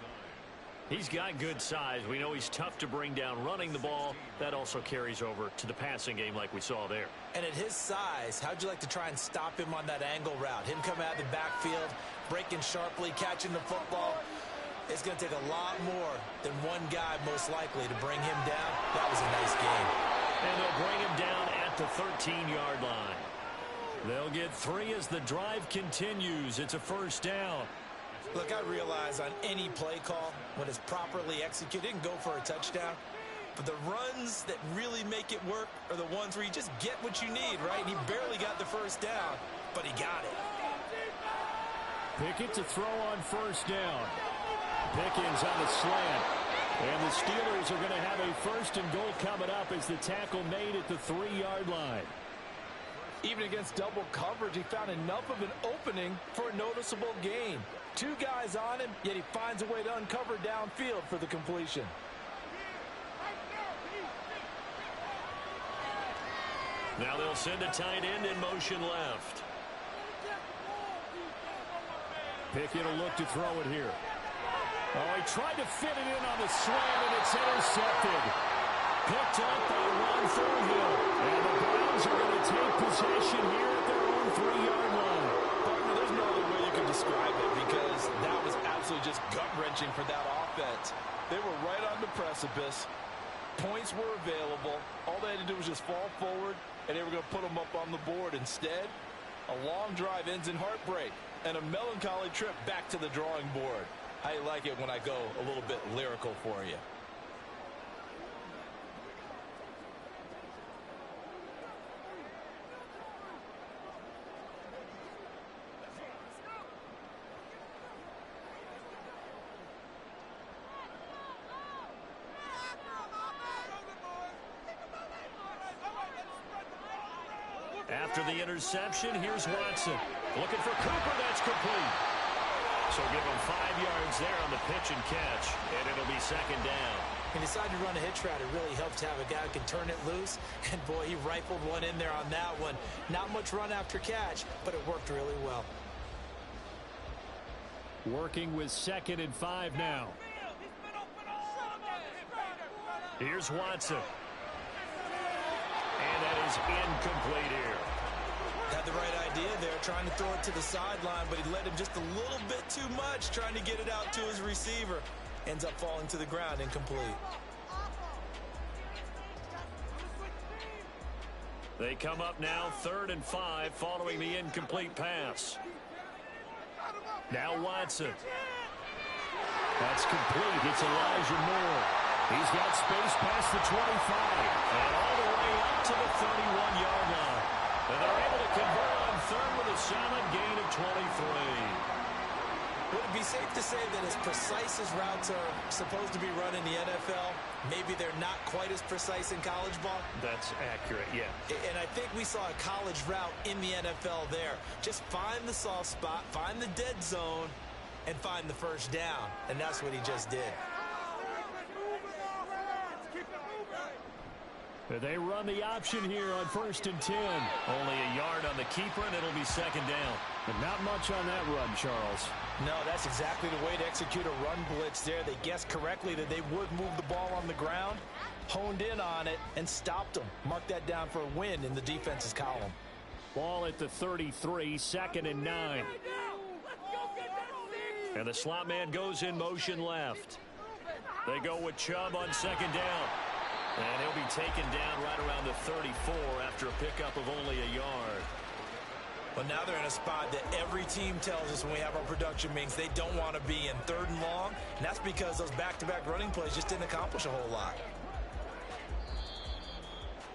He's got good size. We know he's tough to bring down running the ball. That also carries over to the passing game like we saw there. And at his size, how'd you like to try and stop him on that angle route? Him coming out of the backfield, breaking sharply, catching the football. It's going to take a lot more than one guy most likely to bring him down. That was a nice game. And they'll bring him down at the 13-yard line. They'll get 3 as the drive continues. It's a 1st down. Look, I realize on any play call, when it's properly executed, it can go for a touchdown. But the runs that really make it work are the ones where you just get what you need, right? And he barely got the 1st down, but he got it. Pickett to throw on 1st down. Pickens on the slant. And the Steelers are going to have a 1st and goal coming up as the tackle made at the 3-yard line. Even against double coverage, he found enough of an opening for a noticeable gain. 2 guys on him, yet he finds a way to uncover downfield for the completion. Now they'll send a tight end in motion left. Pickett will look to throw it here. Oh, he tried to fit it in on the slant, and it's intercepted. Picked up by Ron Thornhill. And the Browns are going to take possession here at their own 3-yard line. Partner, there's no other way you can describe it because that was absolutely just gut-wrenching for that offense. They were right on the precipice. Points were available. All they had to do was just fall forward, and they were going to put them up on the board. Instead, a long drive ends in heartbreak and a melancholy trip back to the drawing board. I like it when I go a little bit lyrical for you. After the interception, here's Watson. Looking for Cooper, that's complete. So give him 5 yards there on the pitch and catch, and it'll be 2nd down. He decided to run a hitch route. It really helps to have a guy who can turn it loose. And, boy, he rifled one in there on that one. Not much run after catch, but it worked really well. Working with 2nd and 5 now. Here's Watson. And that is incomplete here. Had the right idea there, trying to throw it to the sideline, but he let him just a little bit too much, trying to get it out to his receiver. Ends up falling to the ground, incomplete. They come up now 3rd and 5 following the incomplete pass. Now Watson. That's complete. It's Elijah Moore. He's got space past the 25 and all the way up to the 31-yard line. And they're able to convert on third with a solid gain of 23. Would it be safe to say that as precise as routes are supposed to be run in the NFL, maybe they're not quite as precise in college ball? That's accurate, yeah. And I think we saw a college route in the NFL there. Just find the soft spot, find the dead zone, and find the first down. And that's what he just did. They run the option here on 1st and 10. Only a yard on the keeper, and it'll be second down. But not much on that run, Charles. No, that's exactly the way to execute a run blitz there. They guessed correctly that they would move the ball on the ground, honed in on it, and stopped them. Mark that down for a win in the defense's column. Ball at the 33, 2nd and 9. And the slot man goes in motion left. They go with Chubb on 2nd down. And he'll be taken down right around the 34 after a pickup of only a yard. Well, now they're in a spot that every team tells us when we have our production meetings they don't want to be in, 3rd and long. And that's because those back-to-back running plays just didn't accomplish a whole lot.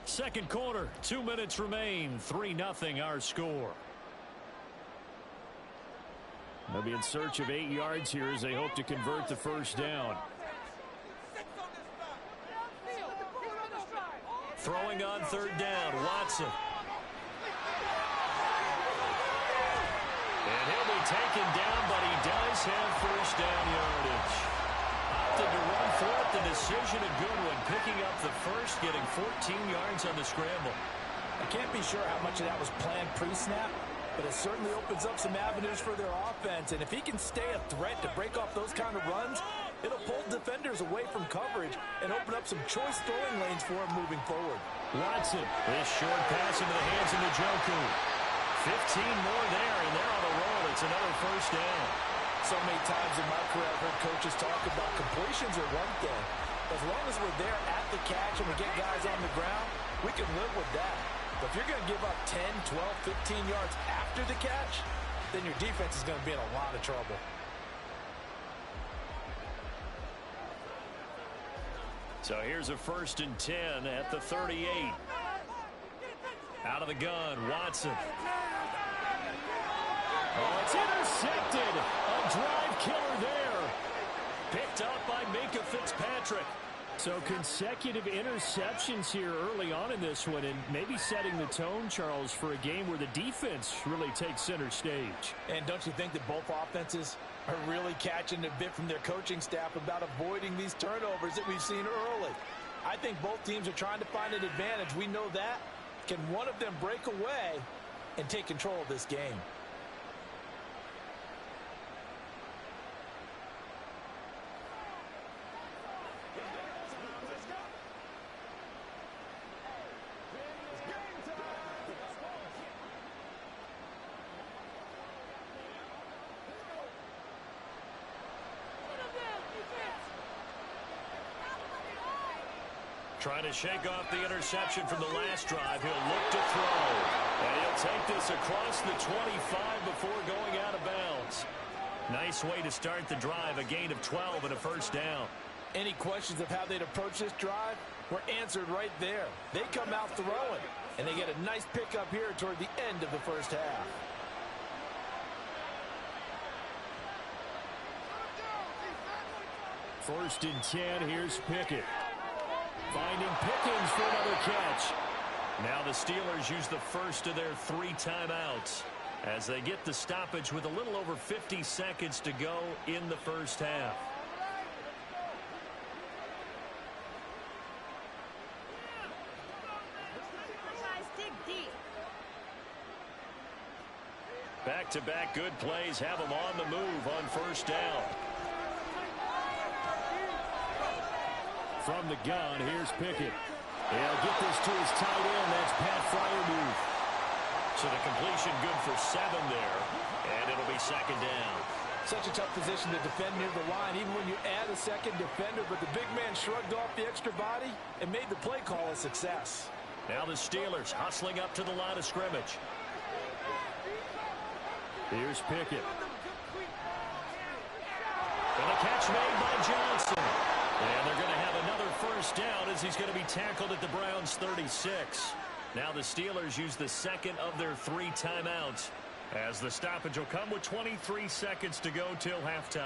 Second quarter, 2 minutes remain. 3-0 our score. They'll be in search of 8 yards here as they hope to convert the first down. Throwing on 3rd down, Watson. And he'll be taken down, but he does have first down yardage. Opted to run for it. The decision a good one. Picking up the first, getting 14 yards on the scramble. I can't be sure how much of that was planned pre-snap, but it certainly opens up some avenues for their offense. And if he can stay a threat to break off those kind of runs, it'll pull defenders away from coverage and open up some choice throwing lanes for him moving forward. Watson, this short pass into the hands of Njoku. 15 more there, and they're on a roll. It's another first down. So many times in my career, I've heard coaches talk about completions are one thing. As long as we're there at the catch and we get guys on the ground, we can live with that. But if you're going to give up 10, 12, 15 yards after the catch, then your defense is going to be in a lot of trouble. So here's a 1st and 10 at the 38. Out of the gun, Watson. Oh, it's intercepted. A drive killer there. Picked up by Minkah Fitzpatrick. So consecutive interceptions here early on in this one, and maybe setting the tone, Charles, for a game where the defense really takes center stage. And don't you think that both offenses are really catching a bit from their coaching staff about avoiding these turnovers that we've seen early? I think both teams are trying to find an advantage. We know that. Can one of them break away and take control of this game? Trying to shake off the interception from the last drive. He'll look to throw. And he'll take this across the 25 before going out of bounds. Nice way to start the drive. A gain of 12 and a first down. Any questions of how they'd approach this drive were answered right there. They come out throwing, and they get a nice pickup here toward the end of the first half. First and 10, here's Pickett. Finding Pickens for another catch. Now the Steelers use the first of their 3 timeouts as they get the stoppage with a little over 50 seconds to go in the first half. Back-to-back good plays have them on the move on first down. From the gun, here's Pickett. He'll get this to his tight end. That's Pat Freiermuth. So the completion good for 7 there, and it'll be second down. Such a tough position to defend near the line, even when you add a second defender, but the big man shrugged off the extra body and made the play call a success. Now the Steelers hustling up to the line of scrimmage. Here's Pickett. And the catch made by Johnson. And they're going to have another first down as he's going to be tackled at the Browns' 36. Now the Steelers use the second of their 3 timeouts, as the stoppage will come with 23 seconds to go till halftime.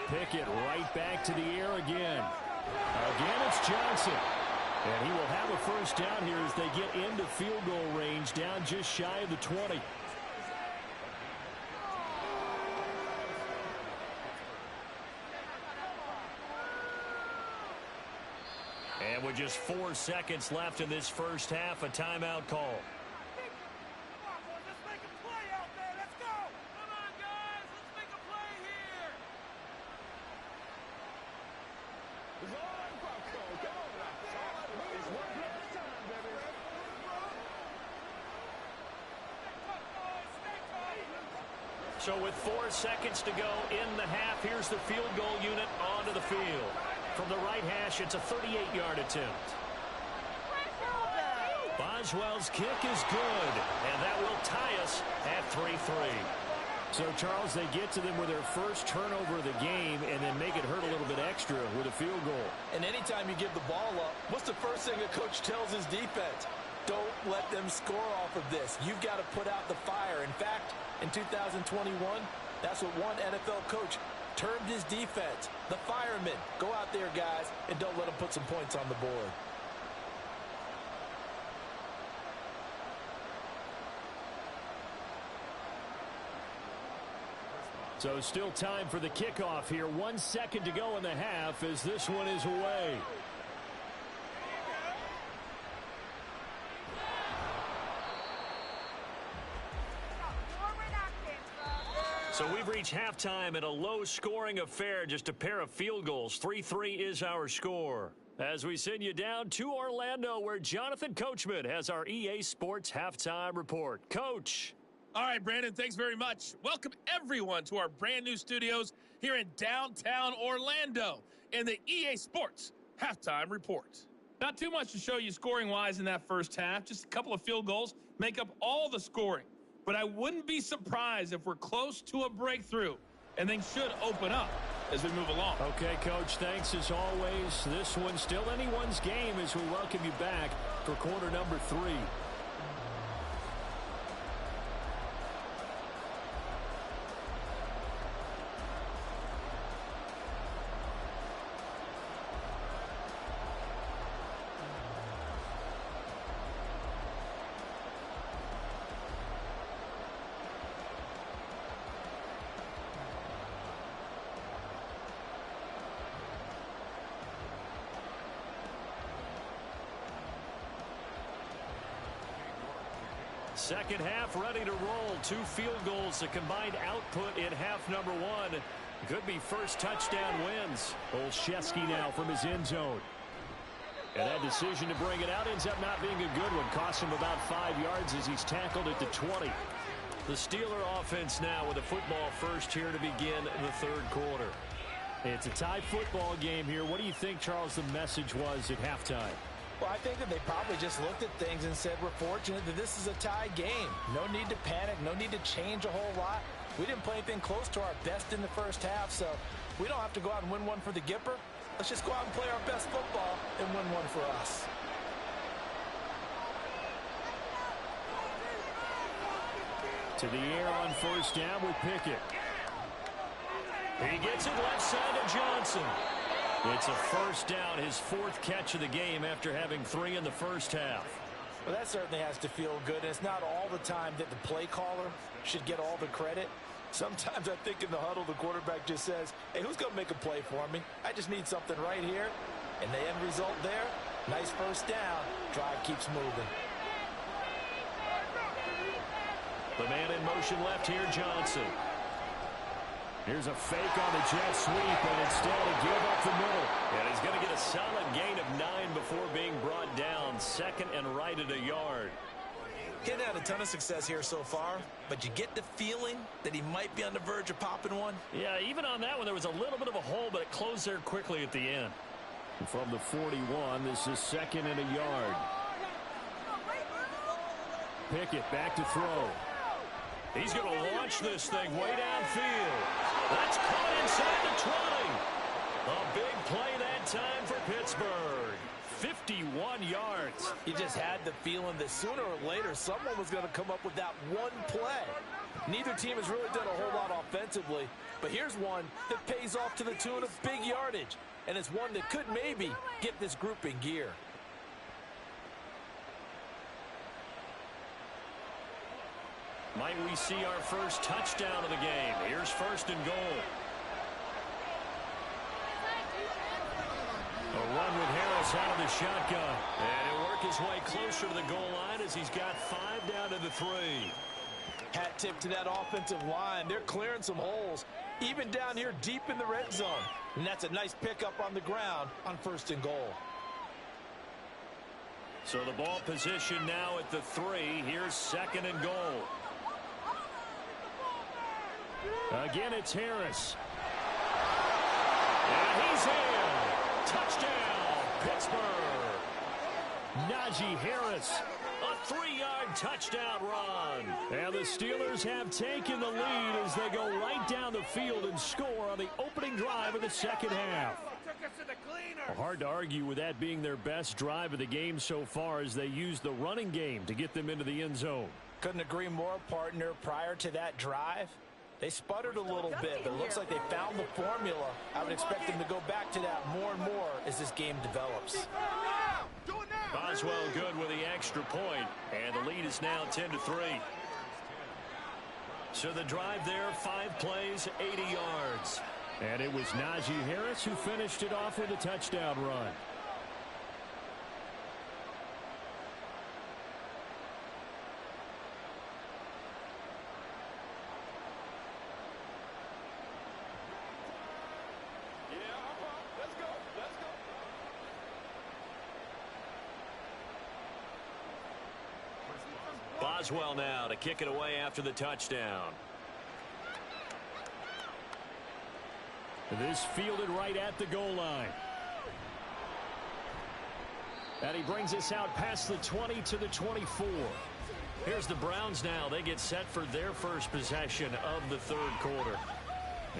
Pickett right back to the air again. Again, it's Johnson. And he will have a first down here as they get into field goal range, down just shy of the 20. And with just 4 seconds left in this first half, a timeout call. So with 4 seconds to go in the half, here's the field goal unit onto the field. From the right hash, it's a 38-yard attempt. Boswell's kick is good, and that will tie us at 3-3. So, Charles, they get to them with their first turnover of the game and then make it hurt a little bit extra with a field goal. And anytime you give the ball up, what's the first thing a coach tells his defense? Don't let them score off of this. You've got to put out the fire. In fact, in 2021, that's what one NFL coach termed his defense. The firemen. Go out there, guys, and don't let them put some points on the board. So still time for the kickoff here. 1 second to go in the half as this one is away. So we've reached halftime in a low-scoring affair, just a pair of field goals. 3-3 is our score. As we send you down to Orlando, where Jonathan Coachman has our EA Sports Halftime Report. Coach. All right, Brandon, thanks very much. Welcome, everyone, to our brand-new studios here in downtown Orlando in the EA Sports Halftime Report. Not too much to show you scoring-wise in that first half. Just a couple of field goals make up all the scoring. But I wouldn't be surprised if we're close to a breakthrough, and things should open up as we move along. Okay, Coach, thanks as always. This one's still anyone's game as we welcome you back for quarter number 3. Second half ready to roll. 2 field goals, the combined output in half number 1. Could be first touchdown wins. Olszewski now from his end zone. And that decision to bring it out ends up not being a good one. Cost him about 5 yards as he's tackled at the 20. The Steeler offense now with a football first here to begin the third quarter. It's a tie football game here. What do you think, Charles, the message was at halftime? Well, I think that they probably just looked at things and said, we're fortunate that this is a tie game. No need to panic. No need to change a whole lot. We didn't play anything close to our best in the first half, so we don't have to go out and win one for the Gipper. Let's just go out and play our best football and win one for us. To the air on first down with Pickett. He gets it left side to Johnson. It's a first down, his 4th catch of the game after having 3 in the first half. Well, that certainly has to feel good. And it's not all the time that the play caller should get all the credit. Sometimes I think in the huddle, the quarterback just says, hey, who's going to make a play for me? I just need something right here. And the end result there, nice first down. Drive keeps moving. The man in motion left here, Johnson. Here's a fake on the jet sweep, and instead a give up the middle. And he's going to get a solid gain of 9 before being brought down. Second and right at a yard. He hasn't had a ton of success here so far, but you get the feeling that he might be on the verge of popping one. Yeah, even on that one, there was a little bit of a hole, but it closed there quickly at the end. From the 41, this is 2nd and a yard. Pickett back to throw. He's going to launch this thing way downfield. That's caught inside the 20. A big play that time for Pittsburgh. 51 yards. You just had the feeling that sooner or later someone was going to come up with that one play. Neither team has really done a whole lot offensively, but here's one that pays off to the tune of big yardage, and it's one that could maybe get this group in gear. Might we see our first touchdown of the game? Here's 1st and goal. A run with Harris out of the shotgun. And he'll work his way closer to the goal line as he's got 5 down to the 3. Hat tip to that offensive line. They're clearing some holes, even down here deep in the red zone. And that's a nice pickup on the ground on 1st and goal. So the ball position now at the 3. Here's 2nd and goal. Again, it's Harris. And he's in. Touchdown, Pittsburgh. Najee Harris, a 3-yard touchdown run. And the Steelers have taken the lead as they go right down the field and score on the opening drive of the 2nd half. Well, hard to argue with that being their best drive of the game so far as they use the running game to get them into the end zone. Couldn't agree more, partner. Prior to that drive, they sputtered a little bit, but it looks like they found the formula. I would expect them to go back to that more and more as this game develops. Boswell good with the extra point, and the lead is now 10-3. So the drive there, 5 plays, 80 yards. And it was Najee Harris who finished it off with a touchdown run. Boswell now to kick it away after the touchdown. This fielded right at the goal line. And he brings us out past the 20 to the 24. Here's the Browns now. They get set for their first possession of the 3rd quarter.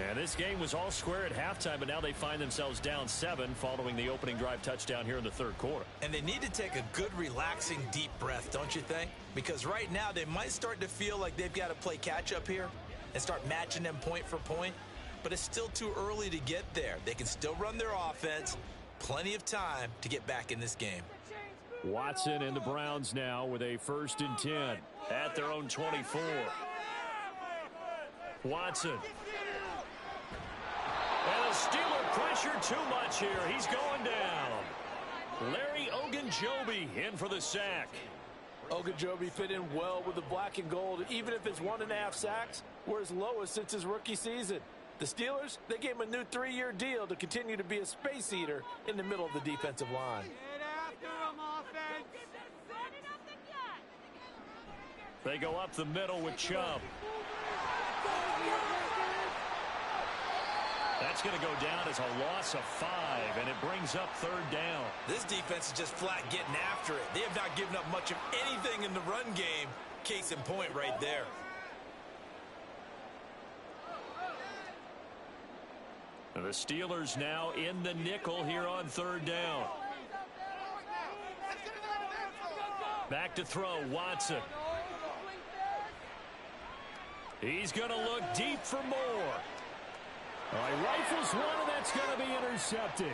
And this game was all square at halftime, but now they find themselves down 7 following the opening drive touchdown here in the 3rd quarter. And they need to take a good, relaxing, deep breath, don't you think? Because right now they might start to feel like they've got to play catch-up here and start matching them point for point. But it's still too early to get there. They can still run their offense. Plenty of time to get back in this game. Watson and the Browns now with a 1st and 10 at their own 24. Watson. And the Steeler pressure too much here. He's going down. Larry Ogunjobi in for the sack. Ogunjobi fit in well with the black and gold. Even if it's 1.5 sacks, we're his lowest since his rookie season. The Steelers, they gave him a new 3-year deal to continue to be a space eater in the middle of the defensive line. They go up the middle with Chubb. That's going to go down as a loss of 5, and it brings up 3rd down. This defense is just flat getting after it. They have not given up much of anything in the run game. Case in point right there. The Steelers now in the nickel here on 3rd down. Back to throw, Watson. He's going to look deep for more. He rifles one, and that's going to be intercepted.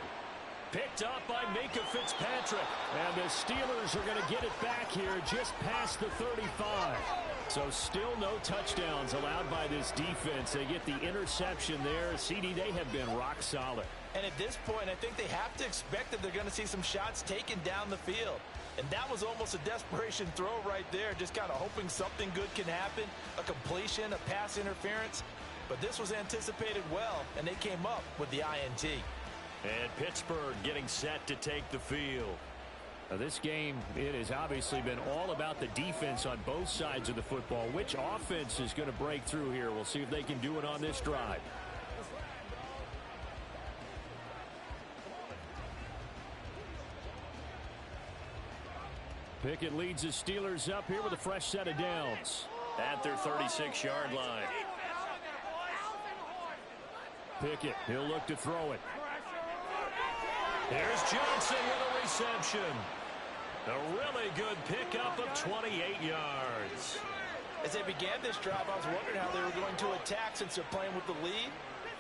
Picked up by Minka Fitzpatrick. And the Steelers are going to get it back here just past the 35. So still no touchdowns allowed by this defense. They get the interception there. CD, they have been rock solid. And at this point, I think they have to expect that they're going to see some shots taken down the field. And that was almost a desperation throw right there, just kind of hoping something good can happen, a completion, a pass interference. But this was anticipated well, and they came up with the INT. And Pittsburgh getting set to take the field. Now this game, it has obviously been all about the defense on both sides of the football. Which offense is going to break through here? We'll see if they can do it on this drive. Pickett leads the Steelers up here with a fresh set of downs. At their 36-yard line. Pickett, he'll look to throw it. Here's Johnson with a reception. A really good pickup of 28 yards. As they began this drive, I was wondering how they were going to attack since they're playing with the lead.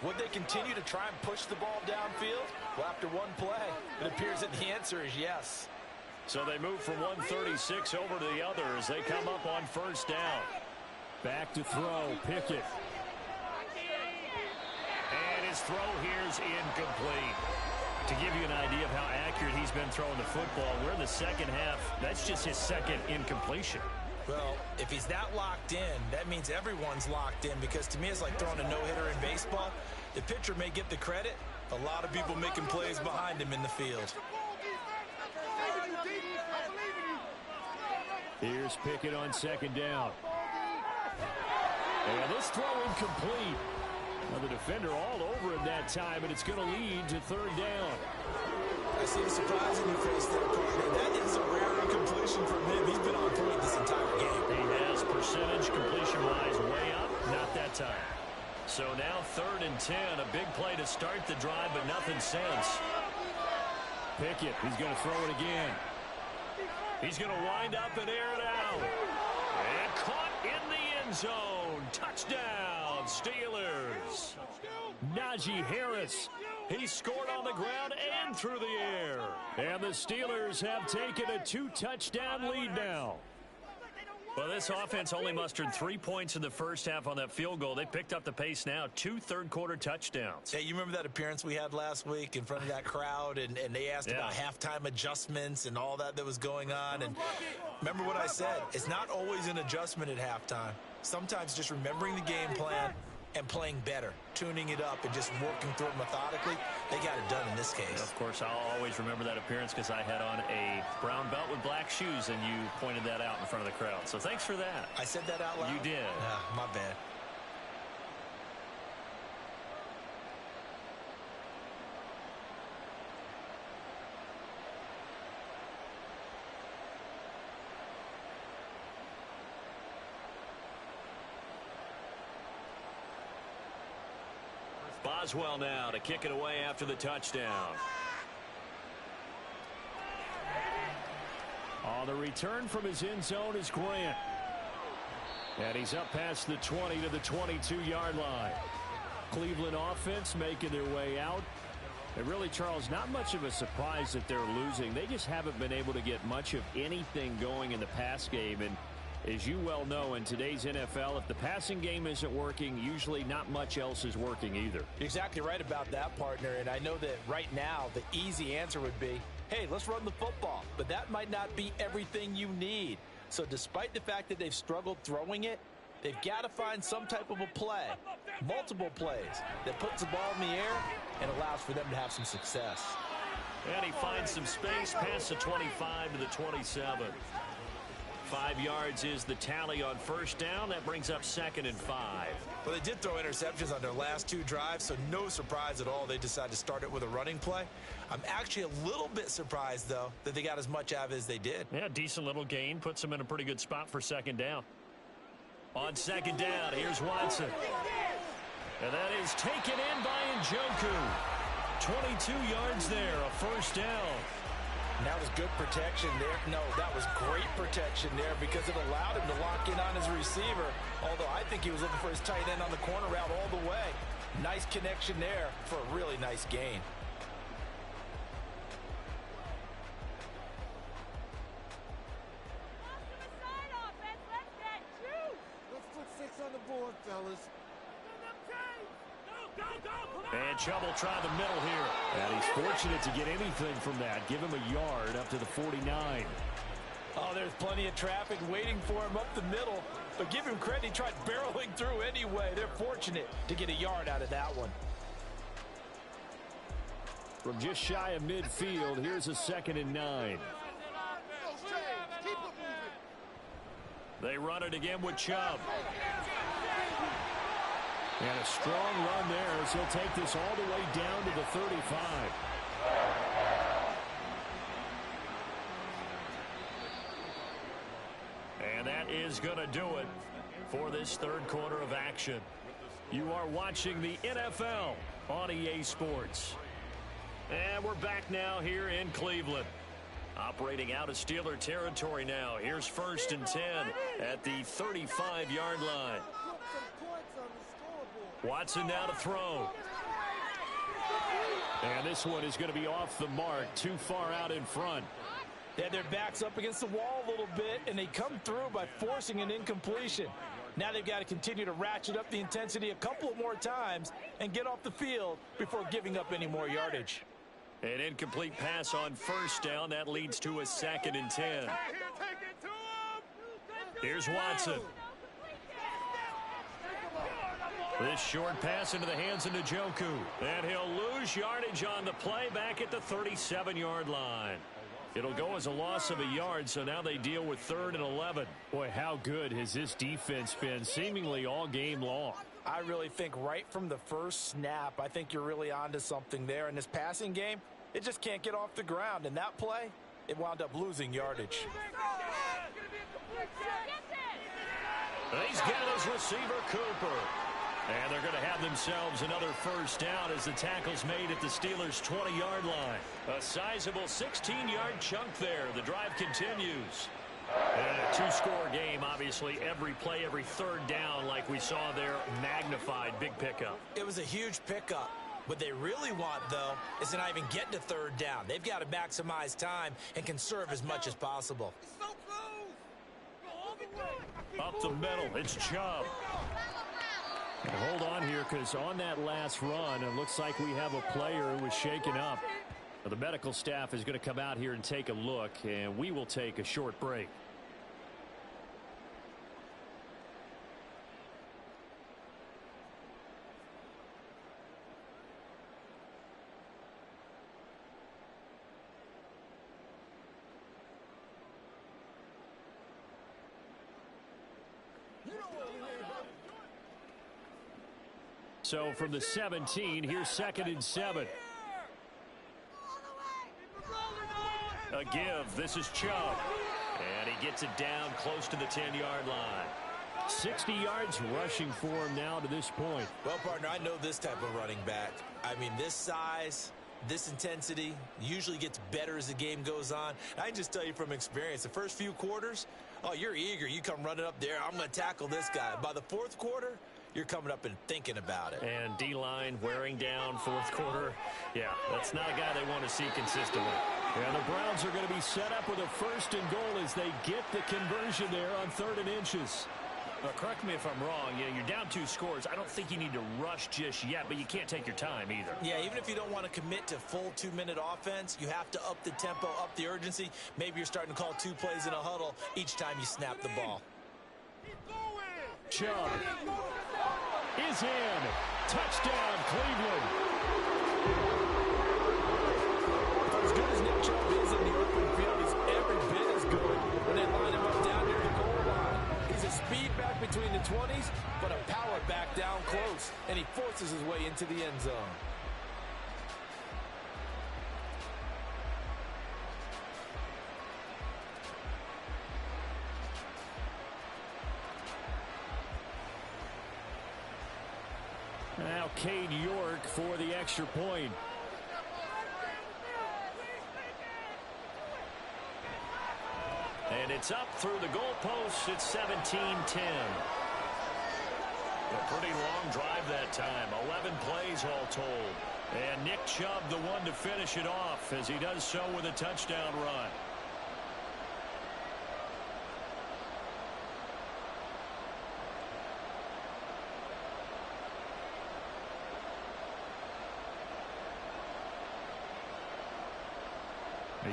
Would they continue to try and push the ball downfield? Well, after one play, it appears that the answer is yes. So they move from 136 over to the other as they come up on first down. Back to throw, Pickett. And his throw here's incomplete. To give you an idea of how accurate he's been throwing the football, we're in the second half. That's just his second incompletion. Well, if he's that locked in, that means everyone's locked in, because to me it's like throwing a no-hitter in baseball. The pitcher may get the credit, a lot of people making plays behind him in the field. Here's Pickett on second down. And this throw incomplete. Now the defender all over him that time, and it's going to lead to third down. I see the surprise in your face there, partner. That is a rare incompletion from him. He's been on point this entire game. He has percentage completion-wise way up. Not that time. So now 3rd and 10. A big play to start the drive, but nothing since. Pickett, he's going to throw it again. He's going to wind up and air it out. And caught in the end zone. Touchdown, Steelers. Najee Harris. He scored on the ground and through the air. And the Steelers have taken a 2-touchdown lead now. Well, this offense only mustered 3 points in the first half on that field goal. They picked up the pace now. 2 third-quarter touchdowns. Hey, you remember that appearance we had last week in front of that crowd, and they asked about halftime adjustments and all that was going on. And remember what I said? It's not always an adjustment at halftime. Sometimes just remembering the game plan and playing better, tuning it up and just working through it methodically. They got it done in this case. Of course, I'll always remember that appearance because I had on a brown belt with black shoes, and you pointed that out in front of the crowd. So thanks for that. I said that out loud? You did. My bad. Boswell now to kick it away after the touchdown. On the return from his end zone is Grant. And he's up past the 20 to the 22-yard line. Cleveland offense making their way out. And really, Charles, not much of a surprise that they're losing. They just haven't been able to get much of anything going in the pass game. And as you well know, in today's NFL, if the passing game isn't working, usually not much else is working either. You're exactly right about that, partner. And I know that right now the easy answer would be, hey, let's run the football. But that might not be everything you need. So despite the fact that they've struggled throwing it, they've got to find some type of a play, multiple plays, that puts the ball in the air and allows for them to have some success. And he finds some space past the 25 to the 27. 5 yards is the tally on first down. That brings up 2nd and 5. Well, they did throw interceptions on their last 2 drives, so no surprise at all they decided to start it with a running play. I'm actually a little bit surprised, though, that they got as much out of it as they did. Yeah, decent little gain. Puts them in a pretty good spot for 2nd down. On 2nd down, here's Watson. And that is taken in by Njoku. 22 yards there, a first down. And that was good protection there. No, that was great protection there because it allowed him to lock in on his receiver. Although I think he was looking for his tight end on the corner route all the way. Nice connection there for a really nice gain. Let's put 6 on the board, fellas. And Chubb will try the middle here. And he's fortunate to get anything from that. Give him a yard up to the 49. Oh, there's plenty of traffic waiting for him up the middle. But give him credit, he tried barreling through anyway. They're fortunate to get a yard out of that one. From just shy of midfield, here's a 2nd and 9. They run it again with Chubb. And a strong run there as he'll take this all the way down to the 35. is going to do it for this third quarter of action. You are watching the NFL on EA Sports. And we're back now here in Cleveland. Operating out of Steeler territory now. Here's 1st and 10 at the 35-yard line. Watson now to throw. And this one is going to be off the mark, too far out in front. They had their backs up against the wall a little bit, and they come through by forcing an incompletion. Now they've got to continue to ratchet up the intensity a couple more times and get off the field before giving up any more yardage. An incomplete pass on 1st down. That leads to a 2nd and 10. Here's Watson. This short pass into the hands of Njoku. And he'll lose yardage on the play back at the 37-yard line. It'll go as a loss of a yard, so now they deal with 3rd and 11. Boy, how good has this defense been seemingly all game long? I really think right from the first snap, I think you're really onto something there. In this passing game, it just can't get off the ground. And that play, it wound up losing yardage. He's got his receiver, Cooper. And they're going to have themselves another 1st down as the tackle's made at the Steelers' 20-yard line. A sizable 16-yard chunk there. The drive continues. And a 2-score game, obviously, every play, every 3rd down, like we saw there, magnified, big pickup. It was a huge pickup. What they really want, though, is to not even get to 3rd down. They've got to maximize time and conserve as much as possible. Up the middle, it's Chubb. And hold on here, because on that last run, it looks like we have a player who was shaken up. The medical staff is going to come out here and take a look, and we will take a short break. So from the 17, here's 2nd and 7. A give. This is Chubb. And he gets it down close to the 10-yard line. 60 yards rushing for him now to this point. Well, partner, I know this type of running back. I mean, this size, this intensity usually gets better as the game goes on. I can just tell you from experience, the first few quarters, oh, you're eager. You come running up there. I'm going to tackle this guy. By the 4th quarter, you're coming up and thinking about it. And D-line wearing down 4th quarter. Yeah, that's not a guy they want to see consistently. And the Browns are going to be set up with a 1st and goal as they get the conversion there on 3rd and inches. Well, correct me if I'm wrong. You know, you're down 2 scores. I don't think you need to rush just yet, but you can't take your time either. Yeah, even if you don't want to commit to full 2-minute offense, you have to up the tempo, up the urgency. Maybe you're starting to call 2 plays in a huddle each time you snap the ball. Chubb is in. Touchdown, Cleveland. As good as Nick Chubb is in the open field, he's every bit as good when they line him up down near the goal line. He's a speed back between the 20s, but a power back down close, and he forces his way into the end zone. Now Cade York for the extra point. And it's up through the goalpost. It's 17-10. A pretty long drive that time. 11 plays all told. And Nick Chubb the one to finish it off as he does so with a touchdown run.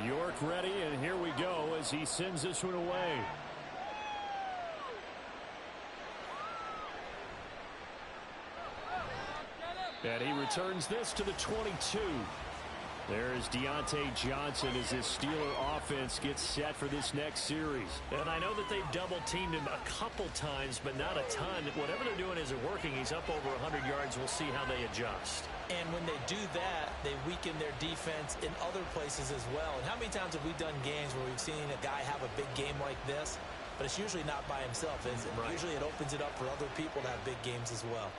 York ready, and here we go as he sends this one away. And he returns this to the 22. There's Deontay Johnson as this Steeler offense gets set for this next series. And I know that they've double-teamed him a couple times, but not a ton. Whatever they're doing isn't working. He's up over 100 yards. We'll see how they adjust. And when they do that, they weaken their defense in other places as well. And how many times have we done games where we've seen a guy have a big game like this, but it's usually not by himself, is it? Right. Usually it opens it up for other people to have big games as well.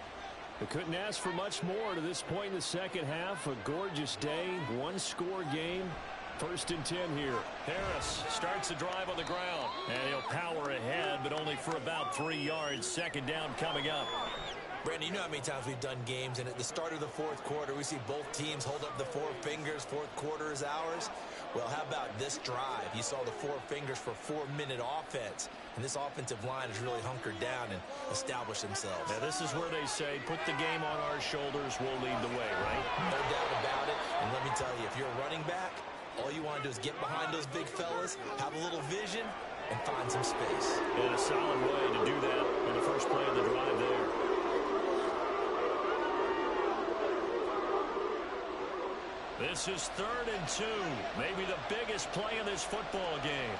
They couldn't ask for much more to this point in the second half. A gorgeous day, one-score game. 1st and 10 here. Harris starts the drive on the ground. And he'll power ahead, but only for about 3 yards. 2nd down coming up. Brandon, you know how many times we've done games, and at the start of the 4th quarter, we see both teams hold up the 4 fingers, 4th quarter is ours. Well, how about this drive? You saw the 4 fingers for 4-minute offense, and this offensive line has really hunkered down and established themselves. Now, this is where they say, put the game on our shoulders, we'll lead the way, right? No doubt about it, and let me tell you, if you're a running back, all you want to do is get behind those big fellas, have a little vision, and find some space. And a solid way to do that on the first play of the drive there. This is 3rd and 2. Maybe the biggest play in this football game.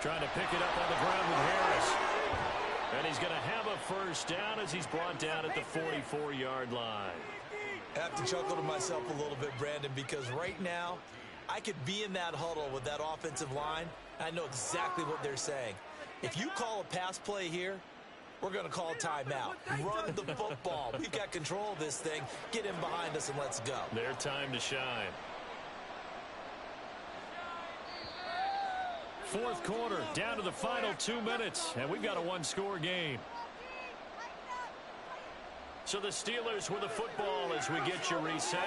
Trying to pick it up on the ground with Harris. And he's going to have a 1st down as he's brought down at the 44-yard line. I have to chuckle to myself a little bit, Brandon, because right now I could be in that huddle with that offensive line. I know exactly what they're saying. If you call a pass play here, we're going to call a timeout. Run the football. We've got control of this thing. Get in behind us and let's go. Their time to shine. 4th quarter, down to the final 2 minutes, and we've got a one-score game. So the Steelers with the football as we get you reset.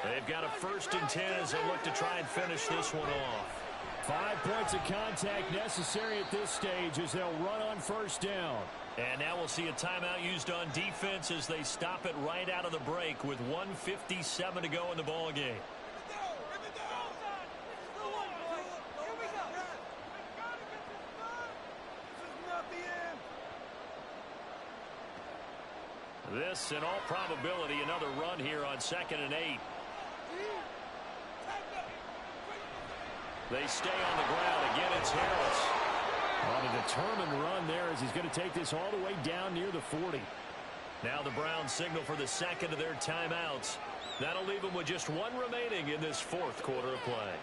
They've got a 1st and 10 as they look to try and finish this one off. 5 points of contact necessary at this stage as they'll run on 1st down. And now we'll see a timeout used on defense as they stop it right out of the break with 1:57 to go in the ball game. This, in all probability, another run here on 2nd and 8. They stay on the ground. Again, it's Harris. On a determined run there as he's going to take this all the way down near the 40. Now the Browns signal for the 2nd of their timeouts. That'll leave them with just 1 remaining in this 4th quarter of play.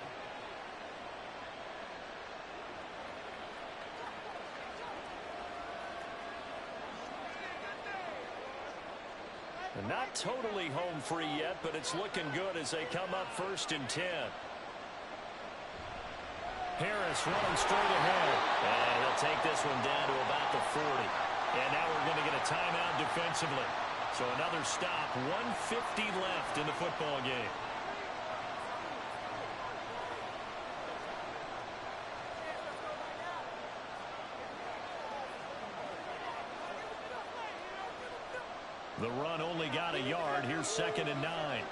And not totally home free yet, but it's looking good as they come up 1st and 10. Harris running straight ahead. And he'll take this one down to about the 40. And now we're going to get a timeout defensively. So another stop. 1:50 left in the football game. The run only got a yard. Here's 2nd and 9.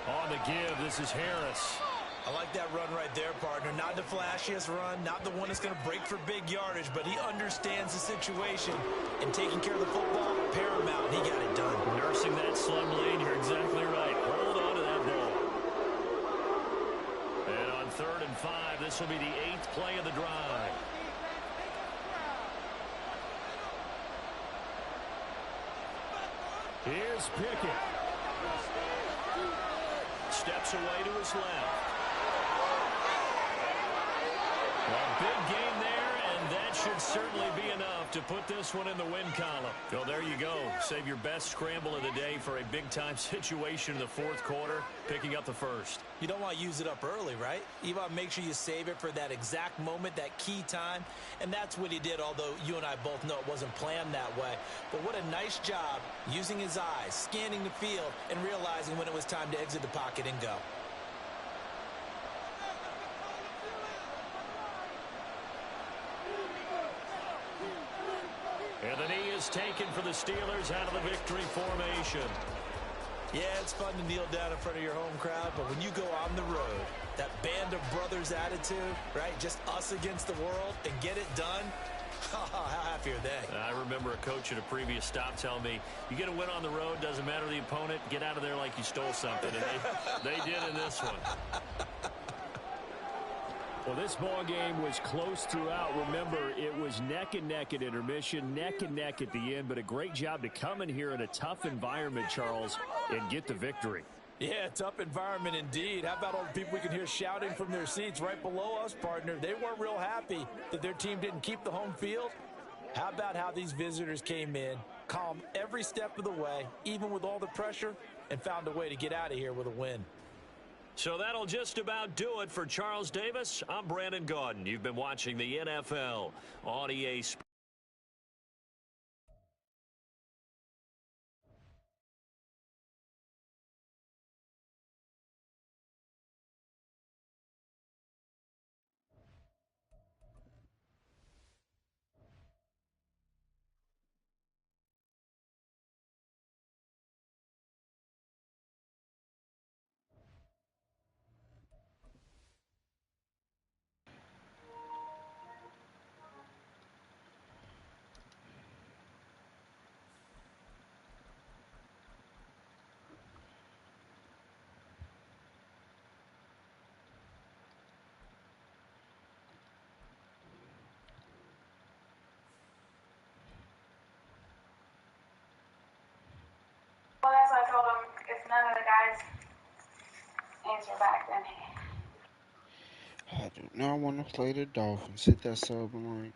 On the give, this is Harris. I like that run right there, partner. Not the flashiest run, not the one that's going to break for big yardage, but he understands the situation, and taking care of the football, paramount. He got it done. Nursing that slum lane, you're exactly right. Hold on to that ball. And on 3rd and 5, this will be the 8th play of the drive. Here's Pickett. Steps away to his left. Well, big game there, and that should certainly be enough to put this one in the win column. So there you go. Save your best scramble of the day for a big-time situation in the 4th quarter, picking up the 1st. You don't want to use it up early, right? You want to make sure you save it for that exact moment, that key time, and that's what he did, although you and I both know it wasn't planned that way. But what a nice job using his eyes, scanning the field, and realizing when it was time to exit the pocket and go. And the knee is taken for the Steelers out of the victory formation. Yeah, it's fun to kneel down in front of your home crowd, but when you go on the road, that band of brothers attitude, right? Just us against the world and get it done. How happy are they? I remember a coach at a previous stop telling me, you get a win on the road, doesn't matter the opponent, get out of there like you stole something. And they did in this one. Well, this ball game was close throughout. Remember, it was neck and neck at intermission, neck and neck at the end, but a great job to come in here in a tough environment, Charles, and get the victory. Yeah, tough environment indeed. How about all the people we can hear shouting from their seats right below us, partner? They weren't real happy that their team didn't keep the home field. How about how these visitors came in, calm every step of the way, even with all the pressure, and found a way to get out of here with a win. So that'll just about do it for Charles Davis. I'm Brandon Gaudin. You've been watching the NFL on EA Sports. Well, that's what I told him. If none of the guys answer back, then I do not want to play the Dolphins. Hit that sub line.